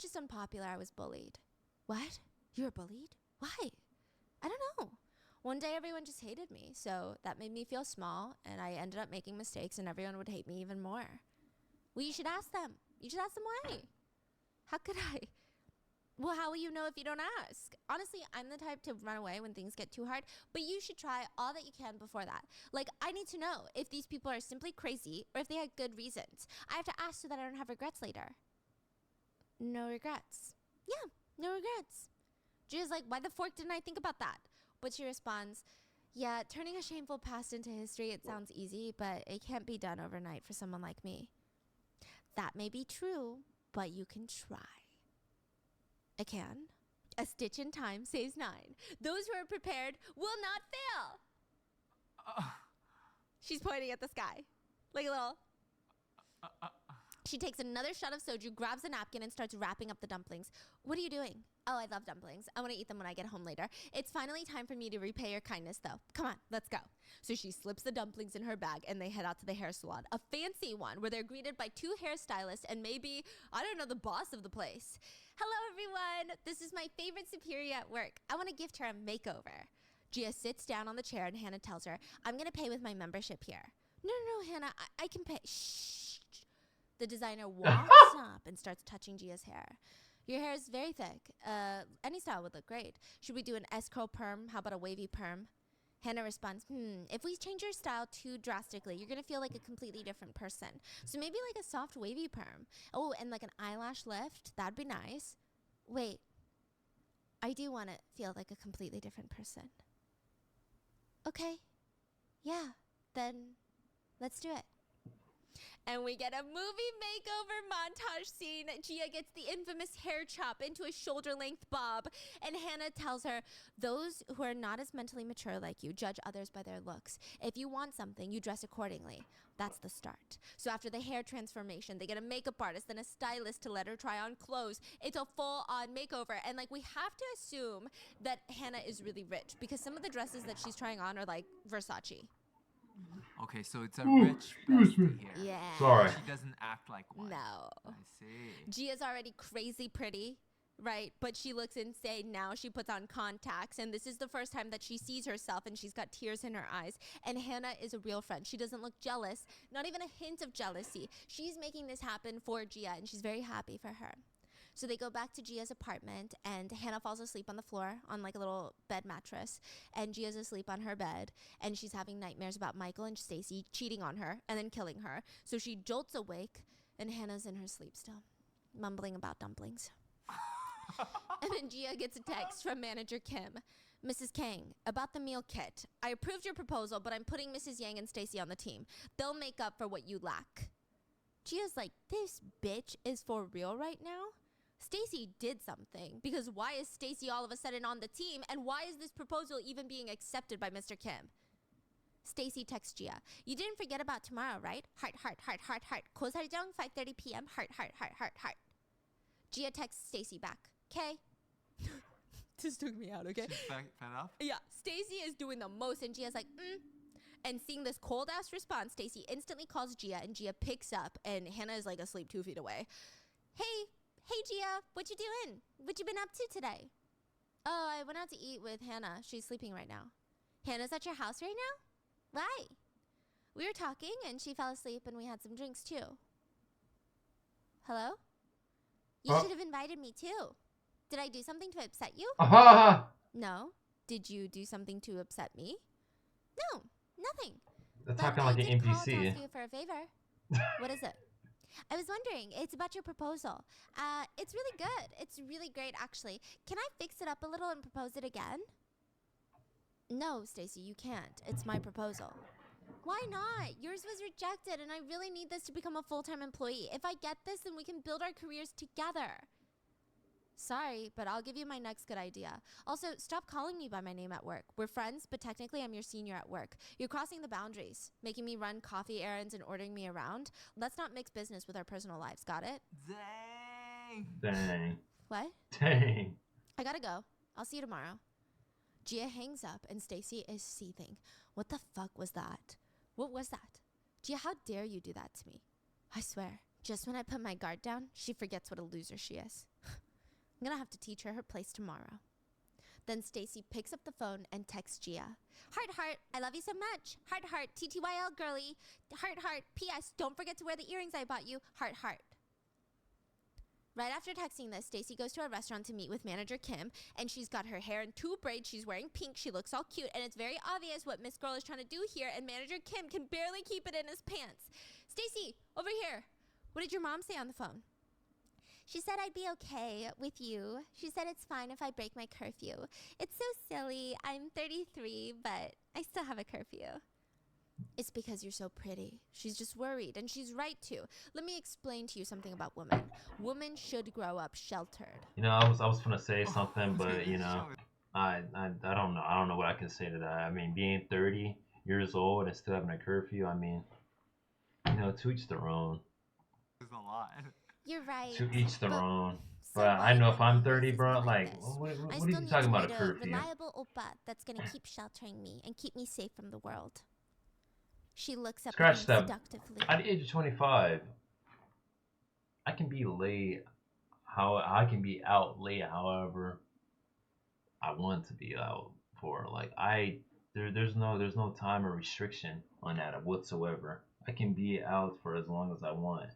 just unpopular, I was bullied. What? You were bullied? Why? I don't know. One day everyone just hated me, so that made me feel small, and I ended up making mistakes, and everyone would hate me even more. Well, you should ask them. You should ask them why. How could I? Well, how will you know if you don't ask? Honestly, I'm the type to run away when things get too hard, but you should try all that you can before that. Like, I need to know if these people are simply crazy or if they had good reasons. I have to ask so that I don't have regrets later. No regrets. Yeah, no regrets. Gia's like, why the fork didn't I think about that? But she responds, yeah, turning a shameful past into history, it sounds easy, but it can't be done overnight for someone like me. That may be true, but you can try. I can. A stitch in time saves 9. Those who are prepared will not fail. She's pointing at the sky. Like a little... She takes another shot of soju, grabs a napkin, and starts wrapping up the dumplings. What are you doing? Oh, I love dumplings. I want to eat them when I get home later. It's finally time for me to repay your kindness, though. Come on, let's go. So she slips the dumplings in her bag, and they head out to the hair salon, a fancy one where they're greeted by 2 hairstylists and maybe, I don't know, the boss of the place. Hello, everyone. This is my favorite superior at work. I want to gift her a makeover. Gia sits down on the chair, and Hannah tells her, I'm going to pay with my membership here. No, Hannah, I can pay. Shh. The designer walks up and starts touching Gia's hair. Your hair is very thick. Any style would look great. Should we do an S-curl perm? How about a wavy perm? Hannah responds, if we change your style too drastically, you're going to feel like a completely different person. So maybe like a soft wavy perm. Oh, and like an eyelash lift. That'd be nice. Wait. I do want to feel like a completely different person. Okay. Yeah. Then let's do it. And we get a movie makeover montage scene. Gia gets the infamous hair chop into a shoulder-length bob. And Hannah tells her, those who are not as mentally mature like you judge others by their looks. If you want something, you dress accordingly. That's the start. So after the hair transformation, they get a makeup artist and a stylist to let her try on clothes. It's a full-on makeover. And like, we have to assume that Hannah is really rich because some of the dresses that she's trying on are like Versace. Okay, so it's a rich bestie here. Yeah. Sorry. She doesn't act like one. No. I see. Gia's already crazy pretty, right? But she looks insane now. She puts on contacts, and this is the first time that she sees herself, and she's got tears in her eyes. And Hannah is a real friend. She doesn't look jealous, not even a hint of jealousy. She's making this happen for Gia, and she's very happy for her. So they go back to Gia's apartment, and Hannah falls asleep on the floor on like a little bed mattress, and Gia's asleep on her bed, and she's having nightmares about Michael and Stacy cheating on her and then killing her. So she jolts awake, and Hannah's in her sleep still, mumbling about dumplings. And then Gia gets a text from manager Kim. Mrs. Kang, about the meal kit. I approved your proposal, but I'm putting Mrs. Yang and Stacy on the team. They'll make up for what you lack. Gia's like, this bitch is for real right now? Stacy did something, because why is Stacy all of a sudden on the team, and why is this proposal even being accepted by Mr. Kim? Stacy texts Gia, you didn't forget about tomorrow, right? Heart, heart, heart, heart, heart. Kosarijang, 5:30 p.m. Heart, heart, heart, heart, heart. Gia texts Stacy back. Okay. This took me out, okay? She's fed up? Yeah, Stacy is doing the most, and Gia's like, And seeing this cold-ass response, Stacy instantly calls Gia, and Gia picks up, and Hannah is like asleep 2 feet away. Hey, Gia, what you doing? What you been up to today? Oh, I went out to eat with Hannah. She's sleeping right now. Hannah's at your house right now? Why? We were talking, and she fell asleep, and we had some drinks, too. Hello? You should have invited me, too. Did I do something to upset you? No. Did you do something to upset me? No, nothing. They're talking like an I did call to NPC. ask you for a favor. What is it? I was wondering, it's about your proposal. It's really good. It's really great, actually. Can I fix it up a little and propose it again? No, Stacy, you can't. It's my proposal. Why not? Yours was rejected, and I really need this to become a full-time employee. If I get this, then we can build our careers together. Sorry, but I'll give you my next good idea. Also, stop calling me by my name at work. We're friends, but technically I'm your senior at work. You're crossing the boundaries, making me run coffee errands and ordering me around. Let's not mix business with our personal lives, got it? Dang. Dang. What? Dang. I gotta go. I'll see you tomorrow. Gia hangs up and Stacy is seething. What the fuck was that? What was that? Gia, how dare you do that to me? I swear, just when I put my guard down, she forgets what a loser she is. I'm gonna have to teach her place tomorrow. Then Stacy picks up the phone and texts Gia. Heart, heart, I love you so much. Heart, heart, TTYL girly. Heart, heart, P.S. Don't forget to wear the earrings I bought you. Heart, heart. Right after texting this, Stacy goes to a restaurant to meet with manager Kim, and she's got her hair in 2 braids. She's wearing pink. She looks all cute, and it's very obvious what Miss Girl is trying to do here, and manager Kim can barely keep it in his pants. Stacy, over here. What did your mom say on the phone? She said I'd be okay with you. She said it's fine if I break my curfew. It's so silly. I'm 33, but I still have a curfew. It's because you're so pretty. She's just worried, and she's right to. Let me explain to you something about women. Women should grow up sheltered. You know, I was gonna say something, but you know, I don't know. I don't know what I can say to that. I mean, being 30 years old and still having a curfew. I mean, you know, to each their own. It's a lot. You're right. To each their own. So But I what know if if my I'm mom 30, raises bro, me like like, this? what I are still you need talking to about a meet a curfew? reliable oppa that's gonna keep sheltering me and keep me safe from the world. She looks up Scratch at that. him seductively. At the age of 25, I can be late. I can be out late, however I want to be out for. Like there's no time or restriction on that whatsoever. I can be out for as long as I want.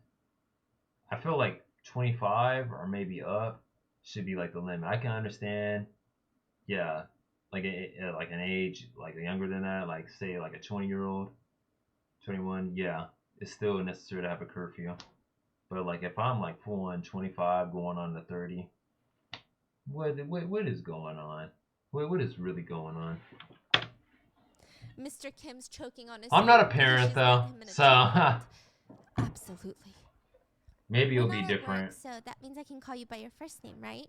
I feel like 25 or maybe up should be like the limit. I can understand, yeah, like like an age like younger than that, like say like a 20-year-old, 21, yeah, it's still necessary to have a curfew. But like if I'm like full on 25 going on to 30, what is going on? What is really going on? Mr. Kim's choking on his I'm not a food because parent she's got though, him in a so chokehold. Absolutely. maybe We're it'll be not at different. work, so that means I can call you by your first name, right?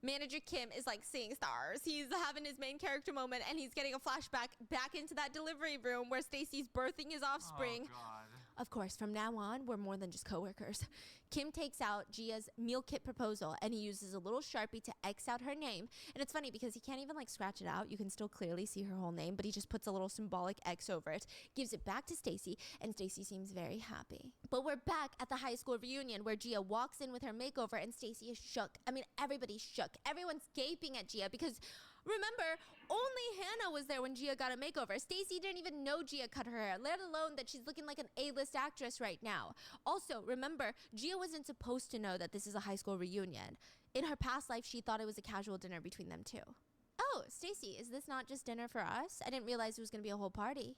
Manager Kim is like seeing stars. He's having his main character moment, and he's getting a flashback back into that delivery room where Stacy's birthing his offspring. Oh, God. Of course, from now on, we're more than just coworkers. Kim takes out Gia's meal kit proposal, and he uses a little Sharpie to X out her name. And it's funny because he can't even like scratch it out. You can still clearly see her whole name, but he just puts a little symbolic X over it, gives it back to Stacy, and Stacy seems very happy. But we're back at the high school reunion where Gia walks in with her makeover, and Stacy is shook. I mean, everybody's shook. Everyone's gaping at Gia because remember, only Hannah was there when Gia got a makeover. Stacy didn't even know Gia cut her hair, let alone that she's looking like an A-list actress right now. Also, remember, Gia wasn't supposed to know that this is a high school reunion. In her past life, she thought it was a casual dinner between them two. Oh, Stacy, is this not just dinner for us? I didn't realize it was going to be a whole party.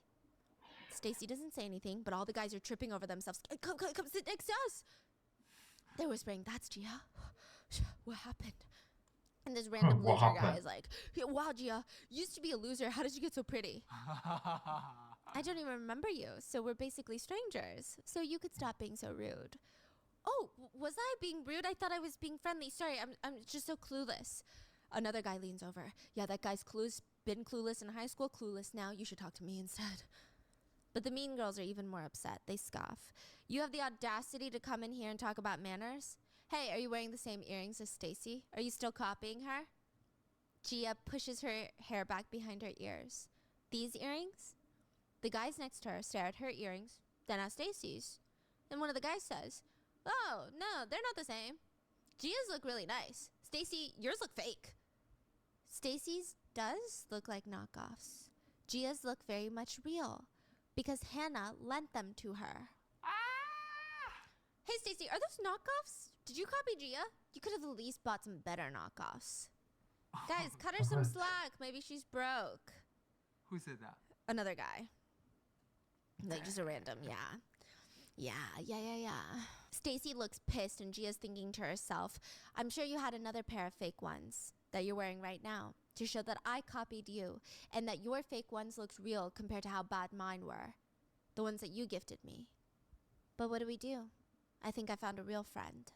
Stacy doesn't say anything, but all the guys are tripping over themselves. Come sit next to us. They're whispering, that's Gia. What happened? And this random What loser guy happened? is like, wow, Gia, you used to be a loser. How did you get so pretty? I don't even remember you, so we're basically strangers. So you could stop being so rude. Oh, was I being rude? I thought I was being friendly. Sorry, I'm just so clueless. Another guy leans over. Yeah, that guy's been clueless in high school, clueless now. You should talk to me instead. But the mean girls are even more upset. They scoff. You have the audacity to come in here and talk about manners? Hey, are you wearing the same earrings as Stacy? Are you still copying her? Gia pushes her hair back behind her ears. These earrings? The guys next to her stare at her earrings, then at Stacy's. Then one of the guys says, oh, no, they're not the same. Gia's look really nice. Stacy, yours look fake. Stacy's does look like knockoffs. Gia's look very much real because Hannah lent them to her. Hey, Stacy, are those knockoffs? Did you copy Gia? You could have at least bought some better knockoffs. Guys, cut her some What? slack. Maybe she's broke. Who said that? Another guy. Like, just a random, yeah. Stacy looks pissed, and Gia's thinking to herself, I'm sure you had another pair of fake ones that you're wearing right now to show that I copied you and that your fake ones looked real compared to how bad mine were. The ones that you gifted me. But what do? I think I found a real friend.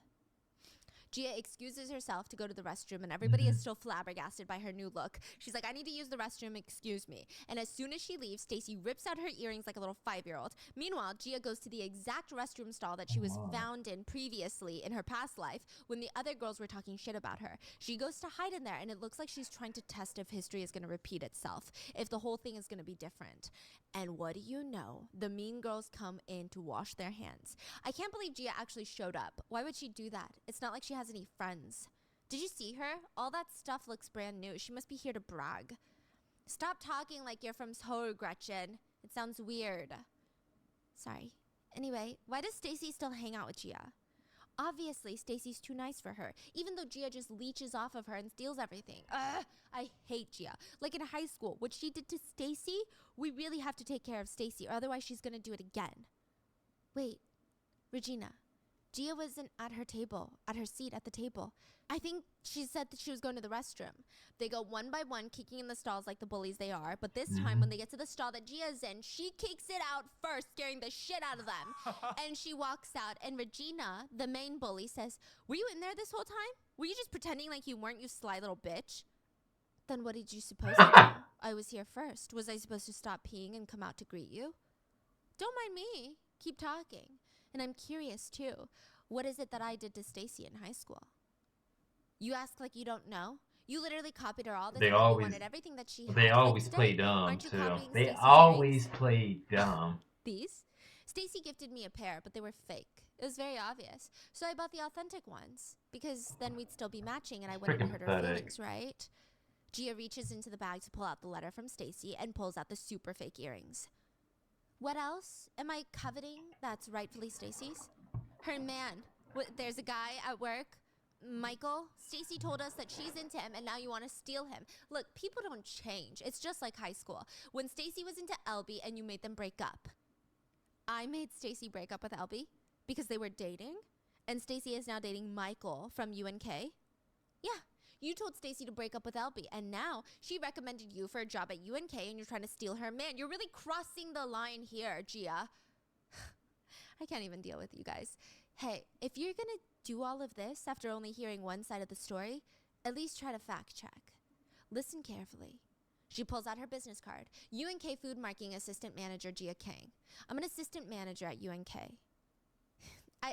Gia excuses herself to go to the restroom, and everybody is still flabbergasted by her new look. She's like, I need to use the restroom, excuse me. And as soon as she leaves, Stacy rips out her earrings like a little 5-year-old. Meanwhile, Gia goes to the exact restroom stall that she was found in previously in her past life when the other girls were talking shit about her. She goes to hide in there, and it looks like she's trying to test if history is going to repeat itself, if the whole thing is going to be different. And what do you know? The mean girls come in to wash their hands. I can't believe Gia actually showed up. Why would she do that? It's not like she has any friends. Did you see her? All that stuff looks brand new. She must be here to brag. Stop talking like you're from Seoul, Gretchen. It sounds weird. Sorry. Anyway, why does Stacy still hang out with Gia? Obviously, Stacy's too nice for her, even though Gia just leeches off of her and steals everything. Ugh, I hate Gia. Like in high school, what she did to Stacy, we really have to take care of Stacy, or otherwise she's gonna do it again. Wait, Regina, Gia wasn't at her table, at her seat at the table. I think she said that she was going to the restroom. They go one by one, kicking in the stalls like the bullies they are. But this time, when they get to the stall that Gia's in, she kicks it out first, scaring the shit out of them. And she walks out, and Regina, the main bully, says, were you in there this whole time? Were you just pretending like you weren't, you sly little bitch? Then what did you suppose to do? I was here first. Was I supposed to stop peeing and come out to greet you? Don't mind me. Keep talking. And I'm curious, too. What is it that I did to Stacy in high school? You ask like you don't know? You literally copied her all the time. You wanted everything that she had. They always like, play dumb, aren't you too. copying They Stacy's always earrings? play dumb. These? Stacy gifted me a pair, but they were fake. It was very obvious. So I bought the authentic ones, because then we'd still be matching and I wouldn't hurt her feelings, right? Gia reaches into the bag to pull out the letter from Stacy and pulls out the super fake earrings. What else am I coveting that's rightfully Stacy's? Her man. There's a guy at work, Michael. Stacy told us that she's into him and now you want to steal him. Look, people don't change. It's just like high school. When Stacy was into Elby and you made them break up. I made Stacy break up with Elby because they were dating, and Stacy is now dating Michael from UNK. Yeah, you told Stacy to break up with Elby, and now she recommended you for a job at UNK and you're trying to steal her man. You're really crossing the line here, Gia. I can't even deal with you guys. Hey, if you're gonna do all of this after only hearing one side of the story, at least try to fact check. Listen carefully. She pulls out her business card. UNK Food Marketing Assistant Manager Gia Kang. I'm an assistant manager at UNK.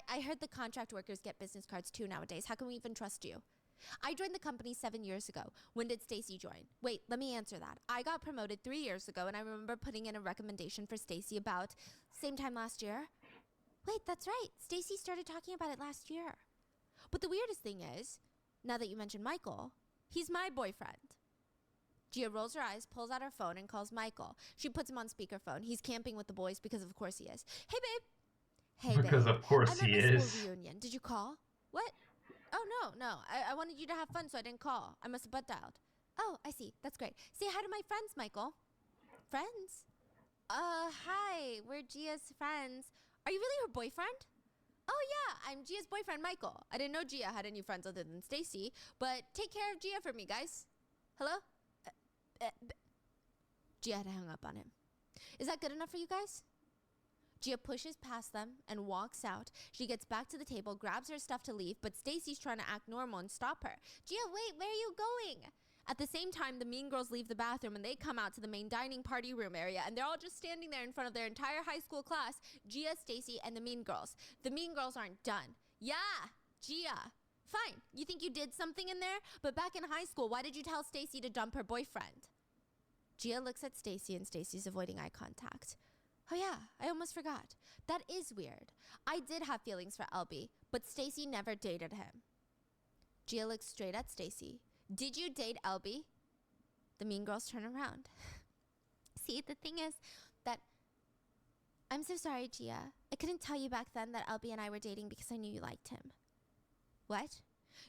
I heard the contract workers get business cards too nowadays. How can we even trust you? I joined the company 7 years ago. When did Stacy join? Wait, let me answer that. I got promoted 3 years ago, and I remember putting in a recommendation for Stacy about same time last year. Wait, that's right. Stacy started talking about it last year. But the weirdest thing is, now that you mentioned Michael, he's my boyfriend. Gia rolls her eyes, pulls out her phone, and calls Michael. She puts him on speakerphone. He's camping with the boys because of course he is. Hey, babe. Hey, babe. Because of course he I'm at my is. school reunion. Did you call? What? Oh, no. I wanted you to have fun, so I didn't call. I must have butt dialed. Oh, I see. That's great. Say hi to my friends, Michael. Friends? Hi. We're Gia's friends. Are you really her boyfriend? Oh, yeah. I'm Gia's boyfriend, Michael. I didn't know Gia had any friends other than Stacy, but take care of Gia for me, guys. Hello? Gia had hung up on him. Is that good enough for you guys? Gia pushes past them and walks out. She gets back to the table, grabs her stuff to leave, but Stacy's trying to act normal and stop her. Gia, wait, where are you going? At the same time, the mean girls leave the bathroom and they come out to the main dining party room area, and they're all just standing there in front of their entire high school class, Gia, Stacy, and the mean girls. The mean girls aren't done. Yeah, Gia. Fine, you think you did something in there? But back in high school, why did you tell Stacy to dump her boyfriend? Gia looks at Stacy and Stacy's avoiding eye contact. Oh yeah, I almost forgot. That is weird. I did have feelings for Elby, but Stacy never dated him. Gia looks straight at Stacy. Did you date Elby? The mean girls turn around. See, the thing is that I'm so sorry, Gia. I couldn't tell you back then that Elby and I were dating because I knew you liked him. What?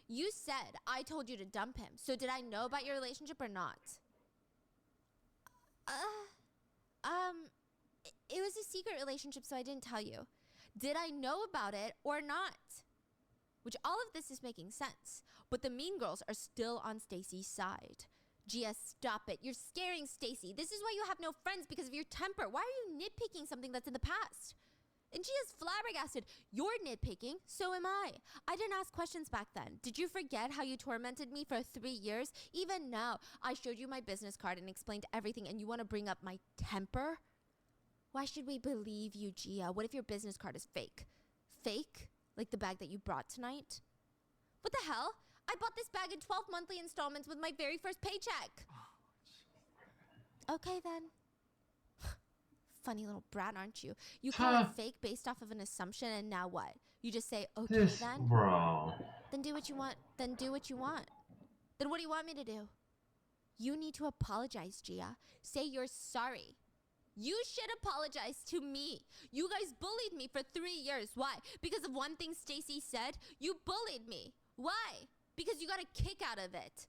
You said I told you to dump him, so did I know about your relationship or not? It was a secret relationship, so I didn't tell you. Did I know about it or not? Which all of this is making sense, but the mean girls are still on Stacy's side. Gia, stop it. You're scaring Stacy. This is why you have no friends, because of your temper. Why are you nitpicking something that's in the past? And Gia's flabbergasted. You're nitpicking, so am I. I didn't ask questions back then. Did you forget how you tormented me for 3 years? Even now, I showed you my business card and explained everything, and you want to bring up my temper? Why should we believe you, Gia? What if your business card is fake? Fake? Like the bag that you brought tonight? What the hell? I bought this bag in 12 monthly installments with my very first paycheck. Okay, then. Funny little brat, aren't you? You call it fake based off of an assumption, and now what? You just say, okay, then? Bro. Then do what you want. Then do what you want. Then what do you want me to do? You need to apologize, Gia. Say you're sorry. You should apologize to me. You guys bullied me for 3 years. Why? Because of one thing Stacy said? You bullied me. Why? Because you got a kick out of it.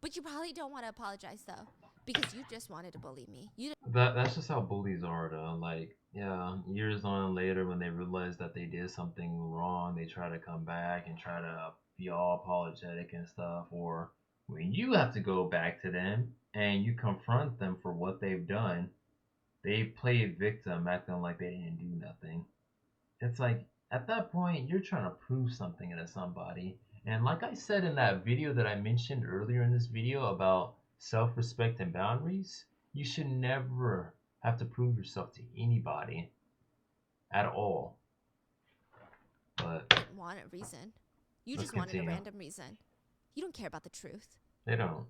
But you probably don't want to apologize, though. Because you just wanted to bully me. That's just how bullies are, though. Like, yeah, years on later, when they realize that they did something wrong, they try to come back and try to be all apologetic and stuff. Or when you have to go back to them and you confront them for what they've done, they play victim, acting like they didn't do nothing. It's like, at that point, you're trying to prove something to somebody. And like I said in that video that I mentioned earlier in this video about self-respect and boundaries, you should never have to prove yourself to anybody at all. But didn't want a reason. You let's just wanted continue. a random reason. You don't care about the truth. They don't.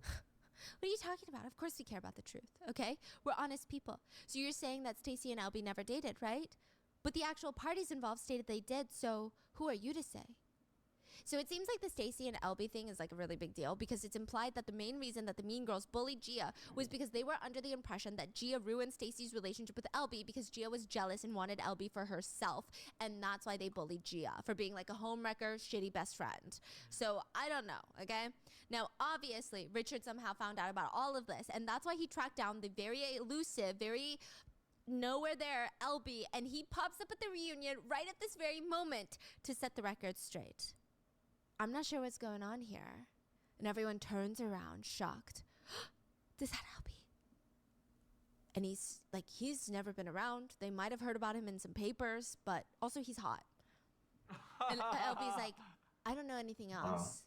What are you talking about? Of course we care about the truth, okay? We're honest people. So you're saying that Stacy and Albie never dated, right? But the actual parties involved stated they did, so who are you to say? So it seems like the Stacy and Albie thing is like a really big deal because it's implied that the main reason that the mean girls bullied Gia was because they were under the impression that Gia ruined Stacy's relationship with Albie because Gia was jealous and wanted Albie for herself. And that's why they bullied Gia for being like a homewrecker, shitty best friend. So I don't know, okay? Now, obviously, Richard somehow found out about all of this, and that's why he tracked down the very elusive, very nowhere there Albie, and he pops up at the reunion right at this very moment to set the record straight. I'm not sure what's going on here. And everyone turns around, shocked. Is that Albie? And he's never been around. They might have heard about him in some papers, but also he's hot. And Albie's like, I don't know anything else,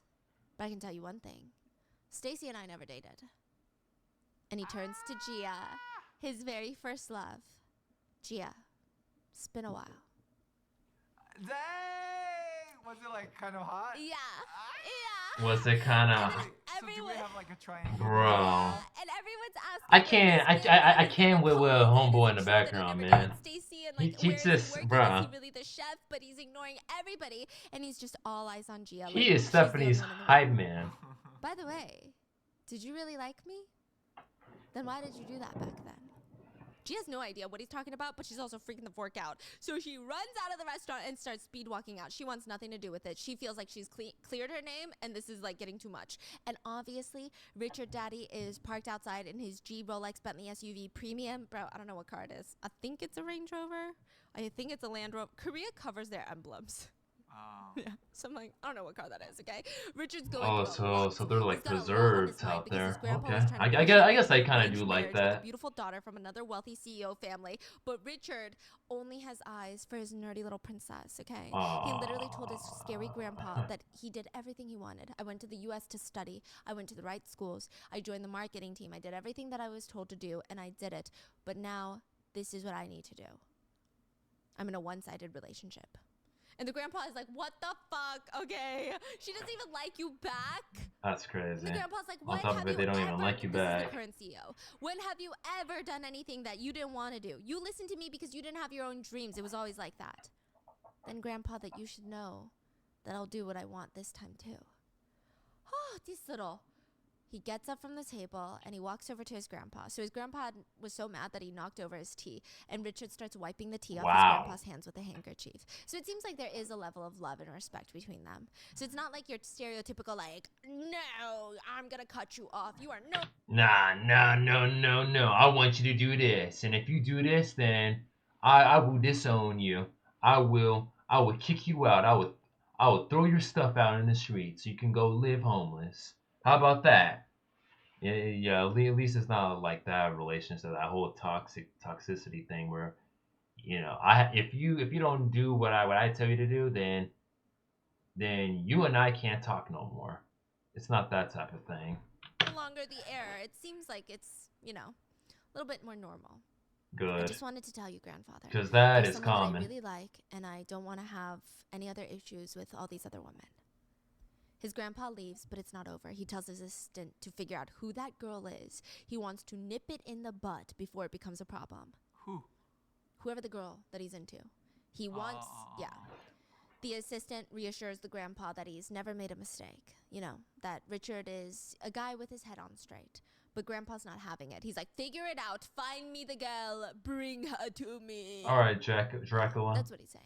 but I can tell you one thing. Stacy and I never dated. And he turns to Gia, his very first love. Gia, it's been a while. Dang! Was it like kind of hot? Yeah. Was it kind of, So do we have like a triangle? bro? And everyone's asking. I can't with a homeboy in the background, man. Stacy and He like, where's just, working? bruh. Is he really the chef? But he's ignoring everybody, and he's just all eyes on Gia. He like, is she's the only Stephanie's one in the room. hype man. By the way, did you really like me? Then why did you do that back then? She has no idea what he's talking about, but she's also freaking the fork out. So she runs out of the restaurant and starts speed walking out. She wants nothing to do with it. She feels like she's cleared her name, and this is like getting too much. And obviously, Richard Daddy is parked outside in his G Rolex Bentley SUV Premium. Bro, I don't know what car it is. I think it's a Range Rover. I think it's a Land Rover. Korea covers their emblems. Yeah, so I'm like, I don't know what car that is, okay? Richard's going So they're like He's got a lot on his preserved mind out because there. his grandpa Okay, was trying to I guess I kind of arranged do marriage like with a that. beautiful daughter from another wealthy CEO family, but Richard only has eyes for his nerdy little princess, okay? He literally told his scary grandpa that he did everything he wanted. I went to the US to study. I went to the right schools. I joined the marketing team. I did everything that I was told to do, and I did it. But now, this is what I need to do. I'm in a one-sided relationship. And the grandpa is like, what the fuck? Okay. She doesn't even like you back. That's crazy. And the grandpa's like, On when top have of it, you they don't ever, even like you this is back. the current CEO. When have you ever done anything that you didn't want to do? You listened to me because you didn't have your own dreams. It was always like that. Then grandpa, that you should know that I'll do what I want this time too. Oh, this little. He gets up from the table and he walks over to his grandpa. So his grandpa was so mad that he knocked over his tea. And Richard starts wiping the tea off his grandpa's hands with a handkerchief. So it seems like there is a level of love and respect between them. So it's not like your stereotypical like, no, I'm going to cut you off. You are no. No. I want you to do this. And if you do this, then I will disown you. I will kick you out. I will throw your stuff out in the street so you can go live homeless. How about that? Yeah, at least it's not like that relationship, that whole toxicity thing where you know, if you don't do what I tell you to do, then you and I can't talk no more. It's not that type of thing. No longer the air. It seems like it's, you know, a little bit more normal. I Good. just wanted to tell you, grandfather. Because that There's is someone common. that I really like, and I don't want to have any other issues with all these other women. His grandpa leaves, but it's not over. He tells his assistant to figure out who that girl is. He wants to nip it in the butt before it becomes a problem. Who? Whoever the girl that he's into. He wants, yeah. The assistant reassures the grandpa that he's never made a mistake. You know, that Richard is a guy with his head on straight. But grandpa's not having it. He's like, figure it out. Find me the girl. Bring her to me. All right, Dracula. That's what he's saying.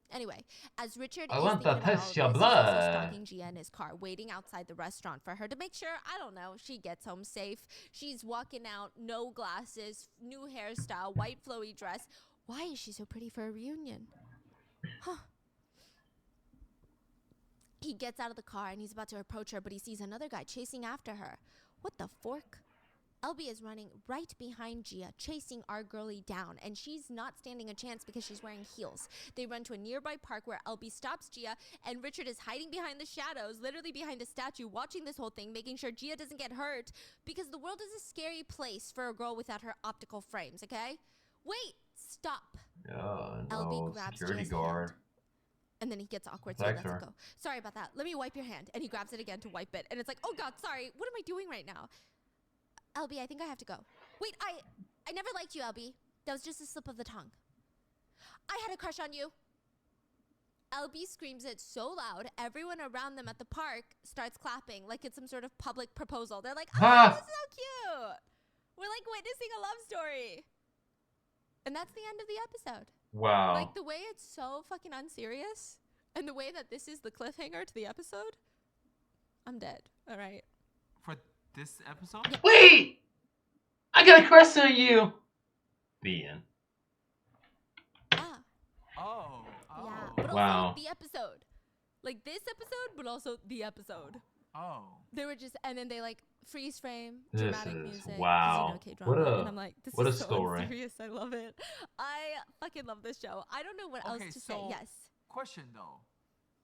Anyway, as Richard I is want to thinking about taste all your of this, he's also blood. stalking Gia in his car, waiting outside the restaurant for her to make sure, I don't know, she gets home safe. She's walking out, no glasses, new hairstyle, white flowy dress. Why is she so pretty for a reunion? Huh. He gets out of the car and he's about to approach her, but he sees another guy chasing after her. What the fork? Elby is running right behind Gia, chasing our girlie down, and she's not standing a chance because she's wearing heels. They run to a nearby park where Elby stops Gia, and Richard is hiding behind the shadows, literally behind a statue, watching this whole thing, making sure Gia doesn't get hurt, because the world is a scary place for a girl without her optical frames, okay? Wait, stop. No, security guard. And then he gets awkward, so he lets it go. Sorry about that. Let me wipe your hand. And he grabs it again to wipe it. And it's like, oh God, sorry. What am I doing right now? Elby, I think I have to go. Wait, I never liked you, Elby. That was just a slip of the tongue. I had a crush on you. Elby screams it so loud, everyone around them at the park starts clapping like it's some sort of public proposal. They're like, oh, this is so cute. We're like witnessing a love story. And that's the end of the episode. Wow. Like the way it's so fucking unserious and the way that this is the cliffhanger to the episode, I'm dead. All right. For this episode? Yeah. Wait! I got a crush on you! The end. Ah. Oh. Yeah. But wow. also the episode. Like this episode, but also the episode. Oh. They were just, and then they like freeze frame, This dramatic is music. wow. You know, K-drama, and I'm like, this is so story. unserious. I love it. I fucking love this show. I don't know what else to say. Yes. Question though,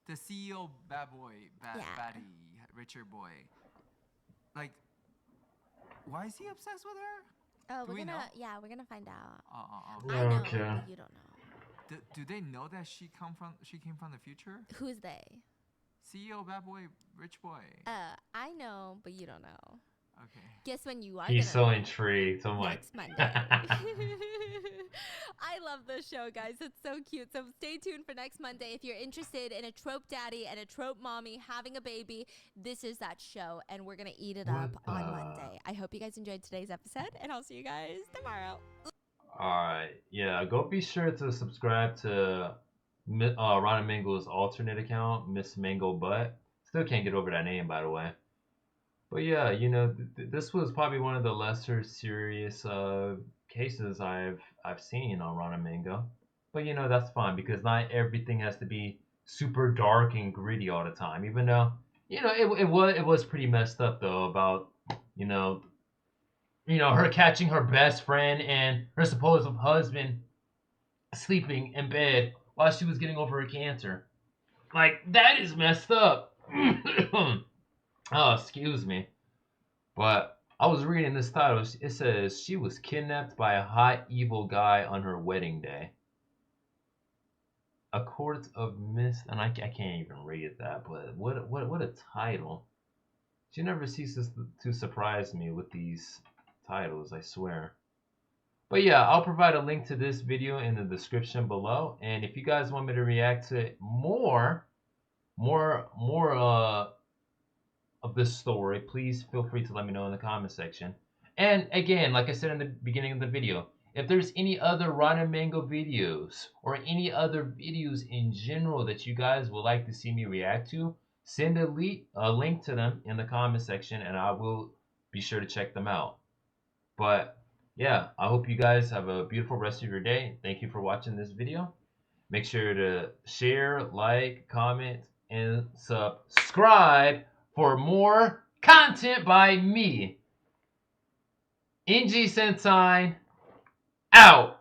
the CEO bad boy, baddie, Richard boy, like, why is he obsessed with her? Oh, we're gonna find out. Okay. I know, Okay. but you don't know. Do they know that she came from the future? Who's they? CEO bad boy, rich boy. I know, but you don't know. Okay. Guess when you are. He's so know. intrigued. I'm like, Next Monday. I love this show, guys. It's so cute. So stay tuned for next Monday. If you're interested in a trope daddy and a trope mommy having a baby, this is that show, and we're gonna eat it up on Monday. I hope you guys enjoyed today's episode, and I'll see you guys tomorrow. alright. Yeah, go be sure to subscribe to Ron Mango's alternate account, Miss Mango Butt. Still can't get over that name, by the way. But yeah, you know, this was probably one of the lesser serious cases I've seen on Ron Mango. But you know, that's fine because not everything has to be super dark and gritty all the time. Even though, you know, it was pretty messed up though about, you know, her catching her best friend and her supposed husband sleeping in bed while she was getting over her cancer. Like, that is messed up. Oh, excuse me. But I was reading this title. It says she was kidnapped by a hot, evil guy on her wedding day. A court of mist, and I can't even read that, but what a title. She never ceases to surprise me with these titles, I swear. But yeah, I'll provide a link to this video in the description below. And if you guys want me to react to more of this story, please feel free to let me know in the comment section. And again, like I said in the beginning of the video, if there's any other Ron Mango videos or any other videos in general that you guys would like to see me react to, send a link to them in the comment section and I will be sure to check them out. But yeah, I hope you guys have a beautiful rest of your day. Thank you for watching this video. Make sure to share, like, comment, and subscribe for more content by me. NG Sensei, out.